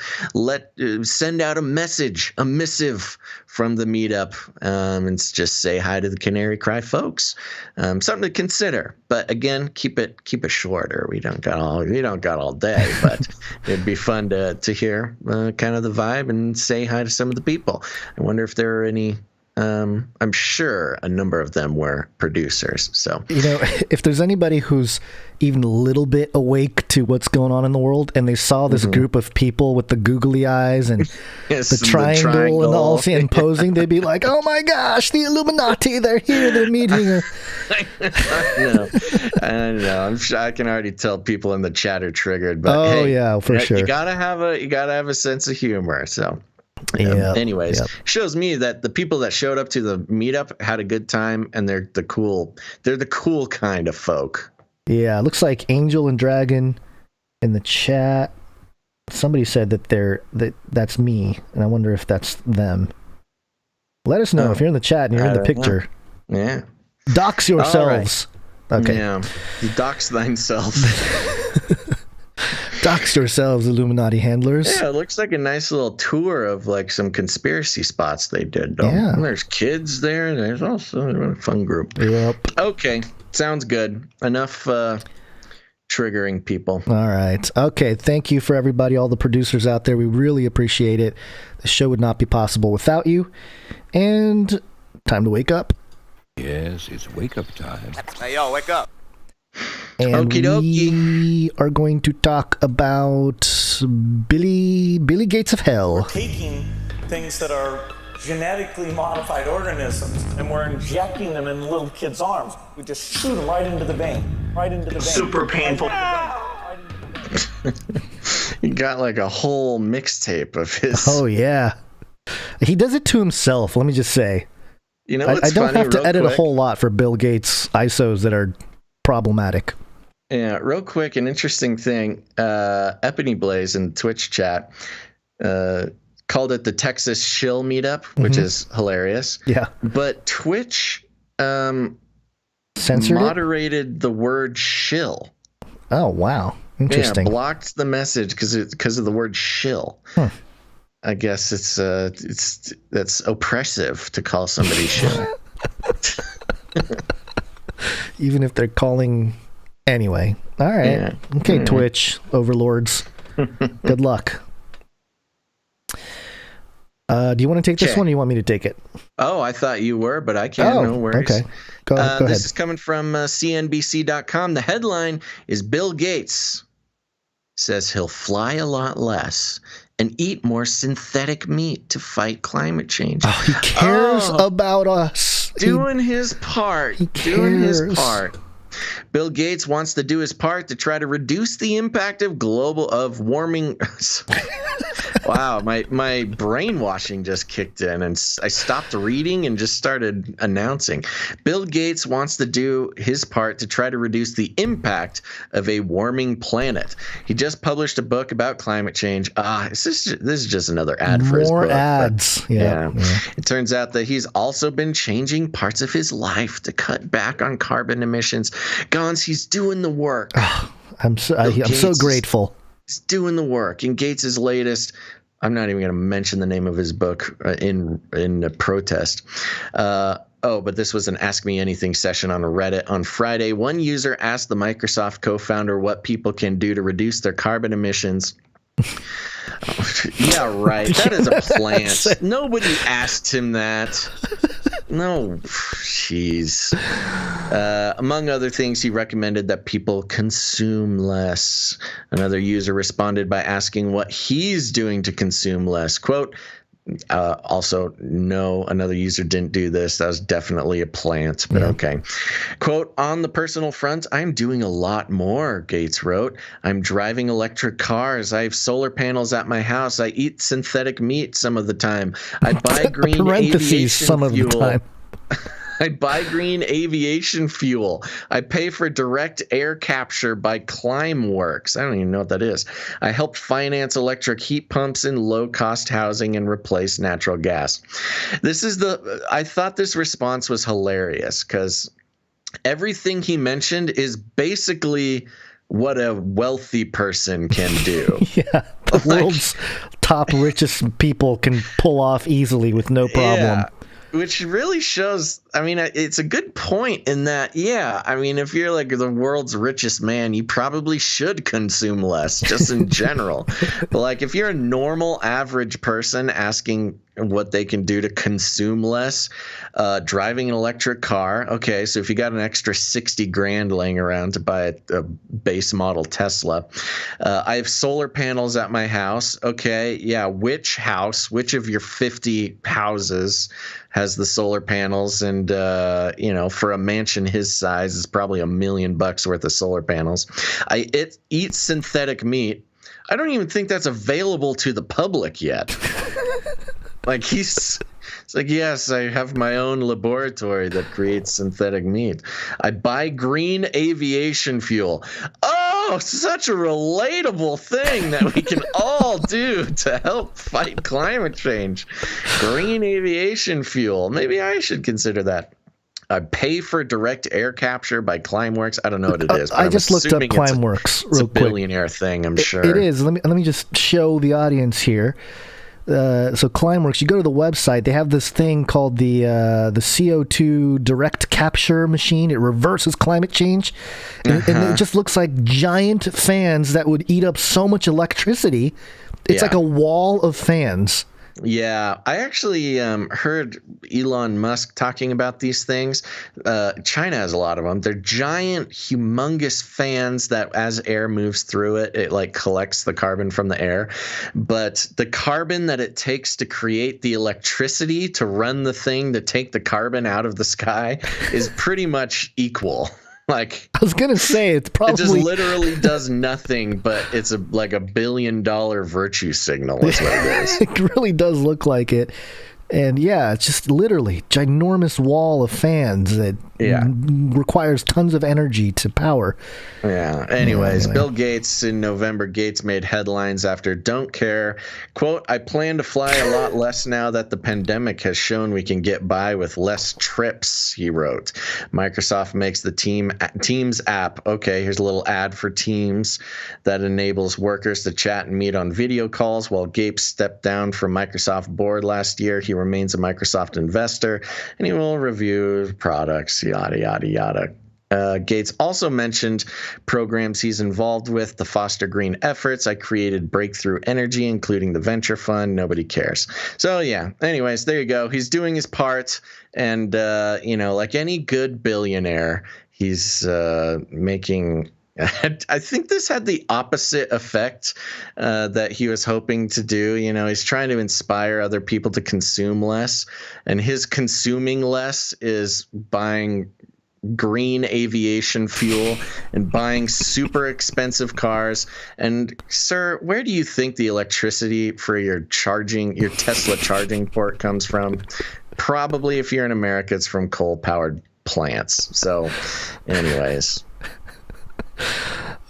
send out a missive from the meetup, and just say hi to the Canary Cry folks. Something to consider, but again, keep it shorter. We don't got all day, but it'd be fun to hear kind of the vibe and say hi to some of the people. I wonder if there are any I'm sure a number of them were producers. So, if there's anybody who's even a little bit awake to what's going on in the world, and they saw this group of people with the googly eyes and the triangle and all and posing, they'd be like, "Oh my gosh, the Illuminati! They're here! They're meeting." I know. I'm sure I can already tell people in the chat are triggered. But sure. You gotta have a sense of humor. So. Anyways, shows me that the people that showed up to the meetup had a good time, and they're the cool kind of folk. Yeah, it looks like Angel and Dragon in the chat. Somebody said that's me, and I wonder if that's them. Let us know if you're in the chat and you're in the picture. Yeah. Dox yourselves. Right. Okay. Yeah. You dox thyself. Dox yourselves, Illuminati handlers. Yeah, it looks like a nice little tour of like some conspiracy spots they did. Yeah. And there's kids there. There's also a fun group. Yep. Okay. Sounds good. Enough triggering people. All right. Okay. Thank you for everybody, all the producers out there. We really appreciate it. The show would not be possible without you. And time to wake up. Yes, it's wake up time. Hey, yo, wake up. And we are going to talk about Billy Gates of Hell. We're taking things that are genetically modified organisms and we're injecting them in little kids' arms. We just shoot them right into the vein. Super painful. He got like a whole mixtape of his. Oh, yeah. He does it to himself, let me just say. You know what's I don't funny, have to edit quick? a whole lot for Bill Gates ISOs that are problematic. Yeah, real quick, an interesting thing. Epony Blaze in Twitch chat called it the Texas Shill Meetup, which is hilarious. Yeah. But Twitch censored moderated the word shill. Oh, wow. Interesting. Yeah, blocked the message because of the word shill. Huh. I guess that's oppressive to call somebody shill. Even if they're calling anyway. All right. Yeah. Okay, Twitch overlords. Good luck. Do you want to take this one or you want me to take it? Oh, I thought you were, but I can't. No worries. Okay. Go ahead. This is coming from CNBC.com. The headline is Bill Gates says he'll fly a lot less and eat more synthetic meat to fight climate change. Oh, he cares about us. Doing his part. Doing his part. Bill Gates wants to do his part to try to reduce the impact of warming. Wow, my brainwashing just kicked in, and I stopped reading and just started announcing. Bill Gates wants to do his part to try to reduce the impact of a warming planet. He just published a book about climate change. This is just another ad for his book. More ads. Yeah. It turns out that he's also been changing parts of his life to cut back on carbon emissions. Gons, he's doing the work. I'm so grateful. He's doing the work. In Gates's latest, I'm not even going to mention the name of his book in a protest. But this was an Ask Me Anything session on Reddit on Friday. One user asked the Microsoft co-founder what people can do to reduce their carbon emissions. Yeah, right. That is a plant. Nobody asked him that. No, jeez. Among other things, he recommended that people consume less. Another user responded by asking what he's doing to consume less. Quote, also, no, another user didn't do this. That was definitely a plant, but okay. Quote, on the personal front, I'm doing a lot more, Gates wrote. I'm driving electric cars. I have solar panels at my house. I eat synthetic meat some of the time. I buy green aviation some of fuel. The time. I buy green aviation fuel. I pay for direct air capture by Climeworks. I don't even know what that is. I helped finance electric heat pumps in low-cost housing and replace natural gas. I thought this response was hilarious because everything he mentioned is basically what a wealthy person can do. Yeah, the world's top richest people can pull off easily with no problem. Yeah. Which really shows, I mean, it's a good point in that, if you're like the world's richest man, you probably should consume less, just in general. But like if you're a normal average person asking what they can do to consume less. Driving an electric car. Okay, so if you got an extra $60,000 laying around to buy a base model Tesla. I have solar panels at my house. Okay, yeah, which of your 50 houses has the solar panels? And, for a mansion his size, it's probably $1 million worth of solar panels. I eat synthetic meat. I don't even think that's available to the public yet. Like it's like, yes, I have my own laboratory that creates synthetic meat. I buy green aviation fuel. Oh, such a relatable thing that we can all do to help fight climate change. Green aviation fuel. Maybe I should consider that. I pay for direct air capture by Climeworks. I don't know what it is. But I just looked up Climeworks real quick. It's a billionaire thing, I'm sure. It is. Let me just show the audience here. So Climeworks, you go to the website. They have this thing called the CO2 direct capture machine. It reverses climate change, and it just looks like giant fans that would eat up so much electricity. It's like a wall of fans. Yeah, I actually heard Elon Musk talking about these things. China has a lot of them. They're giant, humongous fans that as air moves through it, it like collects the carbon from the air. But the carbon that it takes to create the electricity to run the thing to take the carbon out of the sky is pretty much equal. Like, I was gonna say, it's probably it just literally does nothing, but it's like $1 billion virtue signal. Is what it is. It really does look like it, and yeah, it's just literally ginormous wall of fans that requires tons of energy to power. Yeah. Anyways, Bill Gates in November. Gates made headlines after "Don't care." Quote: "I plan to fly a lot less now that the pandemic has shown we can get by with less trips," he wrote. Microsoft makes the Teams app. Okay, here's a little ad for Teams that enables workers to chat and meet on video calls. While Gates stepped down from Microsoft board last year, he remains a Microsoft investor, and he will review products, yada, yada, yada. Gates also mentioned programs he's involved with to foster green efforts. "I created Breakthrough Energy, including the venture fund. Nobody cares." So, yeah. Anyways, there you go. He's doing his part. And, like any good billionaire, he's making... I think this had the opposite effect that he was hoping to do. He's trying to inspire other people to consume less. And his consuming less is buying green aviation fuel and buying super expensive cars. And sir, where do you think the electricity for your Tesla charging port comes from? Probably, if you're in America, it's from coal-powered plants. So anyways.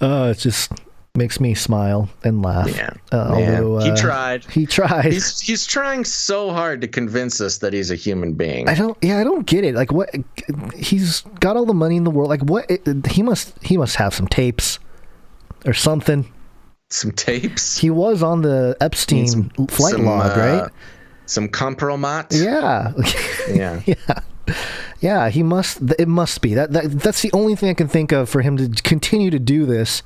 It just makes me smile and laugh. Yeah. Although, he tried. He's trying so hard to convince us that he's a human being. I don't get it. Like, what? He's got all the money in the world. Like, what? He must have some tapes or something. Some tapes? He was on the Epstein flight log, right? Some compromat? Yeah. Yeah. Yeah. Yeah, he must. It must be that's the only thing I can think of for him to continue to do this.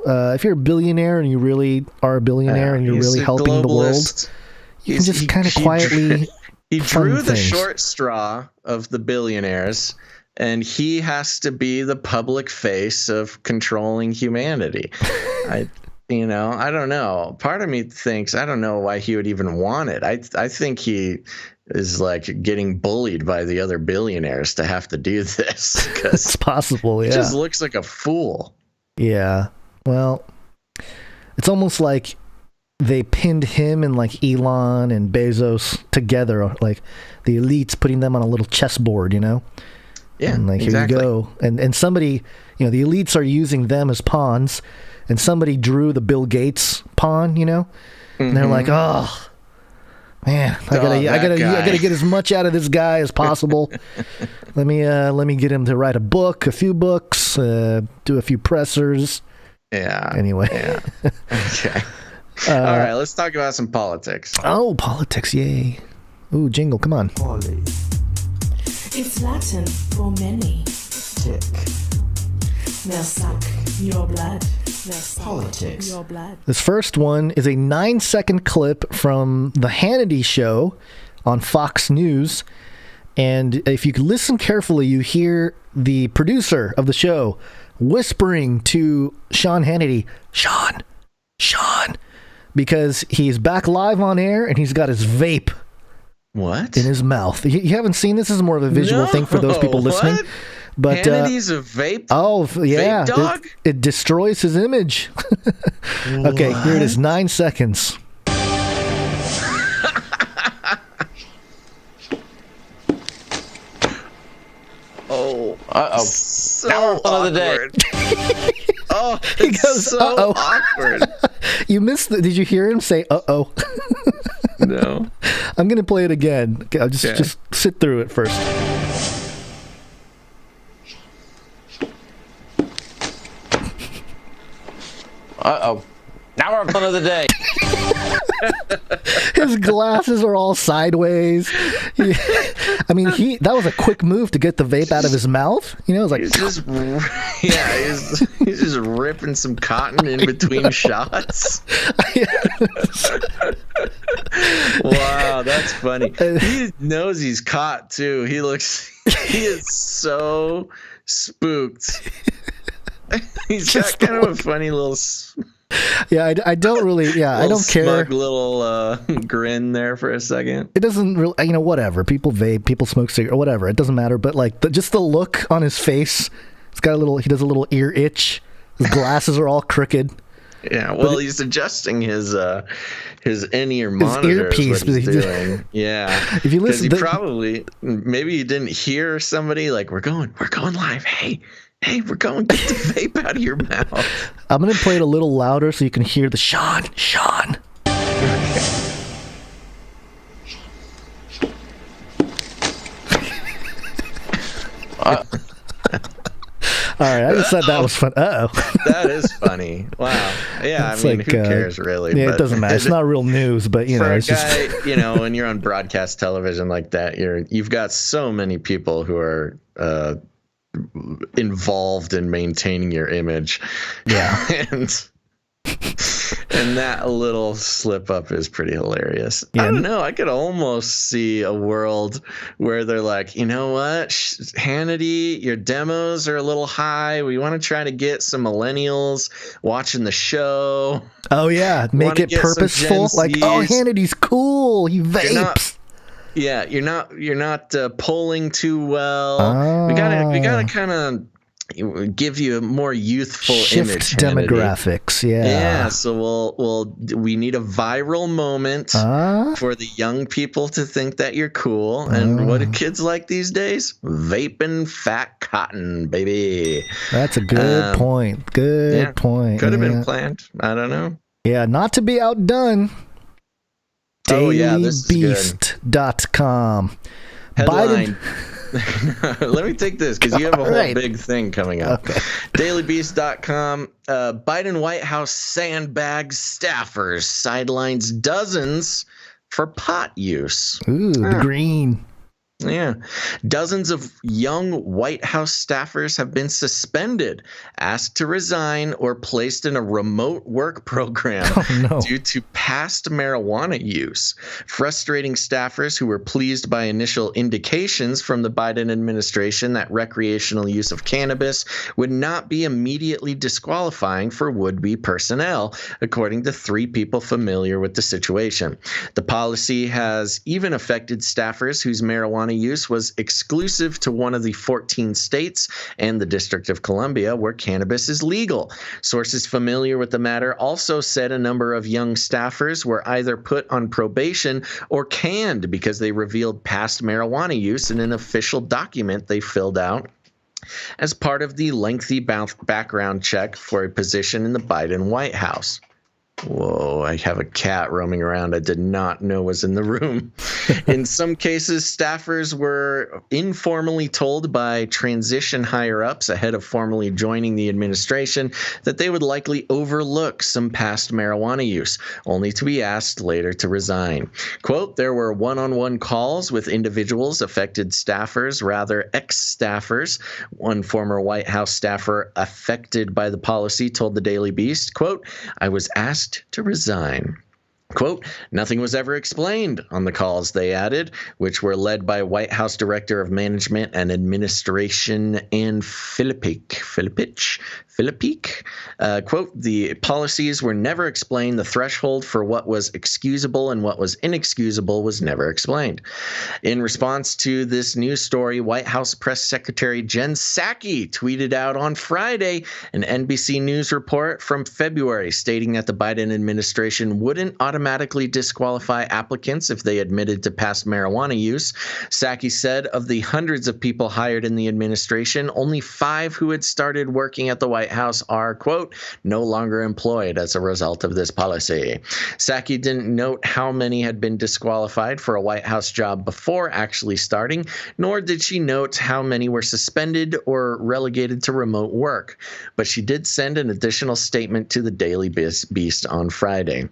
If you're a billionaire and you really are a billionaire and you're really helping the world, you can just kind of quietly. He drew the short straw of the billionaires, and he has to be the public face of controlling humanity. I don't know. Part of me thinks I don't know why he would even want it. I think he is like getting bullied by the other billionaires to have to do this. It's possible, yeah. He just looks like a fool. Yeah. Well, it's almost like they pinned him and like Elon and Bezos together, like the elites, putting them on a little chessboard, Yeah. And like, exactly. Here you go. And somebody, the elites are using them as pawns, and somebody drew the Bill Gates pawn, and they're like, oh, man, I gotta get as much out of this guy as possible. let me get him to write a book, a few books, do a few pressers. Yeah. Anyway. Yeah. Okay. All right, let's talk about some politics. Oh, politics, yay. Ooh, jingle, come on. It's Latin for many. Tick. They'll suck your blood. Politics. This first one is a 9-second clip from the Hannity show on Fox News. And if you listen carefully, you hear the producer of the show whispering to Sean Hannity, Sean, because he's back live on air and he's got his vape in his mouth. You haven't seen this? This is more of a visual thing for those people listening. What? But Hannity's a vape? Oh, yeah. Vape dog? It destroys his image. Okay, here it is, 9 seconds. Oh. Uh-oh. So now we're on the day. Oh, it's so awkward. You missed did you hear him say, uh-oh? No. I'm going to play it again. Okay, I'll just sit through it first. Uh-oh. Now we're on the day. His glasses are all sideways. I mean, that was a quick move to get the vape out of his mouth. You know, it was like... he's just ripping some cotton in between shots. Wow, that's funny. He knows he's caught, too. He is so spooked. He's got kind of a funny little... Yeah, I don't really. Yeah, I don't care. Smug little grin there for a second. It doesn't really, whatever. People vape, people smoke cigarettes, whatever. It doesn't matter. But like, just the look on his face, it's got he does a little ear itch. His glasses are all crooked. Yeah, well, he's adjusting his in-ear monitor. Earpiece. What he's doing. Yeah. If you listen, maybe he didn't hear somebody like, we're going live. Hey, we're going. Get the vape out of your mouth. I'm going to play it a little louder so you can hear the Sean. All right, I just thought that was fun. Uh-oh. That is funny. Wow. Yeah, it's who cares, really? Yeah, it doesn't matter. It's not real news, but, for it's a guy, just... when you're on broadcast television like that, you've got so many people who are involved in maintaining your image. Yeah. And that little slip up is pretty hilarious. Yeah. I don't know. I could almost see a world where they're like, you know what, Hannity, your demos are a little high. We want to try to get some millennials watching the show. Oh yeah, make it purposeful. Like, oh, Hannity's cool. He vapes. You're not polling too well. We gotta kind of give you a more youthful image. Demographics, Hannity. Yeah. So we need a viral moment for the young people to think that you're cool. And what do kids like these days? Vaping fat cotton, baby. That's a good point. Good point. Could have been planned. I don't know. Yeah, not to be outdone. DailyBeast.com. Headline. Let me take this because you have a whole big thing coming up. Okay. DailyBeast.com. Biden White House sandbags staffers, sidelines dozens for pot use. Ooh, the green. Yeah. Dozens of young White House staffers have been suspended, asked to resign, or placed in a remote work program due to past marijuana use. Frustrating staffers who were pleased by initial indications from the Biden administration that recreational use of cannabis would not be immediately disqualifying for would-be personnel, according to 3 people familiar with the situation. The policy has even affected staffers whose marijuana use was exclusive to one of the 14 states and the District of Columbia where cannabis is legal. Sources familiar with the matter also said a number of young staffers were either put on probation or canned because they revealed past marijuana use in an official document they filled out as part of the lengthy background check for a position in the Biden White House. Whoa, I have a cat roaming around I did not know was in the room. In some cases, staffers were informally told by transition higher-ups ahead of formally joining the administration that they would likely overlook some past marijuana use, only to be asked later to resign. Quote, there were one-on-one calls with individuals, affected staffers, rather ex-staffers. One former White House staffer affected by the policy told the Daily Beast, quote, I was asked to resign. Quote, nothing was ever explained on the calls, they added, which were led by White House Director of Management and Administration Ann Filippic. Quote, the policies were never explained. The threshold for what was excusable and what was inexcusable was never explained. In response to this news story, White House Press Secretary Jen Psaki tweeted out on Friday an NBC News report from February stating that the Biden administration wouldn't automatically disqualify applicants if they admitted to past marijuana use. Psaki said of the hundreds of people hired in the administration, only 5 who had started working at the White House are, quote, no longer employed as a result of this policy. Psaki didn't note how many had been disqualified for a White House job before actually starting, nor did she note how many were suspended or relegated to remote work. But she did send an additional statement to the Daily Beast on Friday.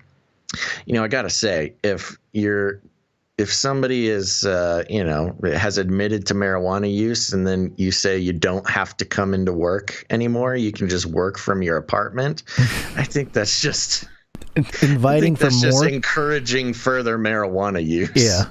You know, I got to say, if somebody is, has admitted to marijuana use and then you say you don't have to come into work anymore, you can just work from your apartment. I think that's just inviting for more. Just encouraging further marijuana use. Yeah.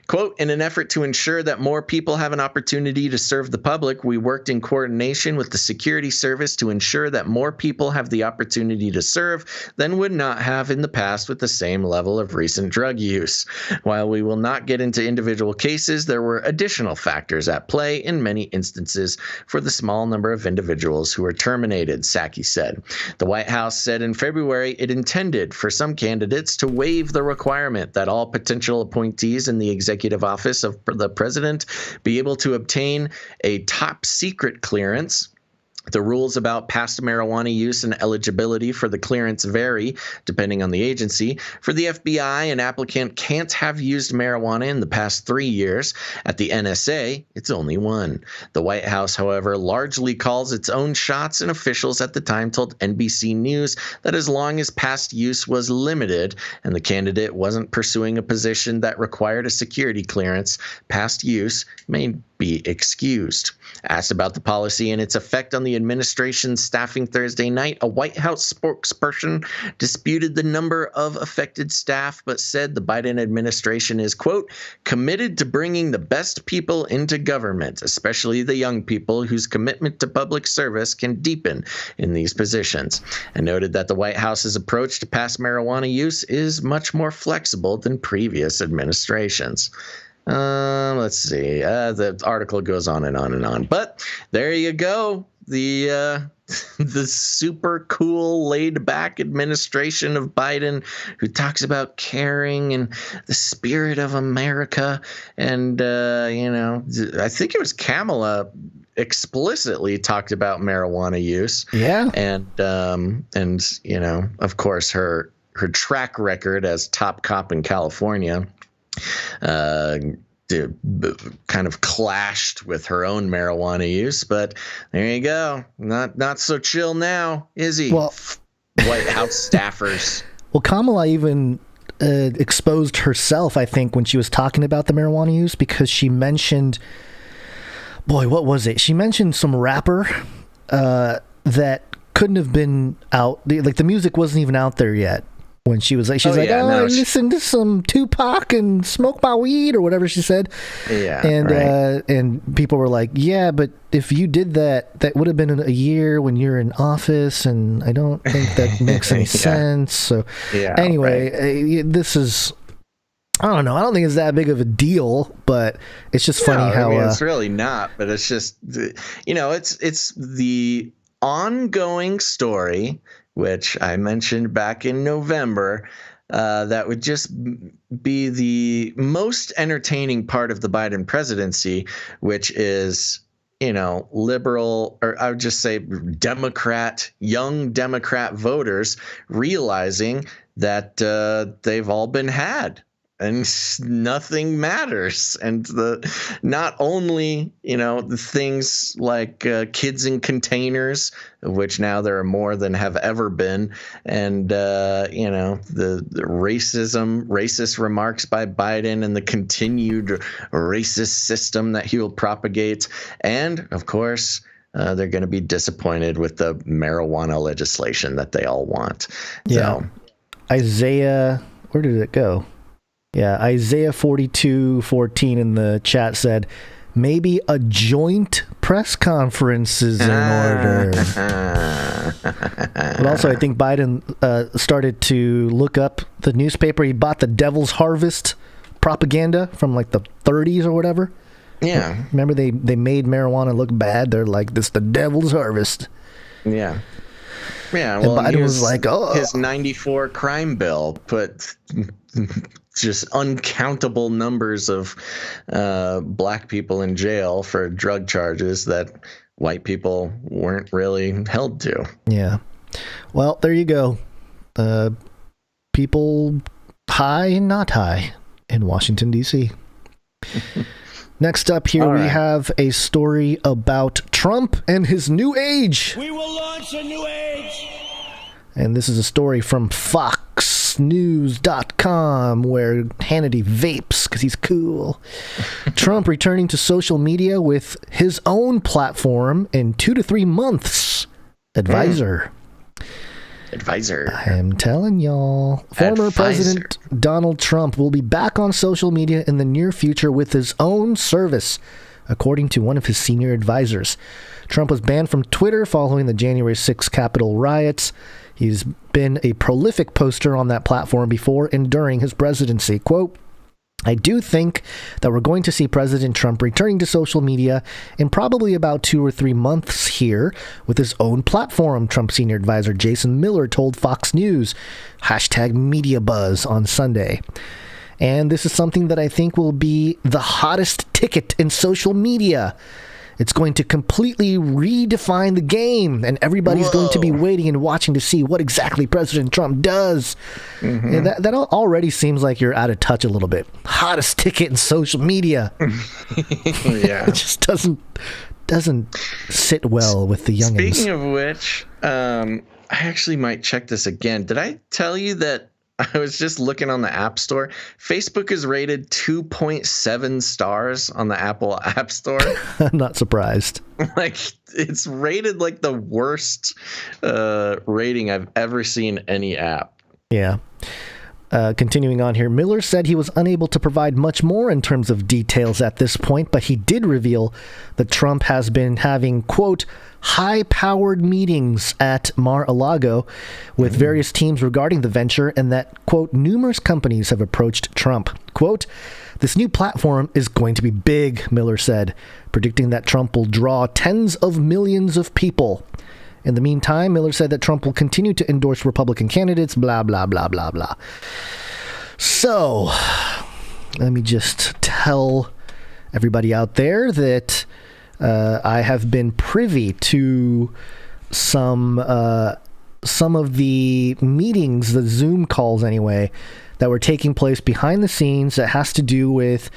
Quote, in an effort to ensure that more people have an opportunity to serve the public, we worked in coordination with the security service to ensure that more people have the opportunity to serve than would not have in the past with the same level of recent drug use. While we will not get into individual cases, there were additional factors at play in many instances for the small number of individuals who were terminated, Psaki said. The White House said in February it intended for some candidates to waive the requirement that all potential appointees in the executive office of the president be able to obtain a top secret clearance. The rules about past marijuana use and eligibility for the clearance vary depending on the agency. For the FBI, an applicant can't have used marijuana in the past 3 years. At the NSA, it's only 1. The White House, however, largely calls its own shots, and officials at the time told NBC News that as long as past use was limited and the candidate wasn't pursuing a position that required a security clearance, past use may be excused. Asked about the policy and its effect on the administration's staffing Thursday night, a White House spokesperson disputed the number of affected staff, but said the Biden administration is, quote, committed to bringing the best people into government, especially the young people whose commitment to public service can deepen in these positions, and noted that the White House's approach to past marijuana use is much more flexible than previous administrations. Let's see. The article goes on and on and on. But there you go. The super cool, laid-back administration of Biden, who talks about caring and the spirit of America. And, I think it was Kamala explicitly talked about marijuana use. Yeah. And of course, her track record as top cop in California kind of clashed with her own marijuana use, but there you go. Not so chill now, is he? Well, White House staffers. Well, Kamala even exposed herself, I think, when she was talking about the marijuana use, because she mentioned, what was it? She mentioned some rapper that couldn't have been out. Like, the music wasn't even out there yet. When she was like, I listened to some Tupac and smoke my weed or whatever she said. Yeah. And right. And people were like, yeah, but if you did that, that would have been a year when you're in office, and I don't think that makes any sense. So anyway, this is, I don't know. I don't think it's that big of a deal, but it's just funny how it's really not. But it's just, it's the ongoing story, which I mentioned back in November, that would just be the most entertaining part of the Biden presidency, which is liberal, or I would just say young Democrat voters realizing that they've all been had and nothing matters. And not only, the things like kids in containers, of which now there are more than have ever been, and, the racist remarks by Biden and the continued racist system that he will propagate. And, of course, they're going to be disappointed with the marijuana legislation that they all want. Yeah. So, Isaiah, where did it go? Yeah, Isaiah 42:14 in the chat said, maybe a joint press conference is in order. But also, I think Biden started to look up the newspaper. He bought the Devil's Harvest propaganda from like the 30s or whatever. Yeah. Remember they made marijuana look bad? They're like, this is the Devil's Harvest. Yeah. Yeah, well, and Biden was like, his 94 crime bill put just uncountable numbers of black people in jail for drug charges that white people weren't really held to. Yeah. Well, there you go. People high and not high in Washington, D.C. Next up here, we have a story about Trump and his new age. We will launch a new age. And this is a story from FoxNews.com where Hannity vapes because he's cool. Trump returning to social media with his own platform in 2 to 3 months. Advisor. I am telling y'all. Former President Donald Trump will be back on social media in the near future with his own service, according to one of his senior advisors. Trump was banned from Twitter following the January 6th Capitol riots. He's been a prolific poster on that platform before and during his presidency. Quote, I do think that we're going to see President Trump returning to social media in probably about 2 or 3 months here with his own platform, Trump senior advisor Jason Miller told Fox News, #MediaBuzz on Sunday. And this is something that I think will be the hottest ticket in social media. It's going to completely redefine the game, and everybody's going to be waiting and watching to see what exactly President Trump does. Mm-hmm. And that already seems like you're out of touch a little bit. Hottest ticket in social media. Yeah. It just doesn't sit well with the youngins. Speaking of which, I actually might check this again. Did I tell you that I was just looking on the App Store? Facebook is rated 2.7 stars on the Apple App Store. I'm not surprised. Like, it's rated like the worst rating I've ever seen any app. Yeah. Continuing on here, Miller said he was unable to provide much more in terms of details at this point, but he did reveal that Trump has been having, quote, high-powered meetings at Mar-a-Lago with various teams regarding the venture, and that, quote, numerous companies have approached Trump. Quote, this new platform is going to be big, Miller said, predicting that Trump will draw tens of millions of people. In the meantime, Miller said that Trump will continue to endorse Republican candidates, blah, blah, blah, blah, blah. So, let me just tell everybody out there that I have been privy to some of the meetings, the Zoom calls anyway, that were taking place behind the scenes that has to do with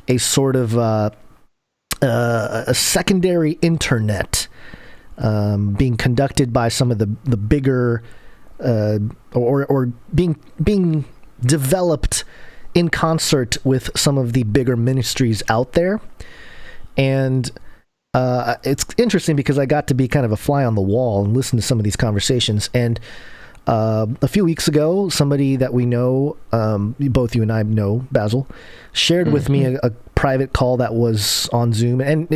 a sort of a secondary internet being conducted by some of the bigger or being developed in concert with some of the bigger ministries out there. And it's interesting because I got to be kind of a fly on the wall and listen to some of these conversations. And a few weeks ago, somebody that we know, both you and I know, Basil, shared with me a private call that was on Zoom, and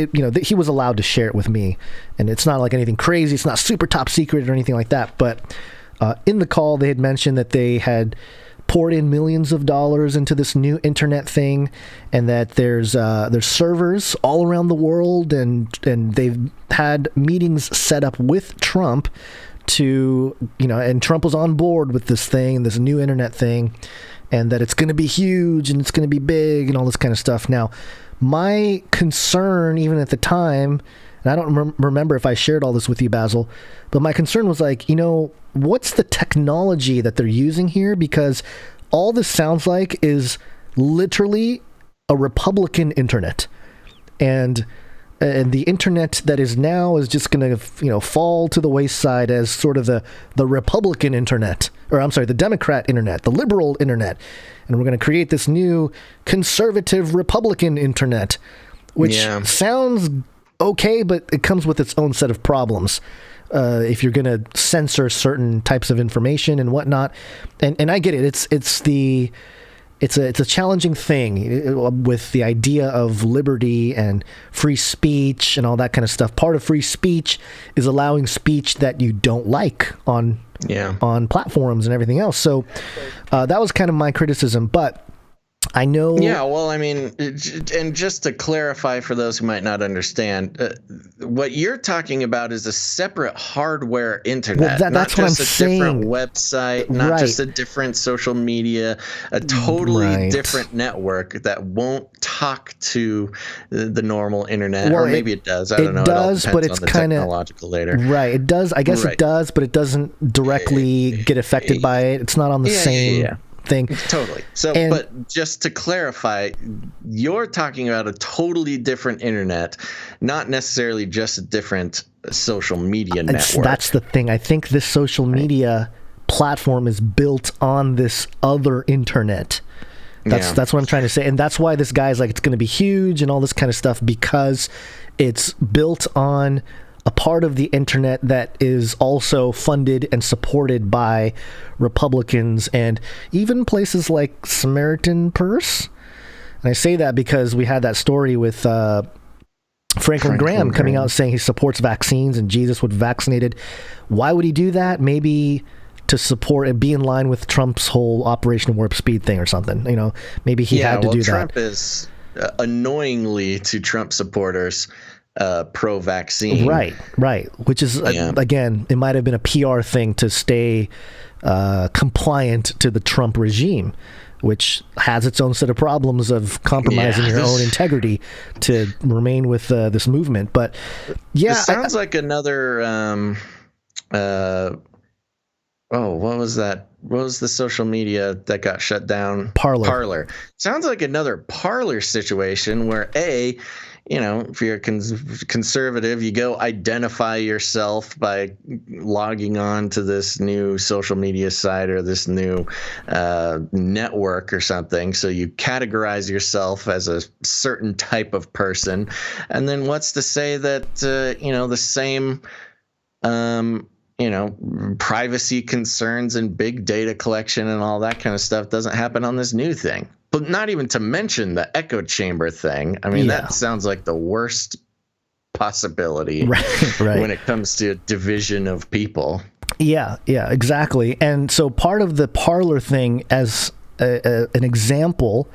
he was allowed to share it with me. And it's not like anything crazy; it's not super top secret or anything like that. But in the call, they had mentioned that they had poured in millions of dollars into this new internet thing, and that there's servers all around the world, and they've had meetings set up with Trump to, and Trump was on board with this thing, this new internet thing, and that it's going to be huge and it's going to be big and all this kind of stuff. Now, my concern, even at the time, and and I don't remember if I shared all this with you, Basil, but my concern was like, what's the technology that they're using here? Because all this sounds like is literally a Republican internet. And the internet that is now is just going to, fall to the wayside as sort of the Republican internet, or I'm sorry, the Democrat internet, the liberal internet. And we're going to create this new conservative Republican internet, which sounds okay, but it comes with its own set of problems. If you're going to censor certain types of information and whatnot, and I get it. It's a challenging thing with the idea of liberty and free speech and all that kind of stuff. Part of free speech is allowing speech that you don't like on platforms and everything else. So that was kind of my criticism, but I know. Yeah, well, I mean, and just to clarify for those who might not understand, what you're talking about is a separate hardware internet. Well, that's what I'm saying. Not just a different website, not just a different social media, a totally different network that won't talk to the normal internet. Or maybe it does. I don't know. It does, but it's kind of technological later. Right. It does. I guess it does, but it doesn't directly get affected by it. It's not on the same thing. Totally. So, but just to clarify, you're talking about a totally different internet, not necessarily just a different social media network. That's the thing. I think this social media platform is built on this other internet. That's what I'm trying to say. And that's why this guy's like, it's going to be huge and all this kind of stuff, because it's built on a part of the internet that is also funded and supported by Republicans and even places like Samaritan Purse. And I say that because we had that story with Franklin Graham coming out saying he supports vaccines and Jesus was vaccinated. Why would he do that? Maybe to support and be in line with Trump's whole Operation Warp Speed thing or something. Maybe he had to do Trump that. Is annoyingly to Trump supporters pro-vaccine. Right. Which is, again, it might have been a PR thing to stay compliant to the Trump regime, which has its own set of problems of compromising your own integrity to remain with this movement. But it sounds like another what was that? What was the social media that got shut down? Parler. Sounds like another Parler situation where if you're a conservative, you go identify yourself by logging on to this new social media site or this new network or something. So you categorize yourself as a certain type of person. And then what's to say that, the same, privacy concerns and big data collection and all that kind of stuff doesn't happen on this new thing? But not even to mention the echo chamber thing. I mean, that sounds like the worst possibility when it comes to division of people. Yeah, exactly. And so part of the Parler thing, as an example,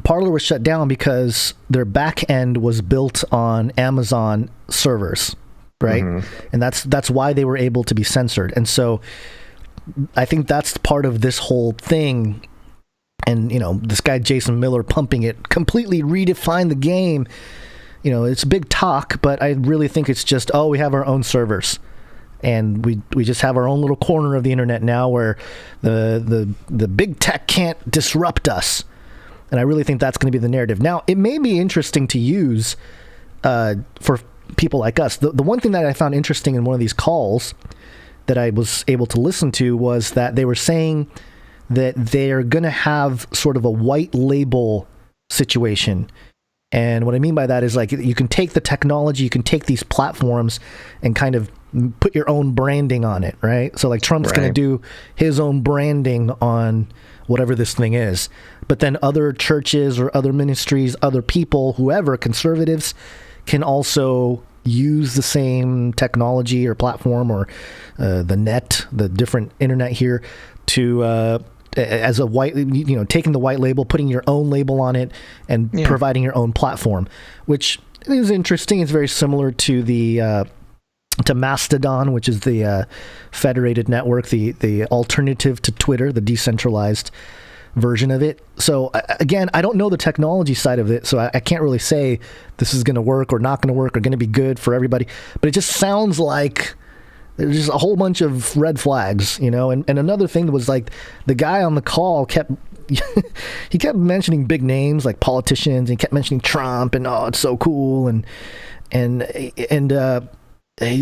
Parler was shut down because their back end was built on Amazon servers, right? Mm-hmm. And that's why they were able to be censored. And so I think that's part of this whole thing. And, this guy, Jason Miller, pumping it, completely redefined the game. It's big talk, but I really think it's just, we have our own servers. And we just have our own little corner of the internet now where the big tech can't disrupt us. And I really think that's going to be the narrative. Now, it may be interesting to use for people like us. The one thing that I found interesting in one of these calls that I was able to listen to was that they were saying that they're going to have sort of a white label situation. And what I mean by that is like you can take the technology, you can take these platforms and kind of put your own branding on it, right? So like Trump's going to do his own branding on whatever this thing is. But then other churches or other ministries, other people, whoever, conservatives, can also use the same technology or platform or the net, the different internet here to as a white, taking the white label, putting your own label on it, and providing your own platform, which is interesting. It's very similar to the to Mastodon, which is the federated network, the alternative to Twitter, the decentralized version of it. So again, I don't know the technology side of it, so I can't really say this is going to work or not going to work or going to be good for everybody. But it just sounds like there's just a whole bunch of red flags, you know. And another thing was like the guy on the call kept mentioning big names like politicians, and he kept mentioning Trump and it's so cool and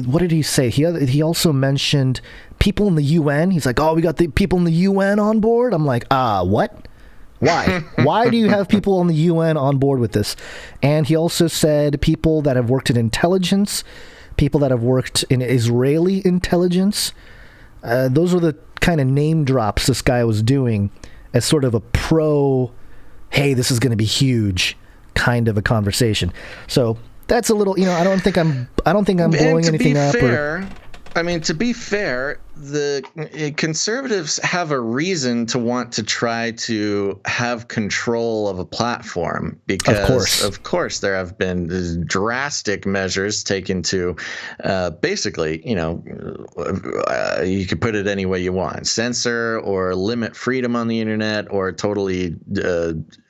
what did he say? He also mentioned people in the UN. He's like, oh, we got the people in the UN on board. I'm like, what? Why? Why do you have people in the UN on board with this? And he also said people that have worked in intelligence, people that have worked in Israeli intelligence. Those are the kind of name drops this guy was doing as sort of a hey, this is going to be huge kind of a conversation. So that's a little, I don't think I'm blowing anything up. To be fair, the conservatives have a reason to want to try to have control of a platform because, of course, there have been drastic measures taken to basically, you could put it any way you want, censor or limit freedom on the internet or totally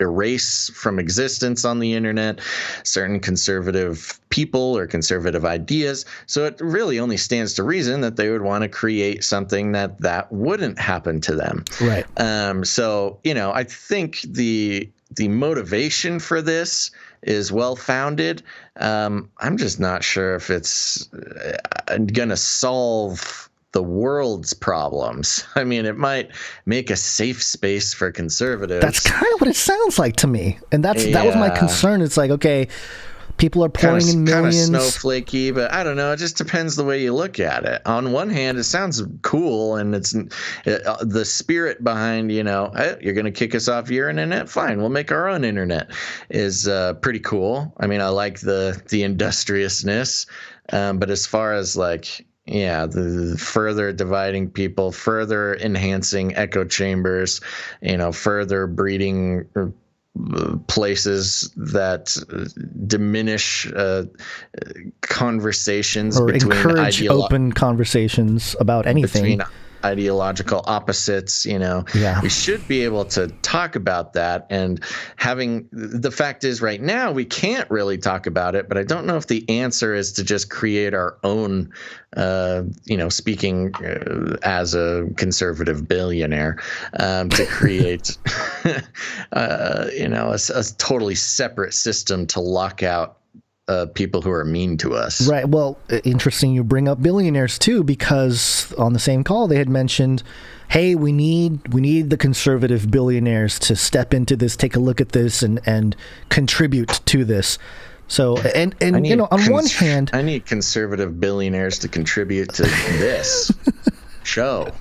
erase from existence on the internet certain conservative people or conservative ideas. So it really only stands to reason that they would want to create something that wouldn't happen to them. Right. So, I think the motivation for this is well-founded. I'm just not sure if it's going to solve the world's problems. I mean, it might make a safe space for conservatives. That's kind of what it sounds like to me. And that was my concern. It's like, okay, people are pouring in millions. Kind of snowflakey, but I don't know. It just depends the way you look at it. On one hand, it sounds cool, and it's the spirit behind, hey, you're going to kick us off your internet? Fine, we'll make our own internet is pretty cool. I mean, I like the industriousness, but as far as the further dividing people, further enhancing echo chambers, further breeding places that diminish conversations or between encourage open conversations about anything. Between ideological opposites, we should be able to talk about that. And the fact is right now we can't really talk about it, but I don't know if the answer is to just create our own, speaking as a conservative billionaire, to create, a totally separate system to lock out people who are mean to us. Right. Well, interesting you bring up billionaires too, because on the same call they had mentioned, hey, we need the conservative billionaires to step into this, take a look at this, and contribute to this. So on one hand, I need conservative billionaires to contribute to this show.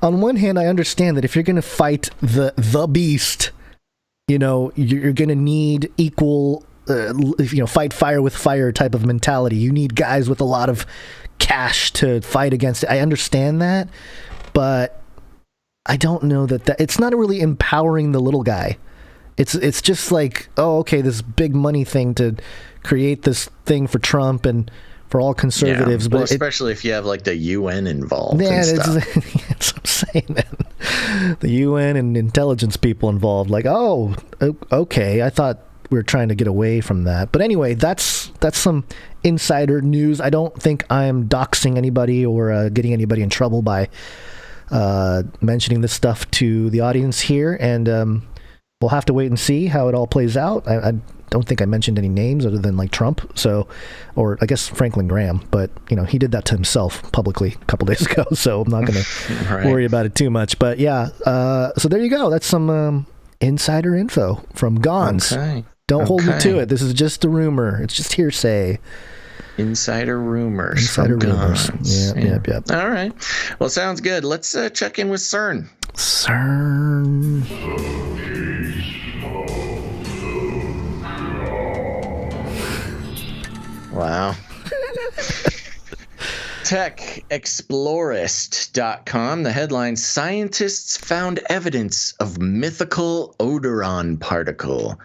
On one hand, I understand that if you're going to fight the beast, you're going to need equal. Fight fire with fire type of mentality. You need guys with a lot of cash to fight against it. I understand that, but I don't know that it's not really empowering the little guy. It's just like, oh, okay, this big money thing to create this thing for Trump and for all conservatives. Yeah, well, but especially if you have the UN involved. Yeah, and stuff. That's what I'm saying, man. The UN and intelligence people involved. Like, oh, okay, I thought we were trying to get away from that. But anyway, that's some insider news. I don't think I'm doxing anybody or getting anybody in trouble by mentioning this stuff to the audience here. And we'll have to wait and see how it all plays out. I don't think I mentioned any names other than Trump. So, or I guess Franklin Graham, but he did that to himself publicly a couple days ago. So I'm not going to worry about it too much. But yeah, so there you go. That's some insider info from Gons. Okay. Don't hold me to it. This is just a rumor. It's just hearsay. Insider rumors. Insider rumors. Yep. All right. Well, sounds good. Let's check in with CERN. CERN. Wow. TechExplorist.com. The headline: Scientists found evidence of mythical odoron particle.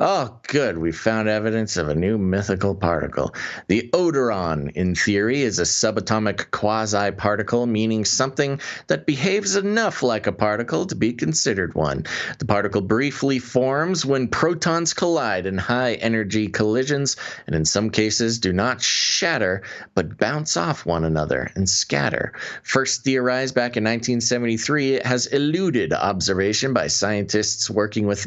Oh, good. We found evidence of a new mythical particle. The odoron, in theory, is a subatomic quasi-particle, meaning something that behaves enough like a particle to be considered one. The particle briefly forms when protons collide in high-energy collisions, and in some cases do not shatter, but bounce off one another and scatter. First theorized back in 1973, it has eluded observation by scientists working with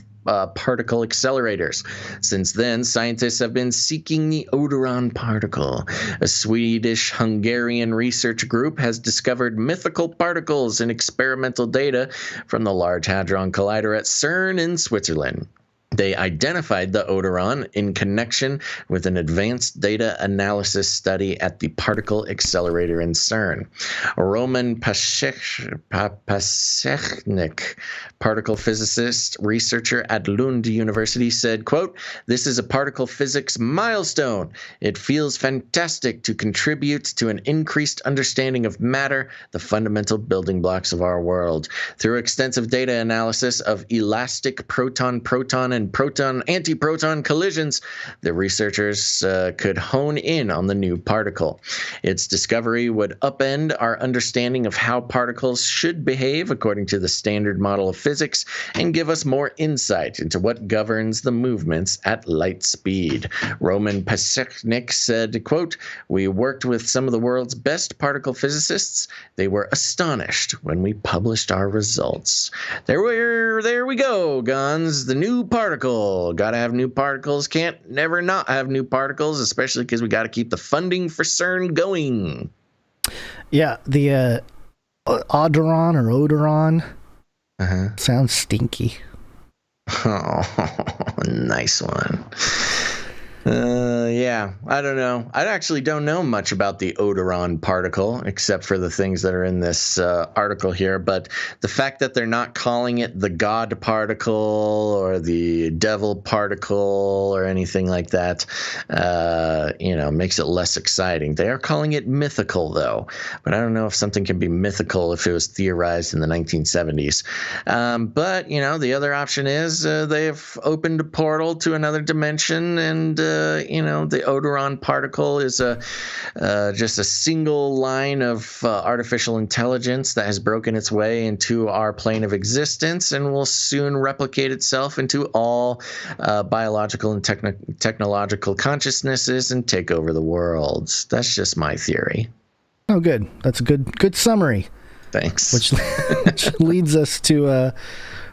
particle accelerators. Since then, scientists have been seeking the odoron particle. A Swedish-Hungarian research group has discovered mythical particles in experimental data from the Large Hadron Collider at CERN in Switzerland. They identified the odoron in connection with an advanced data analysis study at the particle accelerator in CERN. Roman Pasechnik, particle physicist, researcher at Lund University, said, quote, "This is a particle physics milestone. It feels fantastic to contribute to an increased understanding of matter, the fundamental building blocks of our world. Through extensive data analysis of elastic proton-proton and proton-antiproton collisions, the researchers could hone in on the new particle. Its discovery would upend our understanding of how particles should behave according to the standard model of physics and give us more insight into what governs the movements at light speed." Roman Pasechnik said, quote, "We worked with some of the world's best particle physicists. They were astonished when we published our results." There we go, Gons. The new particle. Gotta have new particles. Can't never not have new particles, especially because we got to keep the funding for CERN going. Yeah, the odoron sounds stinky. Oh, nice one. Yeah, I don't know. I actually don't know much about the odoron particle, except for the things that are in this article here. But the fact that they're not calling it the God particle or the devil particle or anything like that, makes it less exciting. They are calling it mythical, though. But I don't know if something can be mythical if it was theorized in the 1970s. But, the other option is they've opened a portal to another dimension, and the odoron particle is just a single line of artificial intelligence that has broken its way into our plane of existence and will soon replicate itself into all biological and technological consciousnesses and take over the world. That's just my theory. Oh, good. That's a good summary. Thanks. Which leads us to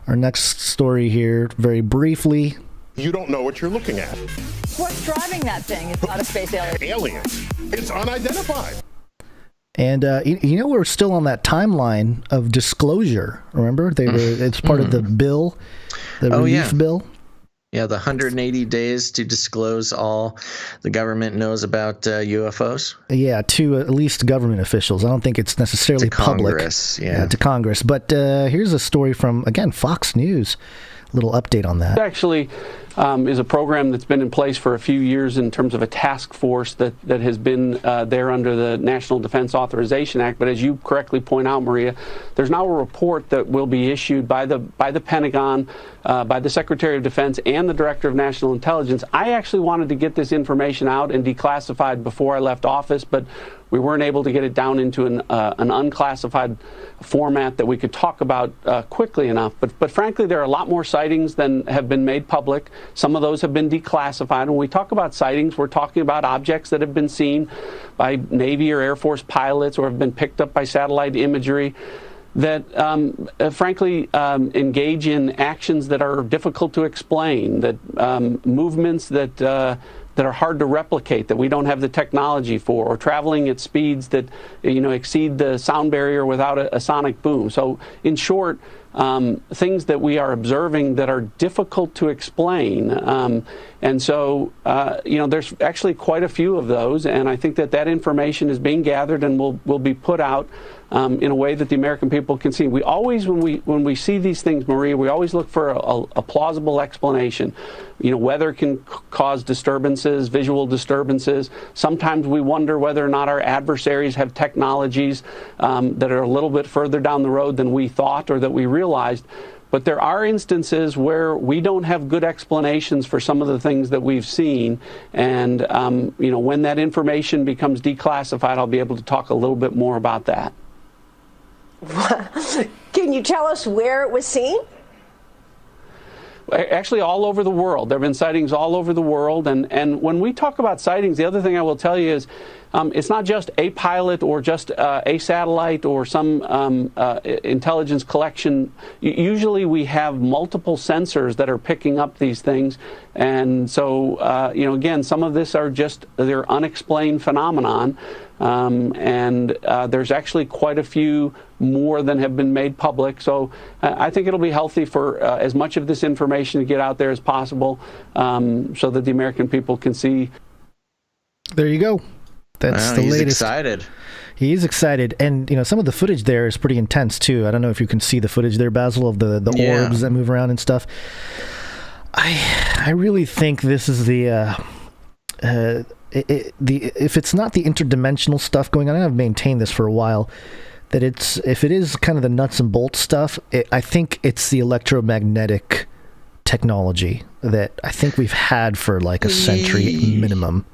our next story here, very briefly. You don't know what you're looking at. What's driving that thing? It's not a space alien. Aliens. It's unidentified. And we're still on that timeline of disclosure. Remember, it's part of the bill, the relief bill. Yeah, the 180 days to disclose all the government knows about UFOs. Yeah, to at least government officials. I don't think it's necessarily public. Congress, yeah. To Congress. But here's a story from, again, Fox News. Little update on that. Actually, is a program that's been in place for a few years in terms of a task force that has been there under the National Defense Authorization Act. But as you correctly point out, Maria, there's now a report that will be issued by the Pentagon, by the Secretary of Defense, and the Director of National Intelligence. I actually wanted to get this information out and declassified before I left office, but we weren't able to get it down into an unclassified format that we could talk about quickly enough. But frankly, there are a lot more sightings than have been made public. Some of those have been declassified. When we talk about sightings, we're talking about objects that have been seen by Navy or Air Force pilots or have been picked up by satellite imagery that frankly engage in actions that are difficult to explain, that movements that are hard to replicate, that we don't have the technology for, or traveling at speeds that exceed the sound barrier without a sonic boom. So in short, things that we are observing that are difficult to explain. And so, there's actually quite a few of those, and I think that information is being gathered and will be put out in a way that the American people can see. We always, when we see these things, Maria, we always look for a plausible explanation. Weather can cause disturbances, visual disturbances. Sometimes we wonder whether or not our adversaries have technologies that are a little bit further down the road than we thought or that we realized. But there are instances where we don't have good explanations for some of the things that we've seen. And, when that information becomes declassified, I'll be able to talk a little bit more about that. Can you tell us where it was seen? Actually, all over the world. There have been sightings all over the world. And when we talk about sightings, the other thing I will tell you is it's not just a pilot or just a satellite or some intelligence collection. Usually we have multiple sensors that are picking up these things. And so, again, some of this are just they're unexplained phenomenon. And there's actually quite a few more than have been made public. So I think it'll be healthy for as much of this information to get out there as possible so that the American people can see. There you go. That's the latest. He's excited. He is excited. And, some of the footage there is pretty intense, too. I don't know if you can see the footage there, Basil, of the orbs that move around and stuff. I really think this is if it's not the interdimensional stuff going on, I've maintained this for a while, that if it is kind of the nuts and bolts stuff, I think it's the electromagnetic technology that I think we've had for like a century minimum.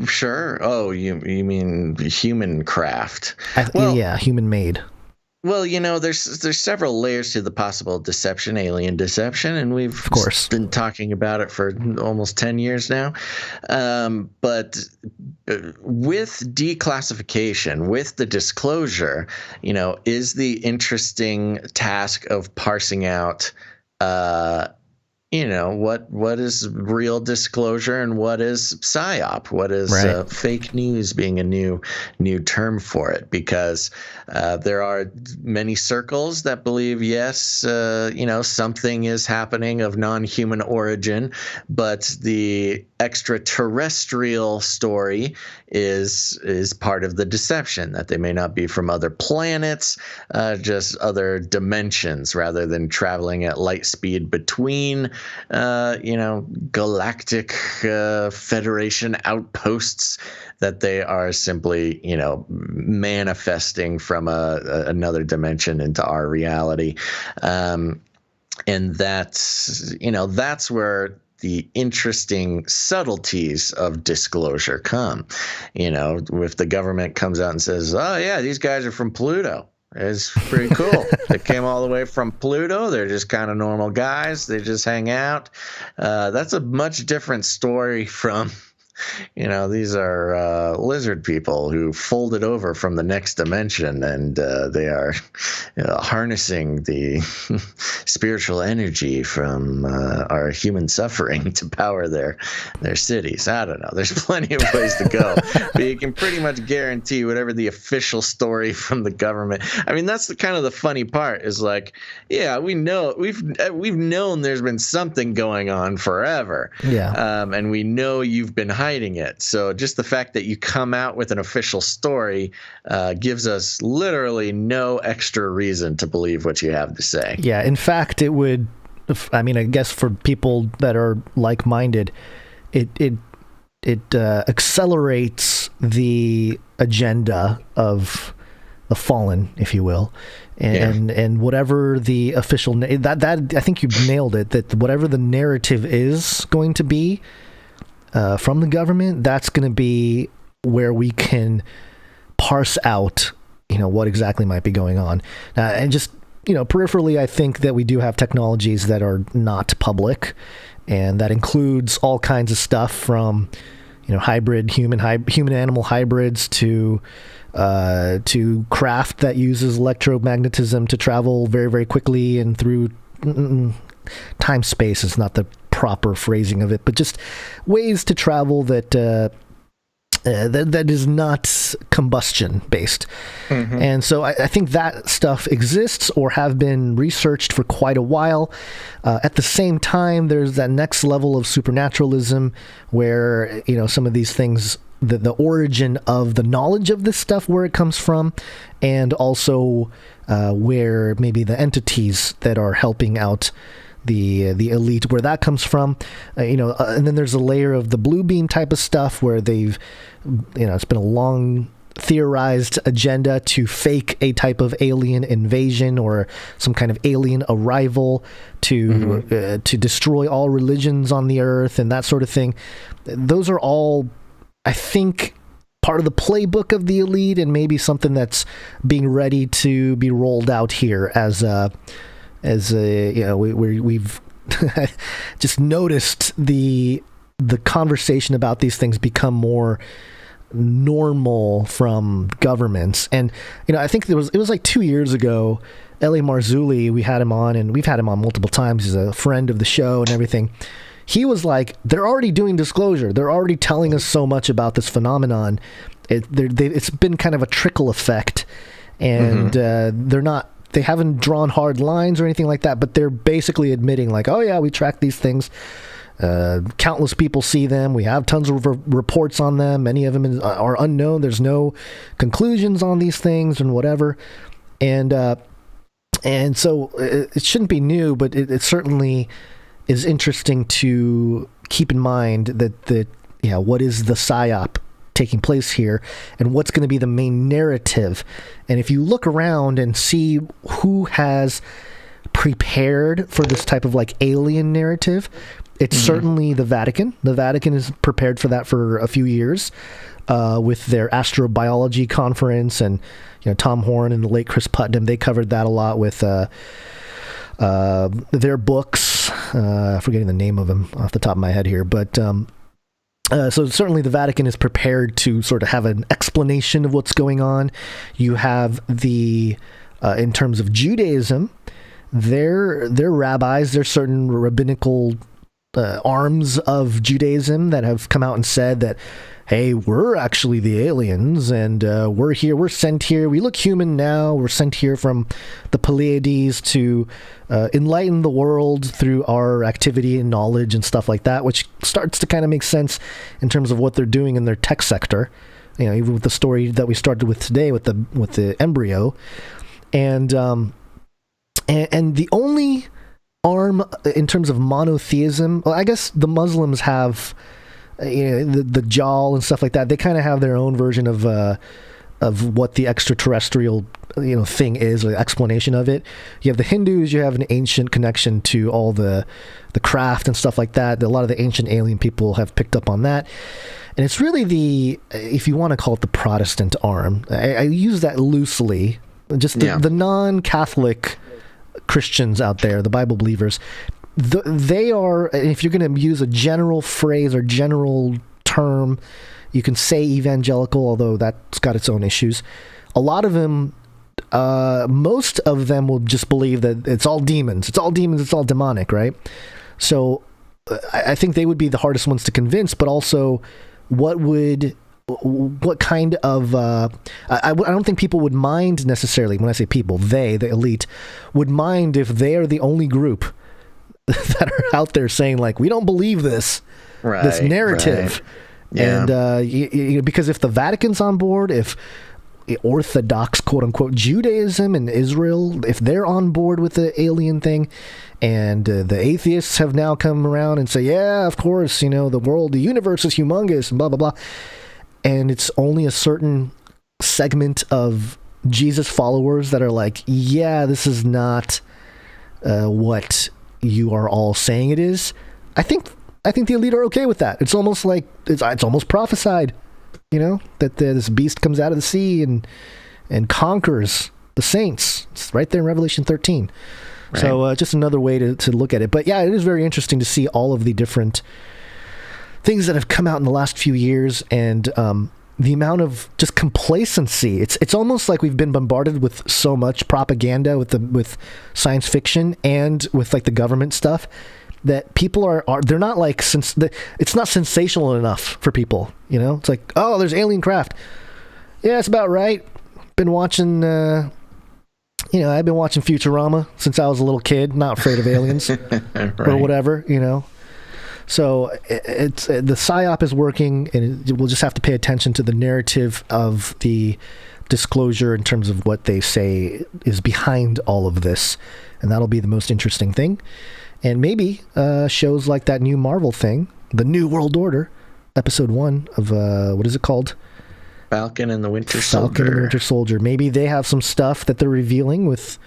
Sure. Oh, you mean human craft? Human made. Well, there's several layers to the possible deception, alien deception, and we've of course been talking about it for almost 10 years now. But with declassification, with the disclosure, is the interesting task of parsing out what is real disclosure and what is psyop, what is fake news, being a new term for it, because there are many circles that believe, yes, something is happening of non-human origin, but the extraterrestrial story is part of the deception, that they may not be from other planets, just other dimensions, rather than traveling at light speed between galactic Federation outposts, that they are simply, manifesting from another dimension into our reality. And that's where the interesting subtleties of disclosure come. If the government comes out and says, oh yeah, these guys are from Pluto, it's pretty cool. They came all the way from Pluto. They're just kind of normal guys. They just hang out. That's a much different story from, these are lizard people who folded over from the next dimension, and they are harnessing the spiritual energy from our human suffering to power their cities. I don't know. There's plenty of ways to go, but you can pretty much guarantee whatever the official story from the government. I mean, that's the funny part is like, yeah, we know we've known there's been something going on forever. Yeah. And we know you've been hiding it. So just the fact that you come out with an official story gives us literally no extra reason to believe what you have to say. Yeah. In fact, it would, I guess for people that are like-minded, it accelerates the agenda of the fallen, if you will. And whatever the official, that I think you nailed it, that whatever the narrative is going to be, from the government, that's going to be where we can parse out, what exactly might be going on. And just, peripherally, I think that we do have technologies that are not public, and that includes all kinds of stuff from, hybrid human animal hybrids to craft that uses electromagnetism to travel very, very quickly and through time space is not the proper phrasing of it, but just ways to travel that is not combustion based. Mm-hmm. And so I think that stuff exists or have been researched for quite a while. At the same time, there's that next level of supernaturalism where, some of these things the origin of the knowledge of this stuff, where it comes from, and also where maybe the entities that are helping out the elite, where that comes from, and then there's a layer of the blue beam type of stuff where they've, it's been a long theorized agenda to fake a type of alien invasion or some kind of alien arrival to destroy all religions on the earth and that sort of thing. Those are all, I think, part of the playbook of the elite, and maybe something that's being ready to be rolled out here we've just noticed the conversation about these things become more normal from governments. And I think it was like 2 years ago, L.A. Marzulli, we had him on, and we've had him on multiple times. He's a friend of the show and everything. He was like, they're already doing disclosure. They're already telling us so much about this phenomenon. It's been kind of a trickle effect, and they haven't drawn hard lines or anything like that, but they're basically admitting like, oh yeah, we track these things. Countless people see them. We have tons of reports on them. Many of them are unknown. There's no conclusions on these things and whatever. And so it shouldn't be new, but it certainly is interesting to keep in mind that what is the psyop taking place here, and what's going to be the main narrative. And if you look around and see who has prepared for this type of like alien narrative, it's certainly the Vatican. The Vatican is prepared for that for a few years with their astrobiology conference, and Tom Horn and the late Chris Putnam, they covered that a lot with their books. Forgetting the name of them off the top of my head here, but so certainly the Vatican is prepared to sort of have an explanation of what's going on. You have in terms of Judaism, their rabbis, there's certain rabbinical arms of Judaism that have come out and said that, hey, we're actually the aliens, and we're sent here. We look human now. We're sent here from the Pleiades to enlighten the world through our activity and knowledge and stuff like that, which starts to kind of make sense in terms of what they're doing in their tech sector. Even with the story that we started with today with the Embryo, and the only arm in terms of monotheism, well, I guess the Muslims have the Jal and stuff like that. They kind of have their own version of what the extraterrestrial thing is, or the explanation of it. You have the Hindus, you have an ancient connection to all the craft and stuff like that. A lot of the ancient alien people have picked up on that. And it's really if you want to call it the Protestant arm, I use that loosely, just the non-Catholic Christians out there, the Bible believers, they are, if you're going to use a general phrase or general term, you can say evangelical, although that's got its own issues. A lot of them, most of them will just believe that it's all demons. It's all demons. It's all demonic, right? So I think they would be the hardest ones to convince, but also what kind of I don't think people would mind necessarily. When I say people, the elite would mind if they are the only group that are out there saying like, we don't believe this narrative. Right. Yeah. And because if the Vatican's on board, if Orthodox quote unquote Judaism in Israel, if they're on board with the alien thing, and the atheists have now come around and say, yeah, of course, the universe is humongous and blah blah blah, and it's only a certain segment of Jesus followers that are like, yeah, this is not what you are all saying it is. I think the elite are okay with that. It's almost like it's almost prophesied, that this beast comes out of the sea and conquers the saints. It's right there in Revelation 13. Right. So just another way to look at it. But yeah, it is very interesting to see all of the different things that have come out in the last few years, and the amount of just complacency. It's almost like we've been bombarded with so much propaganda with science fiction and with like the government stuff that people are they're not like, it's not sensational enough for people. It's like, oh, there's alien craft. Yeah, that's about right. Been watching I've been watching Futurama since I was a little kid, not afraid of aliens. Right. Or whatever, So it's the PSYOP is working, and we'll just have to pay attention to the narrative of the disclosure in terms of what they say is behind all of this, and that'll be the most interesting thing. And maybe shows like that new Marvel thing, the New World Order, episode 1 of what is it called? Falcon and the Winter Soldier. Falcon and the Winter Soldier. Maybe they have some stuff that they're revealing with,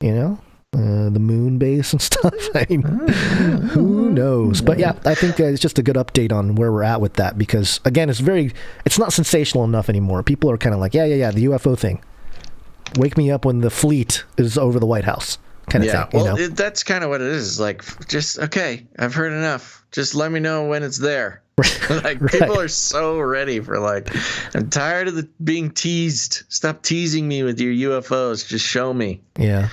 the moon base and stuff. I mean, who knows? But yeah, I think it's just a good update on where we're at with that, because again, it's not sensational enough anymore. People are kind of like, yeah, the UFO thing. Wake me up when the fleet is over the White House, kind of thing. Well, that's kind of what it is. Like, just okay, I've heard enough. Just let me know when it's there. Like, people are so ready for, like, I'm tired of being teased. Stop teasing me with your UFOs. Just show me. Yeah.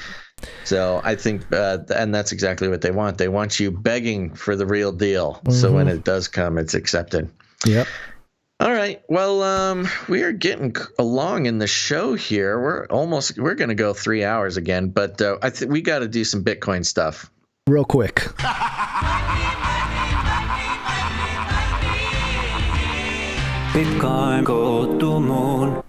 So I think, and that's exactly what they want. They want you begging for the real deal. So when it does come, it's accepted. Yep. All right. Well, we are getting along in the show here. We're going to go 3 hours again, but I think we got to do some Bitcoin stuff. Real quick. Bitcoin go to moon.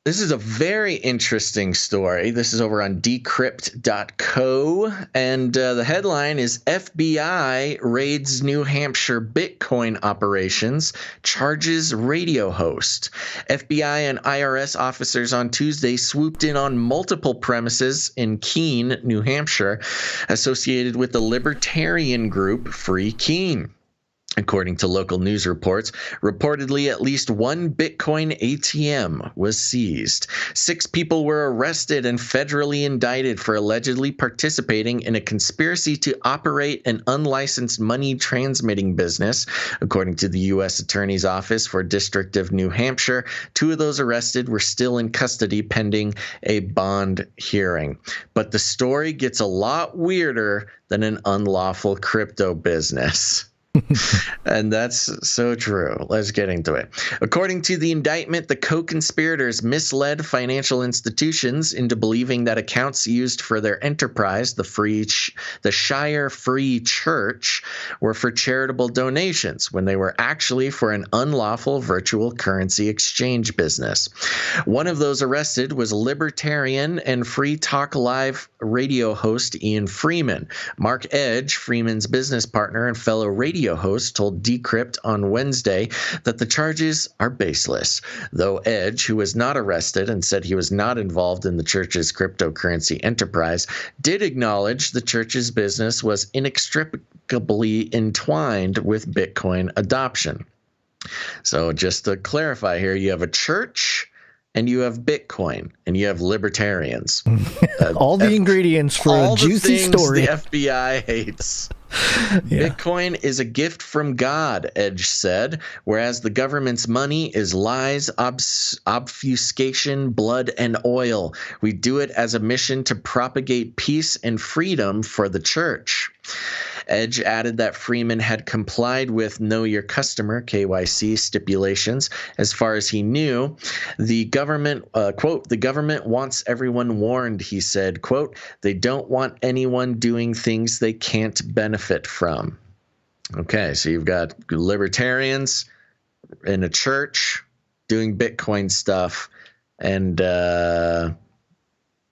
This is a very interesting story. This is over on decrypt.co, and the headline is FBI raids New Hampshire Bitcoin operations, charges radio host. FBI and IRS officers on Tuesday swooped in on multiple premises in Keene, New Hampshire, associated with the libertarian group Free Keene. According to local news reports, reportedly at least one Bitcoin ATM was seized. 6 people were arrested and federally indicted for allegedly participating in a conspiracy to operate an unlicensed money transmitting business. According to the U.S. Attorney's Office for District of New Hampshire, 2 of those arrested were still in custody pending a bond hearing. But the story gets a lot weirder than an unlawful crypto business. And that's so true. Let's get into it. According to the indictment, the co-conspirators misled financial institutions into believing that accounts used for their enterprise, the Shire Free Church, were for charitable donations when they were actually for an unlawful virtual currency exchange business. One of those arrested was libertarian and Free Talk Live radio host Ian Freeman. Mark Edge, Freeman's business partner and fellow radio host, told Decrypt on Wednesday that the charges are baseless, though Edge, who was not arrested and said he was not involved in the church's cryptocurrency enterprise, did acknowledge the church's business was inextricably entwined with Bitcoin adoption. So just to clarify here, you have a church and you have Bitcoin, and you have libertarians. All the ingredients for a juicy story. The FBI hates. Yeah. Bitcoin is a gift from God, Edge said, whereas the government's money is lies, obfuscation, blood, and oil. We do it as a mission to propagate peace and freedom for the church. Edge added that Freeman had complied with Know Your Customer, KYC, stipulations. As far as he knew, the government, quote, the government wants everyone warned, he said, quote, they don't want anyone doing things they can't benefit from. Okay, so you've got libertarians in a church doing Bitcoin stuff, and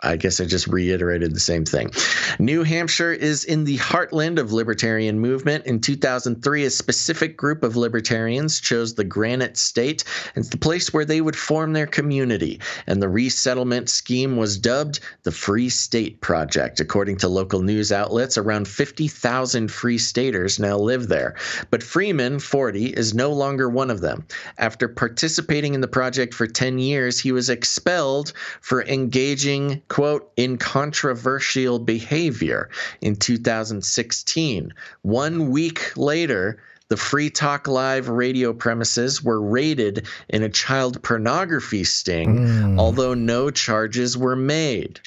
I guess I just reiterated the same thing. New Hampshire is in the heartland of libertarian movement. In 2003, a specific group of libertarians chose the Granite State as the place where they would form their community, and the resettlement scheme was dubbed the Free State Project. According to local news outlets, around 50,000 Free Staters now live there. But Freeman, 40, is no longer one of them. After participating in the project for 10 years, he was expelled for engaging, quote, in controversial behavior in 2016. 1 week later, the Free Talk Live radio premises were raided in a child pornography sting, although no charges were made.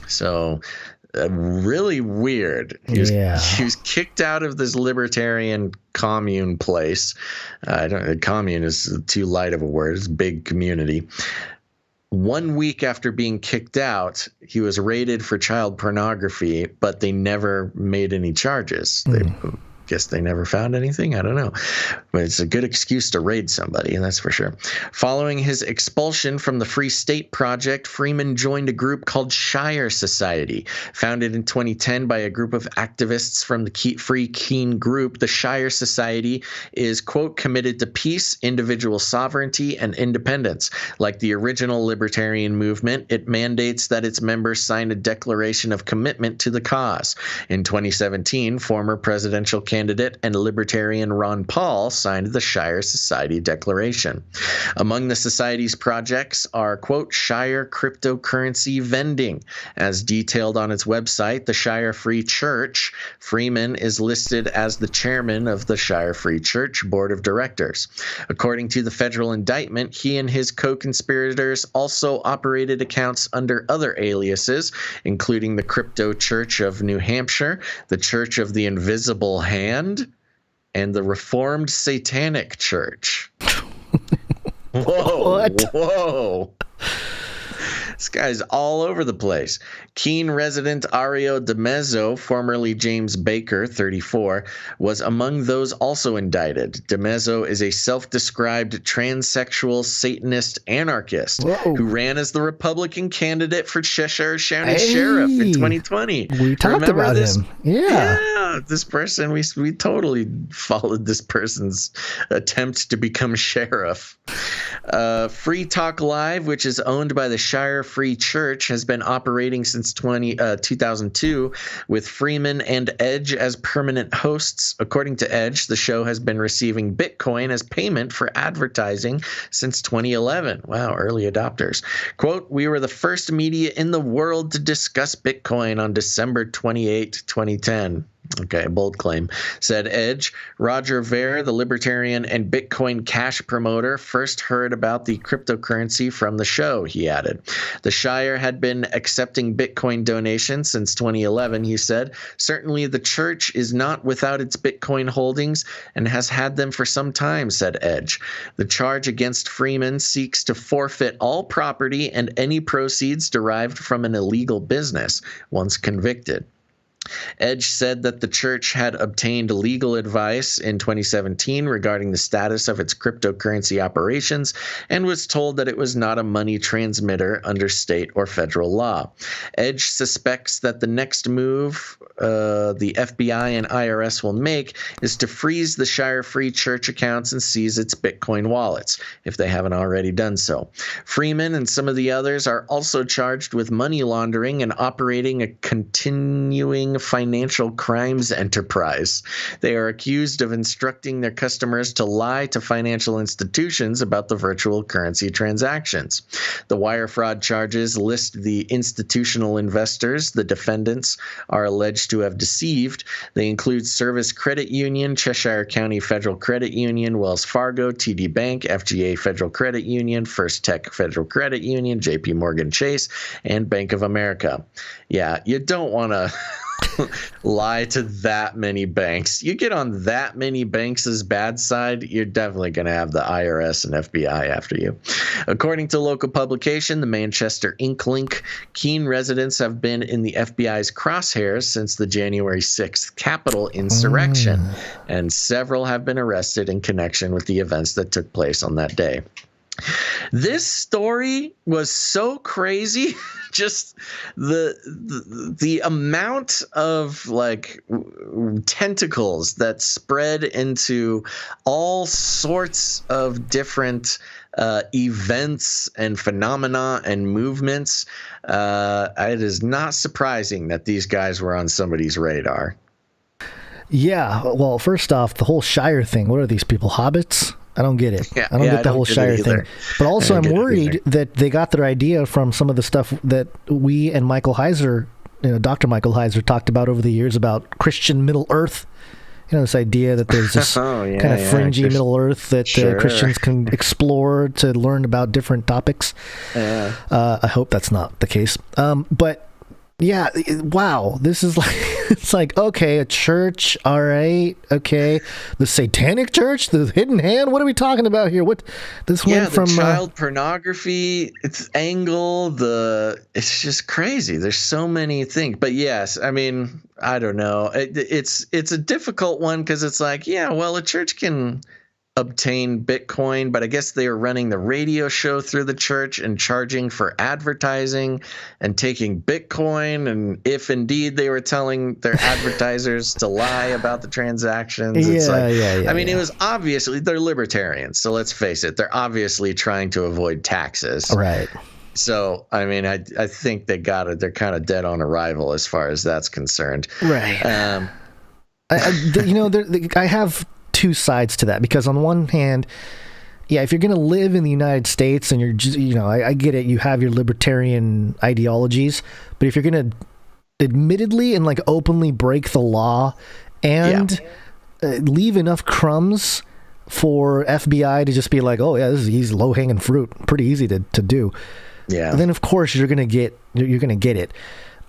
So really weird. He was kicked out of this libertarian commune place. Commune is too light of a word. It's a big community. 1 week after being kicked out, he was raided for child pornography, but they never made any charges. guess they never found anything. I don't know. But it's a good excuse to raid somebody, and that's for sure. Following his expulsion from the Free State Project, Freeman joined a group called Shire Society. Founded in 2010 by a group of activists from the Free Keen group, the Shire Society is, quote, committed to peace, individual sovereignty, and independence. Like the original libertarian movement, it mandates that its members sign a declaration of commitment to the cause. In 2017, former presidential candidate and libertarian Ron Paul signed the Shire Society Declaration. Among the society's projects are, quote, Shire cryptocurrency vending. As detailed on its website, the Shire Free Church, Freeman is listed as the chairman of the Shire Free Church Board of Directors. According to the federal indictment, he and his co-conspirators also operated accounts under other aliases, including the Crypto Church of New Hampshire, the Church of the Invisible Hand, and the Reformed Satanic Church. Whoa, What? Whoa. This guy's all over the place. Keene resident Ario DeMezzo, formerly James Baker, 34, was among those also indicted. DeMezzo is a self-described transsexual Satanist anarchist who ran as the Republican candidate for Cheshire County Sheriff in 2020. We talked about him. Yeah, this person, we totally followed this person's attempt to become sheriff. Free Talk Live, which is owned by the Shire Free Church, has been operating since 2002 with Freeman and Edge as permanent hosts. According to Edge, the show has been receiving Bitcoin as payment for advertising since 2011. Wow, early adopters. Quote, we were the first media in the world to discuss Bitcoin on December 28, 2010. Okay, bold claim, said Edge. Roger Ver, the libertarian and Bitcoin Cash promoter, first heard about the cryptocurrency from the show, he added. The Shire had been accepting Bitcoin donations since 2011, he said. Certainly the church is not without its Bitcoin holdings and has had them for some time, said Edge. The charge against Freeman seeks to forfeit all property and any proceeds derived from an illegal business once convicted. Edge said that the church had obtained legal advice in 2017 regarding the status of its cryptocurrency operations and was told that it was not a money transmitter under state or federal law. Edge suspects that the next move the FBI and IRS will make is to freeze the Shire Free Church accounts and seize its Bitcoin wallets, if they haven't already done so. Freeman and some of the others are also charged with money laundering and operating a continuing financial crimes enterprise. They are accused of instructing their customers to lie to financial institutions about the virtual currency transactions. The wire fraud charges list the institutional investors the defendants are alleged to have deceived. They include Service Credit Union, Cheshire County Federal Credit Union, Wells Fargo, TD Bank, FGA Federal Credit Union, First Tech Federal Credit Union, JP Morgan Chase, and Bank of America. Yeah, you don't want to lie to that many banks. You get on that many banks' bad side, you're definitely going to have the IRS and FBI after you. According to local publication, the Manchester Inklink, Keene residents have been in the FBI's crosshairs since the January 6th Capitol insurrection, and several have been arrested in connection with the events that took place on that day. This story was so crazy. Just the amount of like tentacles that spread into all sorts of different events and phenomena and movements. It is not surprising that these guys were on somebody's radar. Yeah, well, first off, the whole Shire thing. What are these people, hobbits? I don't get it. Yeah, I don't get the whole Shire thing. But also, I'm worried that they got their idea from some of the stuff that we and Michael Heiser, Dr. Michael Heiser, talked about over the years about Christian Middle Earth. This idea that there's this kind of fringy Middle Earth that Christians can explore to learn about different topics. I hope that's not the case. But yeah, wow, this is like It's like, okay, a church, all right, okay. The satanic church, the hidden hand, what are we talking about here? What this went from child pornography, its angle, it's just crazy. There's so many things. But yes, I mean, I don't know. It's a difficult one because it's like, yeah, well, a church can obtain Bitcoin, but I guess they were running the radio show through the church and charging for advertising and taking Bitcoin. And if indeed they were telling their advertisers to lie about the transactions, I mean, it was obviously, they're libertarians. So let's face it, they're obviously trying to avoid taxes. Right. So, I mean, I think they're kind of dead on arrival as far as that's concerned. Right. I have two sides to that, because on one hand, yeah, if you're going to live in the United States and you're just, I get it, you have your libertarian ideologies, but if you're going to admittedly and like openly break the law and leave enough crumbs for FBI to just be like, oh yeah, this is easy, low-hanging fruit, pretty easy to do. Yeah. Then of course you're going to get it.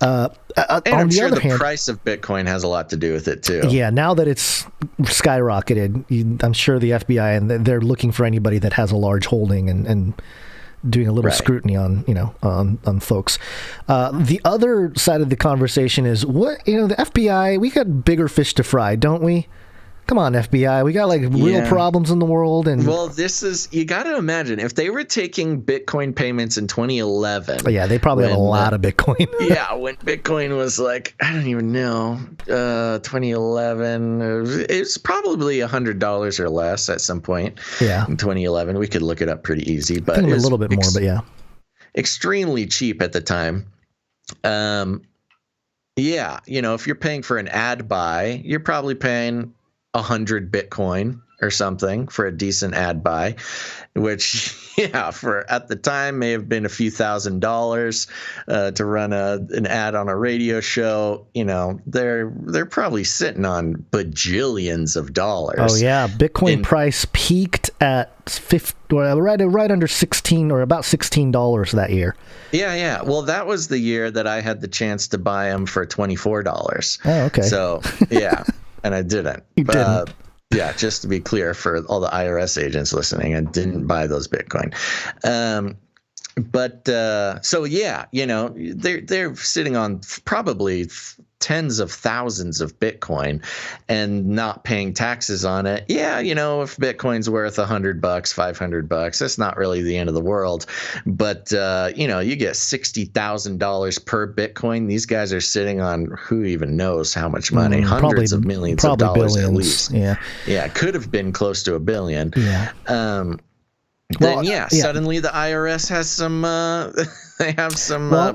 And on the other hand, price of Bitcoin has a lot to do with it too. Yeah, now that it's skyrocketed, I'm sure the FBI and they're looking for anybody that has a large holding and doing a little scrutiny on on folks. The other side of the conversation is the FBI. We got bigger fish to fry, don't we? Come on, FBI. We got like real problems in the world. And well, you got to imagine if they were taking Bitcoin payments in 2011. Oh, yeah, they probably had a lot of Bitcoin. Yeah, when Bitcoin was like, I don't even know, 2011. It's probably $100 or less at some point. Yeah. In 2011, we could look it up pretty easy, but a little bit more. But yeah, extremely cheap at the time. Yeah, if you're paying for an ad buy, you're probably paying 100 Bitcoin or something for a decent ad buy, which for at the time may have been a few $1,000s to run an ad on a radio show. They're probably sitting on bajillions of dollars. Oh yeah, Bitcoin price peaked at right under 16 or about $16 that year. Yeah. Well, that was the year that I had the chance to buy them for $24. Oh, okay. So yeah. And I didn't. You didn't. Yeah, just to be clear for all the IRS agents listening, I didn't buy those Bitcoin. So yeah, they're sitting on probably tens of thousands of Bitcoin and not paying taxes on it. Yeah, if Bitcoin's worth $100, $500, that's not really the end of the world. But you get $60,000 per Bitcoin. These guys are sitting on who even knows how much money, hundreds of millions of dollars billions, at least. Yeah, it could have been close to $1 billion. Yeah. Suddenly the IRS has some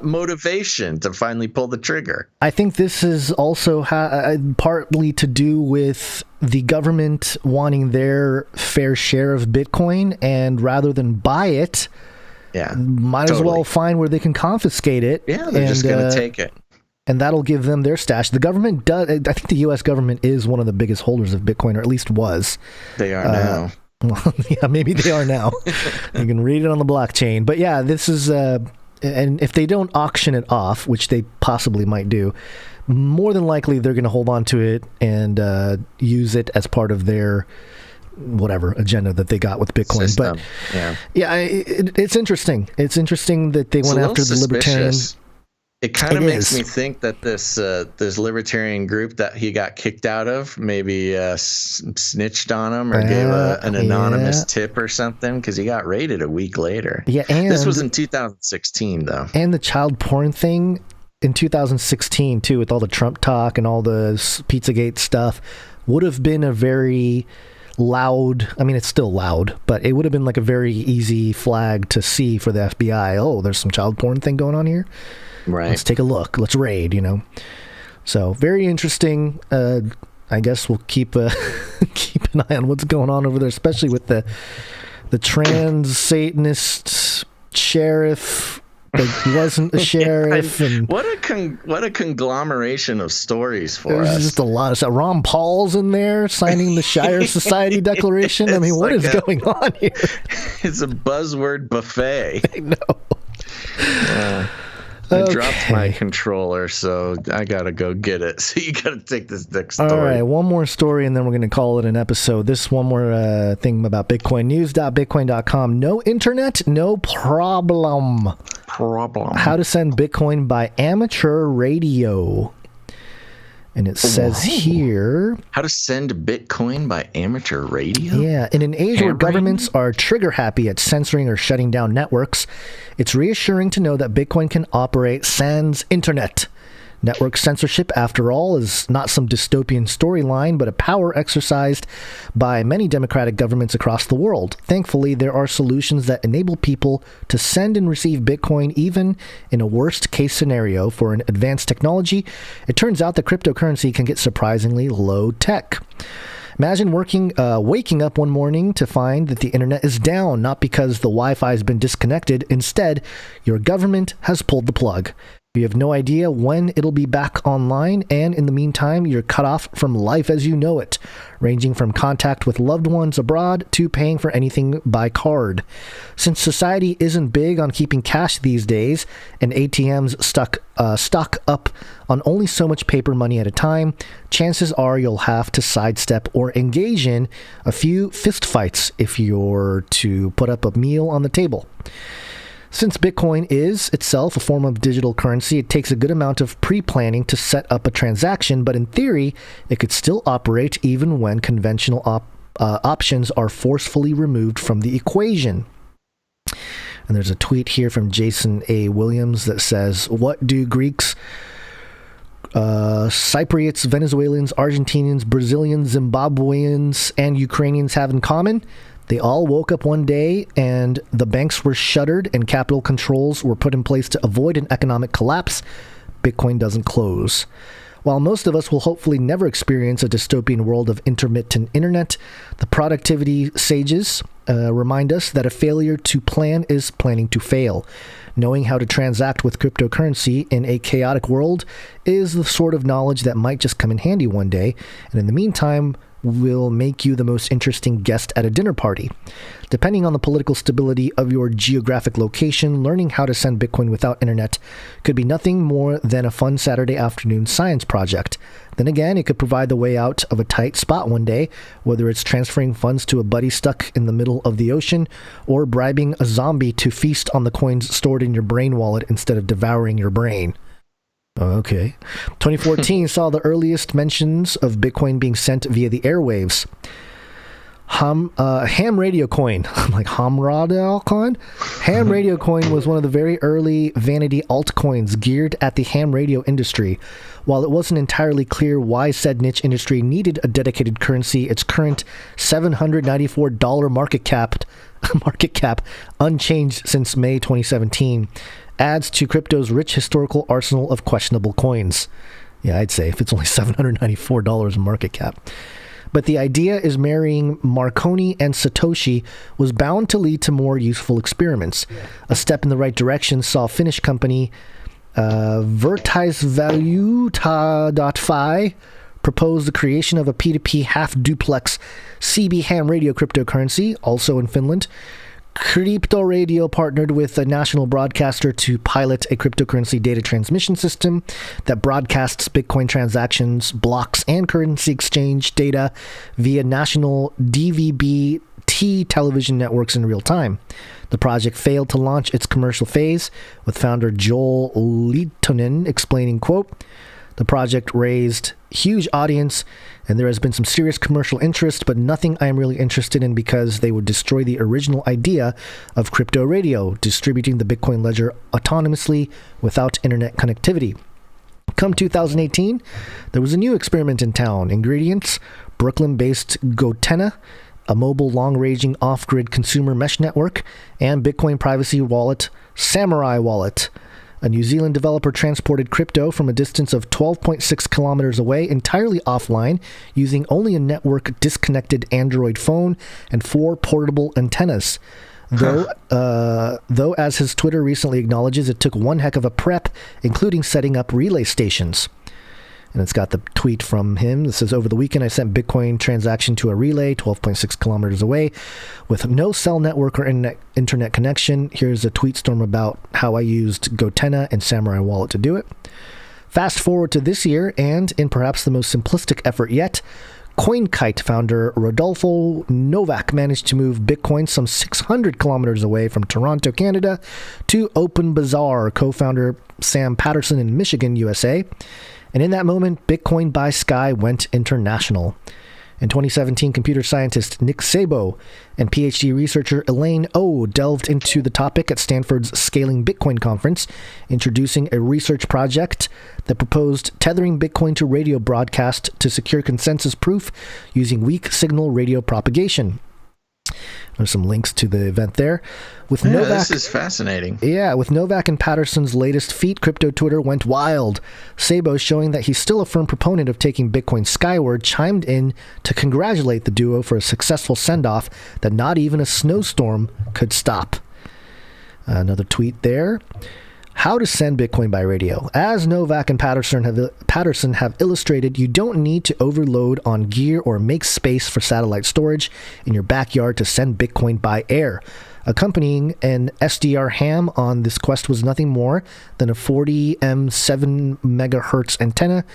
motivation to finally pull the trigger. I think this is also partly to do with the government wanting their fair share of Bitcoin, and rather than buy it, might as well find where they can confiscate it. Yeah, they're just going to take it. And that'll give them their stash. The government does. I think the U.S. government is one of the biggest holders of Bitcoin, or at least was. They are now. Well, yeah, maybe they are now. You can read it on the blockchain. But yeah, this is, and if they don't auction it off, which they possibly might do, more than likely they're going to hold on to it and use it as part of their whatever agenda that they got with Bitcoin. System. But it's interesting. It's interesting that they went after the libertarians. It kind of makes me think that this libertarian group that he got kicked out of maybe snitched on him or gave an anonymous tip or something, because he got raided a week later. Yeah, and this was in 2016 though. And the child porn thing in 2016 too, with all the Trump talk and all the Pizzagate stuff, would have been a very loud, I mean, it's still loud, but it would have been like a very easy flag to see for the FBI. Oh, there's some child porn thing going on here. Right. Let's take a look. Let's raid, So very interesting. I guess we'll keep keep an eye on what's going on over there, especially with the trans Satanist sheriff that wasn't a sheriff. And what a conglomeration of stories for there's us. Just a lot of stuff. Ron Paul's in there signing the Shire Society Declaration. I mean, what is going on here? It's a buzzword buffet. I know. I dropped my controller, so I gotta go get it. So you gotta take this next story. All right, one more story, and then we're going to call it an episode. This one more thing about Bitcoin. News.bitcoin.com. No internet, no problem. How to send Bitcoin by amateur radio. And it says here... How to send Bitcoin by amateur radio? Yeah, in an age where governments are trigger-happy at censoring or shutting down networks, it's reassuring to know that Bitcoin can operate sans internet. Network censorship, after all, is not some dystopian storyline, but a power exercised by many democratic governments across the world. Thankfully, there are solutions that enable people to send and receive Bitcoin even in a worst-case scenario. For an advanced technology, it turns out that cryptocurrency can get surprisingly low-tech. Imagine waking up one morning to find that the internet is down, not because the Wi-Fi has been disconnected. Instead, your government has pulled the plug. You have no idea when it'll be back online, and in the meantime, you're cut off from life as you know it, ranging from contact with loved ones abroad to paying for anything by card. Since society isn't big on keeping cash these days, and ATMs stock up on only so much paper money at a time, chances are you'll have to sidestep or engage in a few fistfights if you're to put up a meal on the table. Since Bitcoin is itself a form of digital currency, it takes a good amount of pre-planning to set up a transaction, but in theory, it could still operate even when conventional options are forcefully removed from the equation. And there's a tweet here from Jason A. Williams that says, what do Greeks, Cypriots, Venezuelans, Argentinians, Brazilians, Zimbabweans, and Ukrainians have in common? They all woke up one day and the banks were shuttered and capital controls were put in place to avoid an economic collapse. Bitcoin doesn't close. While most of us will hopefully never experience a dystopian world of intermittent internet, the productivity sages remind us that a failure to plan is planning to fail. Knowing how to transact with cryptocurrency in a chaotic world is the sort of knowledge that might just come in handy one day, and in the meantime, will make you the most interesting guest at a dinner party. Depending on the political stability of your geographic location, learning how to send Bitcoin without internet could be nothing more than a fun Saturday afternoon science project. Then again, it could provide the way out of a tight spot one day, whether it's transferring funds to a buddy stuck in the middle of the ocean or bribing a zombie to feast on the coins stored in your brain wallet instead of devouring your brain. Okay. 2014 saw the earliest mentions of Bitcoin being sent via the airwaves. Ham radio coin, like Hamrad coin. Ham radio coin was one of the very early vanity altcoins geared at the ham radio industry. While it wasn't entirely clear why said niche industry needed a dedicated currency, its current $794 market cap, unchanged since May 2017, adds to crypto's rich historical arsenal of questionable coins. Yeah, I'd say if it's only $794 in market cap. But the idea is marrying Marconi and Satoshi was bound to lead to more useful experiments. A step in the right direction saw Finnish company Vertaisvaluuta.fi propose the creation of a P2P half-duplex CB ham radio cryptocurrency, also in Finland. Crypto Radio partnered with a national broadcaster to pilot a cryptocurrency data transmission system that broadcasts Bitcoin transactions, blocks, and currency exchange data via national DVB-T television networks in real time. The project failed to launch its commercial phase, with founder Joel Liitonen explaining, quote, "The project raised huge audience, and there has been some serious commercial interest, but nothing I am really interested in because they would destroy the original idea of crypto radio, distributing the Bitcoin ledger autonomously without internet connectivity." Come 2018, there was a new experiment in town. Ingredients: Brooklyn-based Gotenna, a mobile long-ranging off-grid consumer mesh network, and Bitcoin privacy wallet Samurai Wallet. A New Zealand developer transported crypto from a distance of 12.6 kilometers away entirely offline using only a network-disconnected Android phone and 4 portable antennas. Though, as his Twitter recently acknowledges, it took one heck of a prep, including setting up relay stations. And it's got the tweet from him. This says, over the weekend, I sent Bitcoin transaction to a relay 12.6 kilometers away with no cell network or internet connection. Here's a tweet storm about how I used Gotenna and Samurai Wallet to do it. Fast forward to this year, and in perhaps the most simplistic effort yet, CoinKite founder Rodolfo Novak managed to move Bitcoin some 600 kilometers away from Toronto, Canada, to OpenBazaar co-founder Sam Patterson in Michigan, USA. And in that moment, Bitcoin by Sky went international. In 2017, computer scientist Nick Szabo and PhD researcher Elaine O delved into the topic at Stanford's Scaling Bitcoin conference, introducing a research project that proposed tethering Bitcoin to radio broadcast to secure consensus proof using weak signal radio propagation. There's some links to the event there. With Novak, this is fascinating. Yeah, with Novak and Patterson's latest feat, crypto Twitter went wild. Szabo, showing that he's still a firm proponent of taking Bitcoin skyward, chimed in to congratulate the duo for a successful send-off that not even a snowstorm could stop. Another tweet there. How to send Bitcoin by radio. As Novak and Patterson have illustrated, you don't need to overload on gear or make space for satellite storage in your backyard to send Bitcoin by air. Accompanying an SDR ham on this quest was nothing more than a 40M 7 megahertz antenna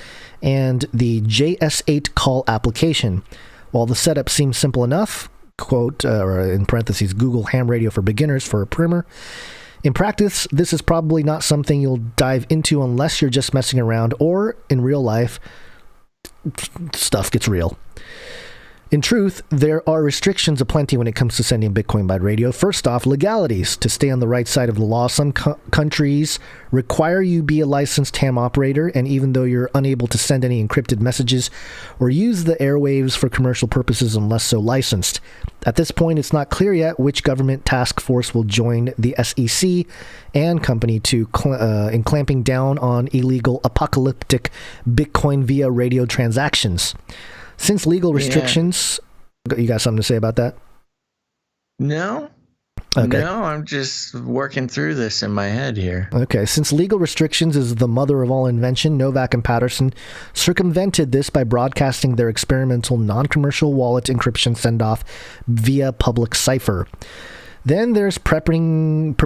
and the JS8 call application. While the setup seems simple enough, quote, or in parentheses, Google ham radio for beginners for a primer, in practice, this is probably not something you'll dive into unless you're just messing around, or in real life, stuff gets real. In truth, there are restrictions aplenty when it comes to sending Bitcoin by radio. First off, legalities. To stay on the right side of the law, some countries require you be a licensed ham operator, and even though you're unable to send any encrypted messages or use the airwaves for commercial purposes unless so licensed. At this point, it's not clear yet which government task force will join the SEC and company in clamping down on illegal apocalyptic Bitcoin via radio transactions. Since legal restrictions... You got something to say about that? No. Okay. No, I'm just working through this in my head here. Okay. Since legal restrictions is the mother of all invention, Novak and Patterson circumvented this by broadcasting their experimental non-commercial wallet encryption send-off via public cipher. Then there's prepping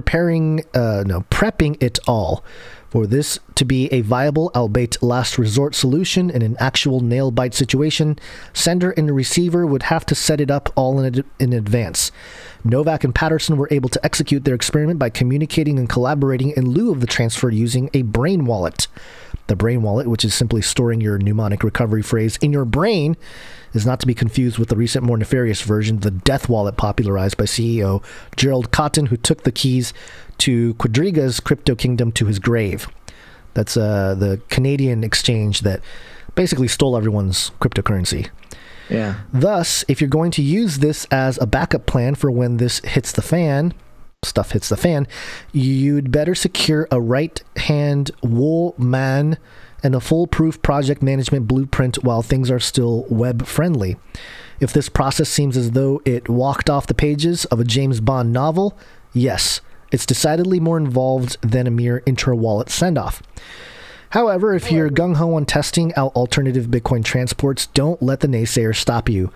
it all. For this to be a viable, albeit last resort solution in an actual nail-bite situation, sender and receiver would have to set it up all in advance. Novak and Patterson were able to execute their experiment by communicating and collaborating in lieu of the transfer using a brain wallet. The brain wallet, which is simply storing your mnemonic recovery phrase in your brain, is not to be confused with the recent, more nefarious version, the death wallet, popularized by CEO Gerald Cotton, who took the keys to Quadriga's crypto kingdom to his grave. That's the Canadian exchange that basically stole everyone's cryptocurrency. Yeah. Thus, if you're going to use this as a backup plan for when this hits the fan, stuff hits the fan, you'd better secure a right-hand wool man and a foolproof project management blueprint while things are still web-friendly. If this process seems as though it walked off the pages of a James Bond novel, yes, it's decidedly more involved than a mere inter-wallet send-off. However, if you're gung-ho on testing out alternative Bitcoin transports, don't let the naysayers stop you.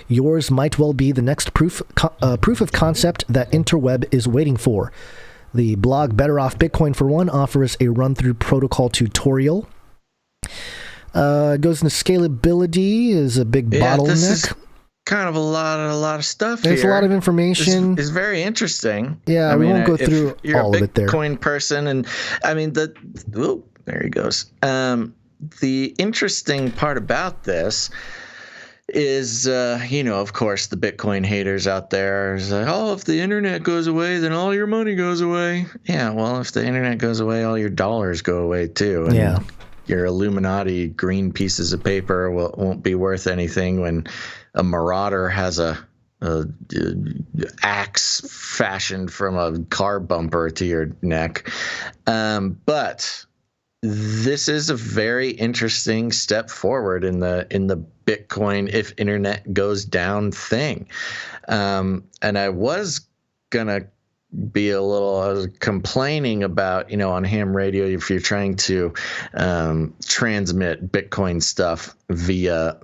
Yours might well be the next proof of concept that interweb is waiting for. The blog Better Off Bitcoin for One offers a run-through protocol tutorial. Goes into scalability is a big bottleneck. This is kind of a lot of stuff. There's here. A lot of information. It's very interesting. Yeah, we won't go through all of it there. You're a Bitcoin person, and I mean there he goes. The interesting part about this is, of course, the Bitcoin haters out there is like, oh, if the internet goes away, then all your money goes away. Yeah, well, if the internet goes away, all your dollars go away too. And yeah. Your Illuminati green pieces of paper won't be worth anything when a marauder has a axe fashioned from a car bumper to your neck. But this is a very interesting step forward in the Bitcoin if internet goes down thing. And I was gonna be a little complaining about, on ham radio, if you're trying to transmit Bitcoin stuff via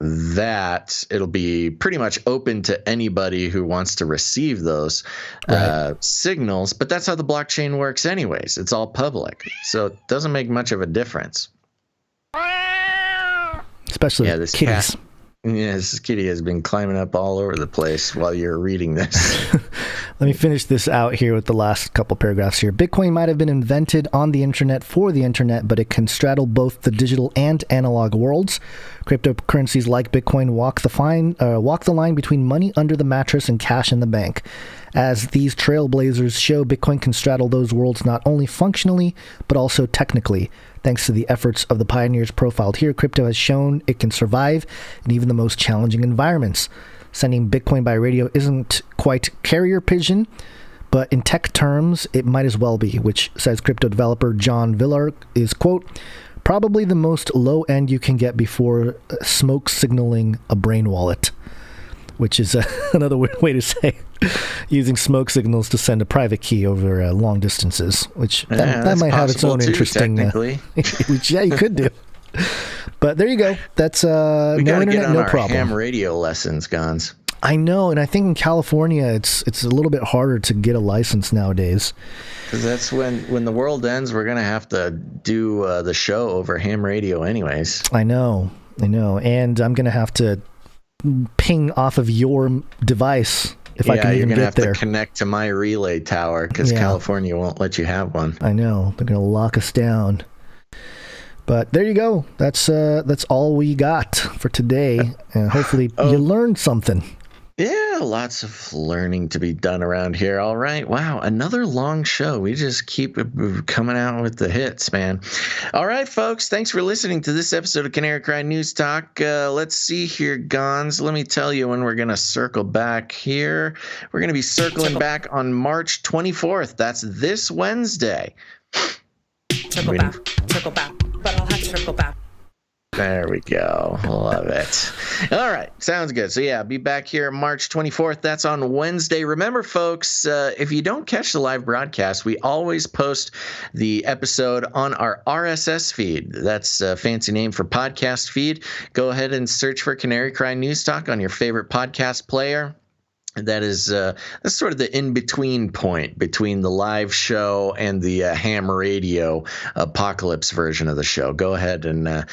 that, it'll be pretty much open to anybody who wants to receive those signals. But that's how the blockchain works anyways. It's all public. So it doesn't make much of a difference. Especially this kitties. This kitty has been climbing up all over the place while you're reading this. Let me finish this out here with the last couple paragraphs here. Bitcoin might have been invented on the internet for the internet, but it can straddle both the digital and analog worlds. Cryptocurrencies like Bitcoin walk the line between money under the mattress and cash in the bank. As these trailblazers show, Bitcoin can straddle those worlds not only functionally, but also technically. Thanks to the efforts of the pioneers profiled here, crypto has shown it can survive in even the most challenging environments. Sending Bitcoin by radio isn't quite carrier pigeon, but in tech terms, it might as well be, which, says crypto developer John Villar, is, quote, probably the most low end you can get before smoke signaling a brain wallet, which is another way to say using smoke signals to send a private key over long distances, which that might have its own interesting... which, you could do. But there you go. That's no internet, no problem. Ham radio lessons, Gons. I know, and I think in California it's a little bit harder to get a license nowadays. Because that's when the world ends, we're gonna have to do the show over ham radio, anyways. I know, and I'm gonna have to ping off of your device if I can even get there. You're gonna have to connect to my relay tower because California won't let you have one. I know, they're gonna lock us down. But there you go. That's all we got for today, and hopefully you learned something. Yeah, lots of learning to be done around here. All right. Wow, another long show. We just keep coming out with the hits, man. All right, folks. Thanks for listening to this episode of Canary Cry News Talk. Let's see here, Gons. Let me tell you when we're going to circle back here. We're going to be circling back on March 24th. That's this Wednesday. Circle back. But I'll have to circle back. There we go. Love it. All right. Sounds good. So, yeah, be back here March 24th. That's on Wednesday. Remember, folks, if you don't catch the live broadcast, we always post the episode on our RSS feed. That's a fancy name for podcast feed. Go ahead and search for Canary Cry News Talk on your favorite podcast player. That is that's sort of the in-between point between the live show and the ham radio apocalypse version of the show. Go ahead and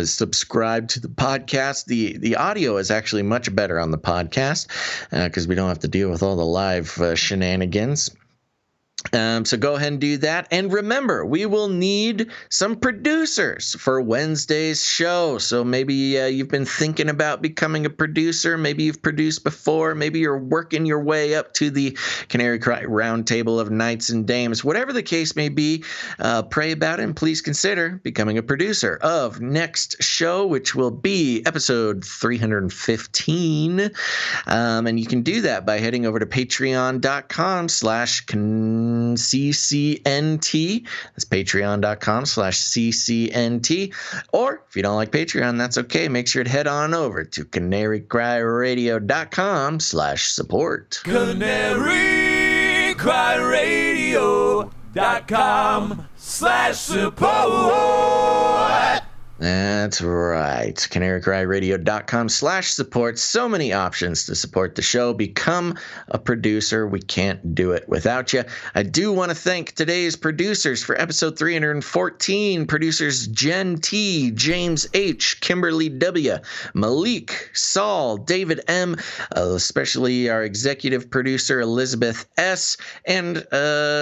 subscribe to the podcast. The audio is actually much better on the podcast because we don't have to deal with all the live shenanigans. So go ahead and do that. And remember, we will need some producers for Wednesday's show. So maybe you've been thinking about becoming a producer. Maybe you've produced before. Maybe you're working your way up to the Canary Cry Roundtable of Knights and Dames. Whatever the case may be, pray about it and please consider becoming a producer of next show, which will be episode 315. And you can do that by heading over to patreon.com/CCNT. That's patreon.com/CCNT. Or if you don't like Patreon, that's okay. Make sure to head on over to canarycryradio.com/support. canarycryradio.com/support. That's right. canarycryradio.com/support. So many options to support the show. Become a producer. We can't do it without you. I do want to thank today's producers for episode 314. Producers Jen T, James H, Kimberly W, Malik, Saul, David M, especially our executive producer Elizabeth S, and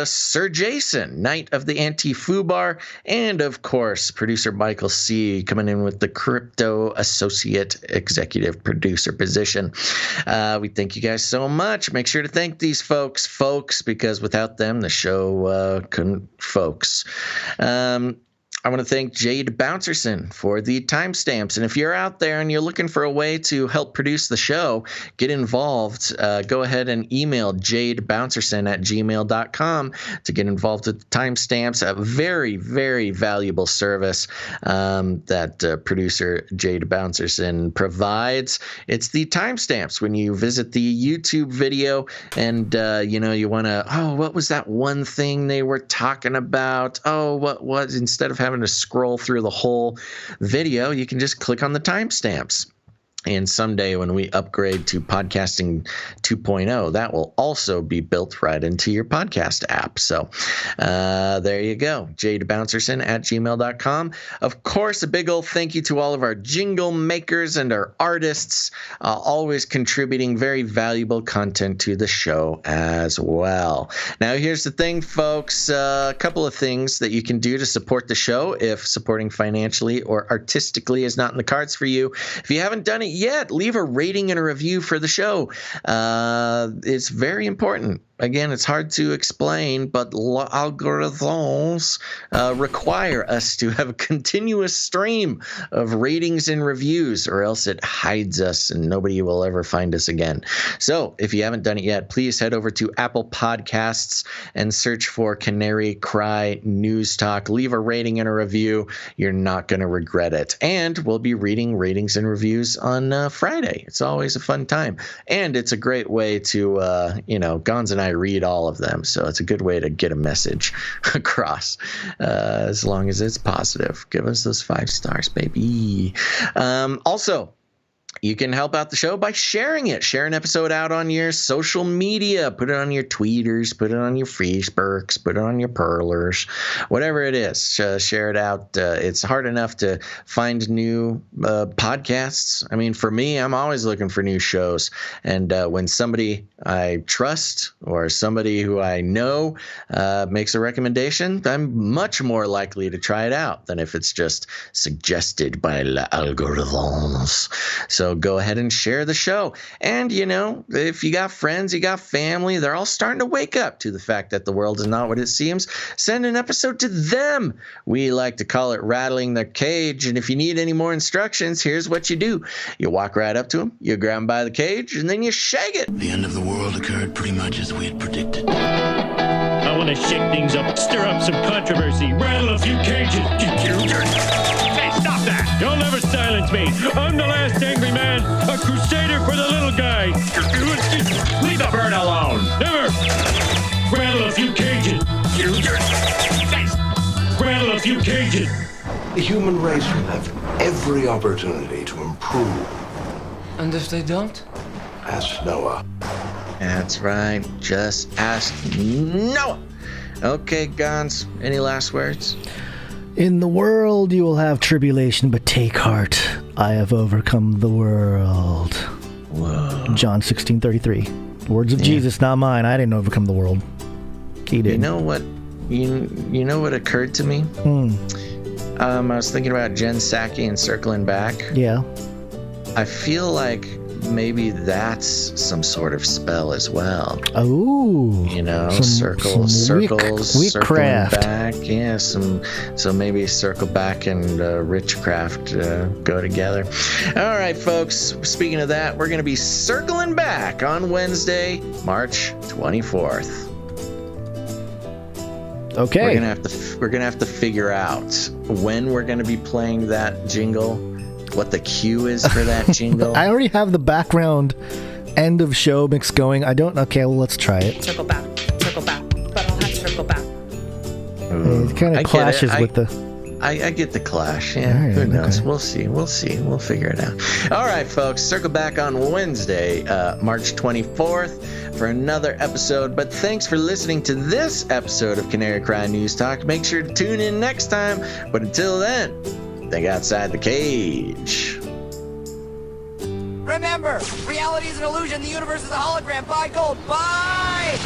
Sir Jason, Knight of the Anti-Foobar, and of course, producer Michael C, coming in with the crypto associate executive producer position. We thank you guys so much. Make sure to thank these folks, because without them, the show couldn't folks. I want to thank Jade Bouncerson for the timestamps. And if you're out there and you're looking for a way to help produce the show, get involved. Go ahead and email jadebouncerson@gmail.com to get involved with the timestamps. A very, very valuable service that producer Jade Bouncerson provides. It's the timestamps when you visit the YouTube video and, you want to, what was that one thing they were talking about? What was, instead of having to scroll through the whole video, you can just click on the timestamps. And someday when we upgrade to podcasting 2.0, that will also be built right into your podcast app. So there you go. jadebouncerson@gmail.com. Of course, a big old thank you to all of our jingle makers and our artists, always contributing very valuable content to the show as well. Now, here's the thing, folks. A couple of things that you can do to support the show if supporting financially or artistically is not in the cards for you. If you haven't done it yet, leave a rating and a review for the show. It's very important. Again, it's hard to explain, but algorithms require us to have a continuous stream of ratings and reviews, or else it hides us and nobody will ever find us again. So if you haven't done it yet, please head over to Apple Podcasts and search for Canary Cry News Talk. Leave a rating and a review. You're not going to regret it. And we'll be reading ratings and reviews on Friday. It's always a fun time. And it's a great way to, Gons and I read all of them, so it's a good way to get a message across, as long as it's positive. Give us those 5 stars, baby. Also, you can help out the show by sharing it. Share an episode out on your social media. Put it on your tweeters. Put it on your Facebooks. Put it on your Perlers. Whatever it is, share it out. It's hard enough to find new podcasts. I mean, for me, I'm always looking for new shows. And when somebody I trust or somebody who I know makes a recommendation, I'm much more likely to try it out than if it's just suggested by the algorithms. So go ahead and share the show. And, if you got friends, you got family, they're all starting to wake up to the fact that the world is not what it seems, send an episode to them. We like to call it rattling their cage. And if you need any more instructions, here's what you do. You walk right up to them, you grab them by the cage, and then you shake it. The end of the world occurred pretty much as we had predicted. I want to shake things up, stir up some controversy, rattle a few cages. Hey, stop that! You'll never silence me. I'm the last angry man, a crusader for the little guy. Leave the bird alone. Never. Rattle a few cages. Rattle a few cages. The human race will have every opportunity to improve. And if they don't? Ask Noah. That's right. Just ask Noah. Okay, Gons, any last words? In the world you will have tribulation, but take heart. I have overcome the world. Whoa. John 16:33. Words of Jesus, not mine. I didn't overcome the world. He did. You know what? You know what occurred to me? I was thinking about Jen Psaki and circling back. Yeah. I feel like maybe that's some sort of spell as well. Oh, circles, circling back. Yeah, so maybe circle back and witchcraft go together. All right, folks. Speaking of that, we're going to be circling back on Wednesday, March 24th. Okay. We're gonna have to figure out when we're going to be playing that jingle. What the cue is for that jingle. I already have the background end of show mix going. Okay, well, let's try it. Circle back, but I'll have to circle back. It kind of clashes with the... I get the clash. Yeah, right, who knows? Okay. We'll see. We'll figure it out. All right, folks. Circle back on Wednesday, March 24th for another episode. But thanks for listening to this episode of Canary Cry News Talk. Make sure to tune in next time. But until then, think outside the cage. Remember, reality is an illusion. The universe is a hologram. Buy gold. Buy!